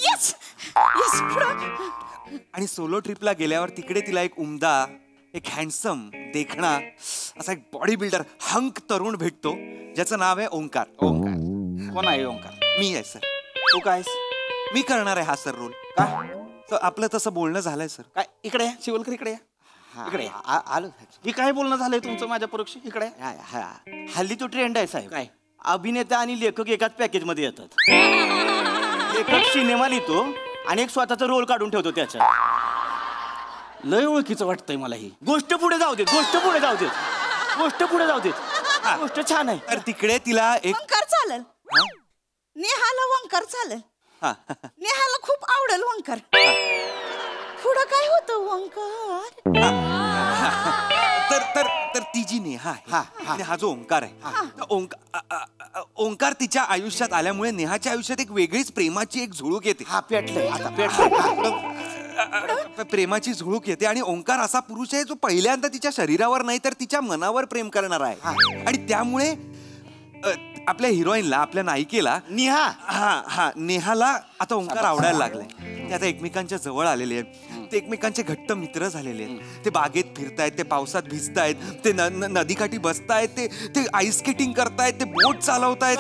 आणि सोलो ट्रिपला गेल्यावर तिकडे तिला एक उमदा, एक हँडसम देखणा असा एक बॉडी बिल्डर हंक तरुण भेटतो ज्याचं नाव आहे ओंकार. कोण आहे ओंकार? मी आहे सर. तू काय? मी करणार आहे हा सर रोल. का? तर आपलं तसं बोलणं झालंय सर. काय? इकडे या शिवलकर, इकडे या. इकडे आलो. ही काय बोलणं झालंय तुमचं माझ्या परोक्ष? इकडे. हल्ली तो ट्रेंड आहे साहेब. काय? अभिनेता आणि लेखक एकाच पॅकेज मध्ये येतात. लेखक सिनेमा लिहितो आणि एक स्वतःचा रोल काढून ठेवतो त्याच्या. लय ओळखीचं वाटतंय मला ही गोष्ट. पुढे जाऊ देत. गोष्ट पुढे जाऊ देत. गोष्ट छान आहे. तर तिकडे तिला एक वंकार चालेल. नेहाला वंकार चालेल. नेहाला खूप आवडेल वंकार. पुढं काय होतं वंकार? तर ती जी नेहा आहे, हा जो ओंकार आहे, ओंकार तिच्या आयुष्यात आल्यामुळे नेहाच्या आयुष्यात एक वेगळीच प्रेमाची एक झुळूक येते. प्रेमाची झुळूक येते आणि ओंकार असा पुरुष आहे जो पहिल्यांदा तिच्या शरीरावर नाही तर तिच्या मनावर प्रेम करणार आहे. आणि त्यामुळे आपल्या हिरोईनला, आपल्या नायिकेला नेहाला आता ओंकार आवडायला लागलाय. ते आता एकमेकांच्या जवळ आलेले आहेत, ते एकमेकांचे घट्ट मित्र झालेले आहेत. ते बागेत फिरतायत, ते पावसात भिजतायत, ते नदीकाठी बसतायत, ते आईस स्केटिंग करतायत, ते बोट चालवतायत.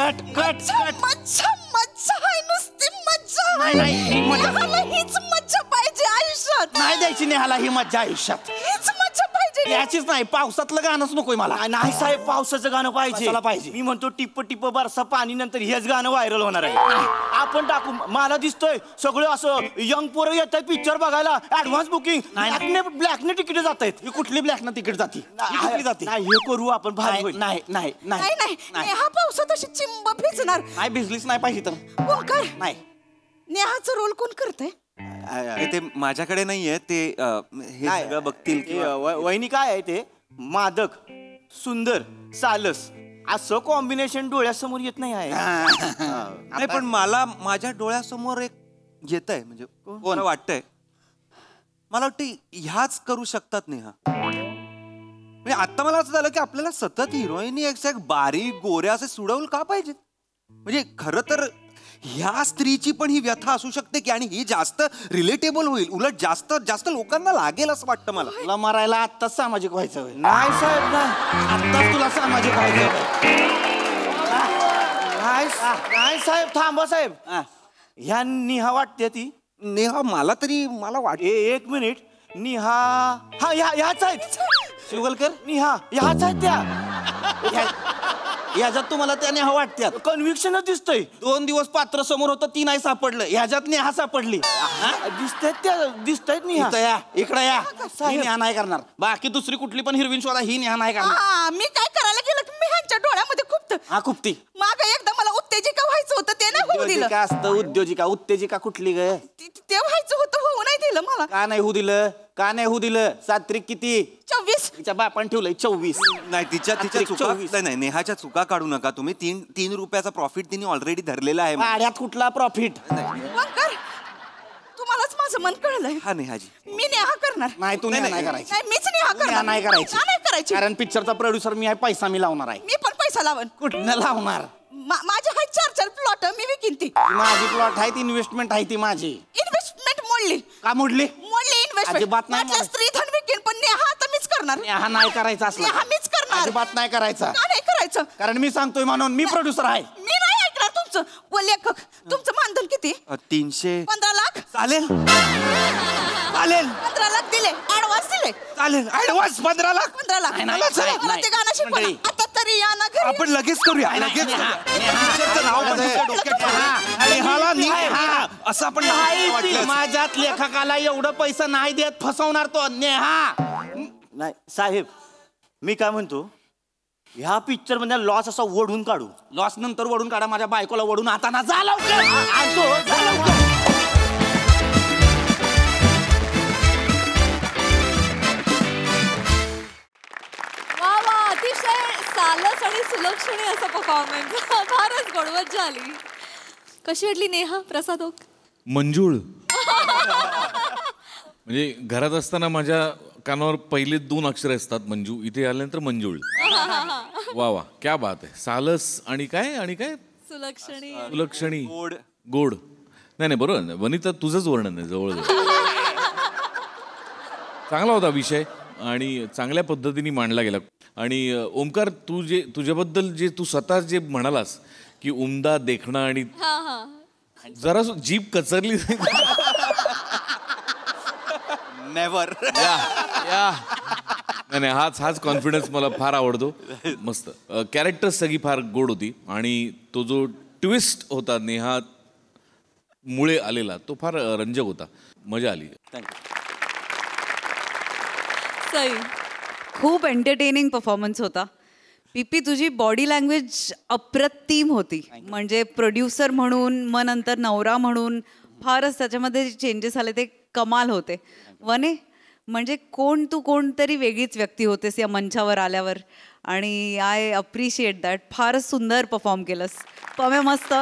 हीच मज्जा पाहिजे आयुष्यात. नाही द्यायची नेहाला ही मज्जा आयुष्यात. हीच मज्जा पाहिजे. याचीच नाही, पावसातलं गाणंच नकोय मला. नाही साहेब, पावसाचं गाणं पाहिजे. मी म्हणतो टिप्प टिप्प बरसा पाणी, नंतर हेच गाणं व्हायरल होणार आहे. आपण टाकू. मला दिसतोय सगळं असं यंग पोरं येत आहेत पिक्चर बघायला. Advance booking. ब्लॅकने तिकीट जात आहेत. ही कुठली ब्लॅकनं तिकीट जाते? हे करू आपण. नाही. नेहा पावसात अशी चिंब भिजणार. नाही भिजलीच नाही पाहिजे तर. वंकार. नाही. नेहाचं रोल कोण करतंय? ते माझ्याकडे नाहीये, ते हे सगळं बघतील. वहिनी काय आहे ते मादक, सुंदर, सालस असं कॉम्बिनेशन डोळ्यासमोर येत नाही आहे. नाही पण मला माझ्या डोळ्यासमोर एक येत आहे. म्हणजे कोण वाटतंय, मला वाटतं ह्याच करू शकतात नेहा. म्हणजे आता मला असं झालं की आपल्याला सतत हिरोईन एक बारीक गोऱ्या असे सुडवल का पाहिजेत? म्हणजे खरं तर ह्या स्त्रीची पण ही व्यथा असू शकते की, आणि ही जास्त रिलेटेबल होईल, उलट जास्त लोकांना लागेल असं वाटतं मला. तुला मरायला आत्ताच सामाजिक व्हायचं. नाही साहेब, नाही. आत्ताच तुला सामाजिक व्हायचं. नाही साहेब, थांबा साहेब. ह्या निहा वाटते ती. नेहा मला वाटते. एक मिनिट. निहा ह्याच आहेत शिवलकर. निहा ह्याच आहेत त्या. ह्याच्यात तुम्हाला त्या नेहा वाटत्यात. कन्व्हिक्शनच दिसतंय. 2 दिवस पात्र समोर होतं, ती नाही सापडलं. ह्याच्यात नेहा सापडली. दिसतायत निहा. इकडे या. ही नेहा नाही करणार. बाकी दुसरी कुठली पण हिरवीन शोधा, ही नेहा नाही करणार. मी काय करायला गेलं की मी ह्यांच्या डोळ्यामध्ये खूप खुपत हा खुपती माग एकदा मला उत्तेजिका व्हायचं होतं ते नाही होऊ दिलं. उद्योजिका असतं उद्योजिका उत्तेजिका कुठली ग ते व्हायचं होतं होऊ नाही दिलं मला. का नाही होऊ दिलं का नाही होऊ दिलं सात्रिक किती 24 तिच्या बापान ठेवलंय 24 नाही तिच्या चुका नाही नेहाच्या चुका काढू नका तुम्ही. 3 रुपयाचा प्रॉफिट तिने ऑलरेडी धरलेला आहे. वाड्यात कुठला प्रॉफिट तुम्हालाच माझं मन कळलंय. हा नेहाजी मी नेहा करणार. नाही तू नाही करायची नाही मीच नेहा करणार. नाही करायची का नाही करायची? कारण पिक्चरचा प्रोड्युसर मी आहे पैसा मी लावणार आहे. मी पण पैसा लावन. कुठनं लावणार माझे आहेत 4 प्लॉट मी विकीन ती. माझी प्लॉट आहे ती इन्व्हेस्टमेंट आहे ती माझी. इन्व्हेस्टमेंट मोडली का मोडली इन्व्हेस्टमेंट अजिबात नाही स्त्रीधन विकीन पण नेहा आता मीच करणार. नेहा नाही करायचं असलं नेहा मीच करणार. अजिबात नाही करायचं. का नाही करायचं? कारण मी सांगतोय म्हणून मी प्रोड्युसर आहे. मी नाही ऐकणार तुमचं. व लेखक तुमचं मानधन किती? 300 15 लाख. चालेल चालेल 15 लाख दिले ऍडव्हान्स दिले. चालेल ऍडव्हान्स 15 लाख 15 लाख. नाही, चला, मला नाही, ते गाणं शिकवा ना. आता तरी या ना घरी. आपण लगेच करूया लगेच करूया. पिक्चरचं नाव पण तुझ्या डोक्यात ठेव. नेहाला नेहा असं आपण वाटलं. माझ्यात लेखकाला एवढं पैसा नाही देत फसवणार तो नेहा. नाही साहेब मी काय म्हणतो ह्या पिक्चर मध्ये लॉस असा ओढून काढू. लॉस नंतर वडून काढा माझ्या बायकोला वडून आता ना जा लवकर. आणतो, जा लवकर. वा वा अतिशय सालस आणि सुलक्षणी असं परफॉर्मन्स. फारच गोड मज्जा आली. कशी वाटली नेहा प्रसादोक? मंजूळ. म्हणजे घरात असताना माझ्या कानावर पहिले 2 अक्षर असतात मंजू, इथे आल्यानंतर मंजूळ. वा वा क्या बात आहे. सालस आणि काय सुलक्षणी सुलक्षणी गोड नाही बरोबर नाही वनिता तुझंच वर्णन आहे जवळ. चांगला होता विषय आणि चांगल्या पद्धतीने मांडला गेला. आणि ओमकार तुझ्याबद्दल जे तू स्वतः जे म्हणालास की उमदा देखणं आणि जरा जीभ कचरली नेव्हर नाही हाच कॉन्फिडन्स मला फार आवडतो. मस्त कॅरेक्टर सगळी फार गोड होती आणि तो जो ट्विस्ट होता नेहा मुळे आलेला तो फार रंजक होता. मजा आली. सई खूप एंटरटेनिंग परफॉर्मन्स होता. पीपी तुझी बॉडी लँग्वेज अप्रतिम होती. म्हणजे प्रोड्युसर म्हणून मग नंतर नवरा म्हणून फारच त्याच्यामध्ये जे चेंजेस आले ते कमाल होते. वने म्हणजे कोणतरी वेगळीच व्यक्ती होतेस या मंचावर आल्यावर आणि आय अप्रिशिएट दॅट. फारच सुंदर परफॉर्म केलंस. पम्या मस्त.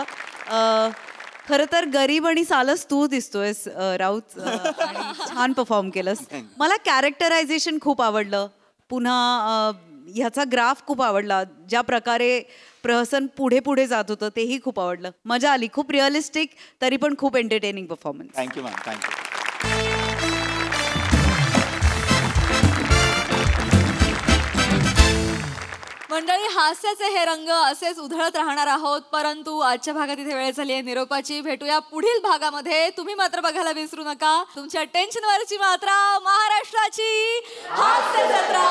खरं तर गरीब आणि सालस तू दिसतोयस राऊत. आणि छान परफॉर्म केलंस. मला कॅरेक्टरायझेशन खूप आवडलं. पुन्हा ह्याचा ग्राफ खूप आवडला. ज्या प्रकारे प्रहसन पुढे जात होतं तेही खूप आवडलं. मजा आली. खूप रिअलिस्टिक तरी पण खूप entertaining performance. Thank you ma'am thank you. मंडळी हास्याचे हे रंग असेच उधळत राहणार आहोत. परंतु आजच्या भागात इथे वेळ झाली आहे निरोपाची. भेटूया पुढील भागामध्ये. तुम्ही मात्र बघायला विसरू नका तुमच्या टेन्शनवरची मात्रा महाराष्ट्राची हास्य जत्रा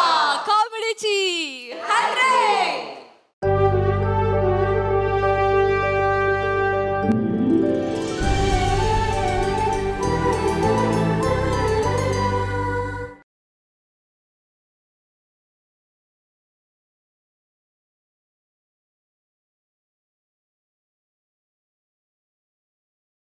कॉमेडीची 100.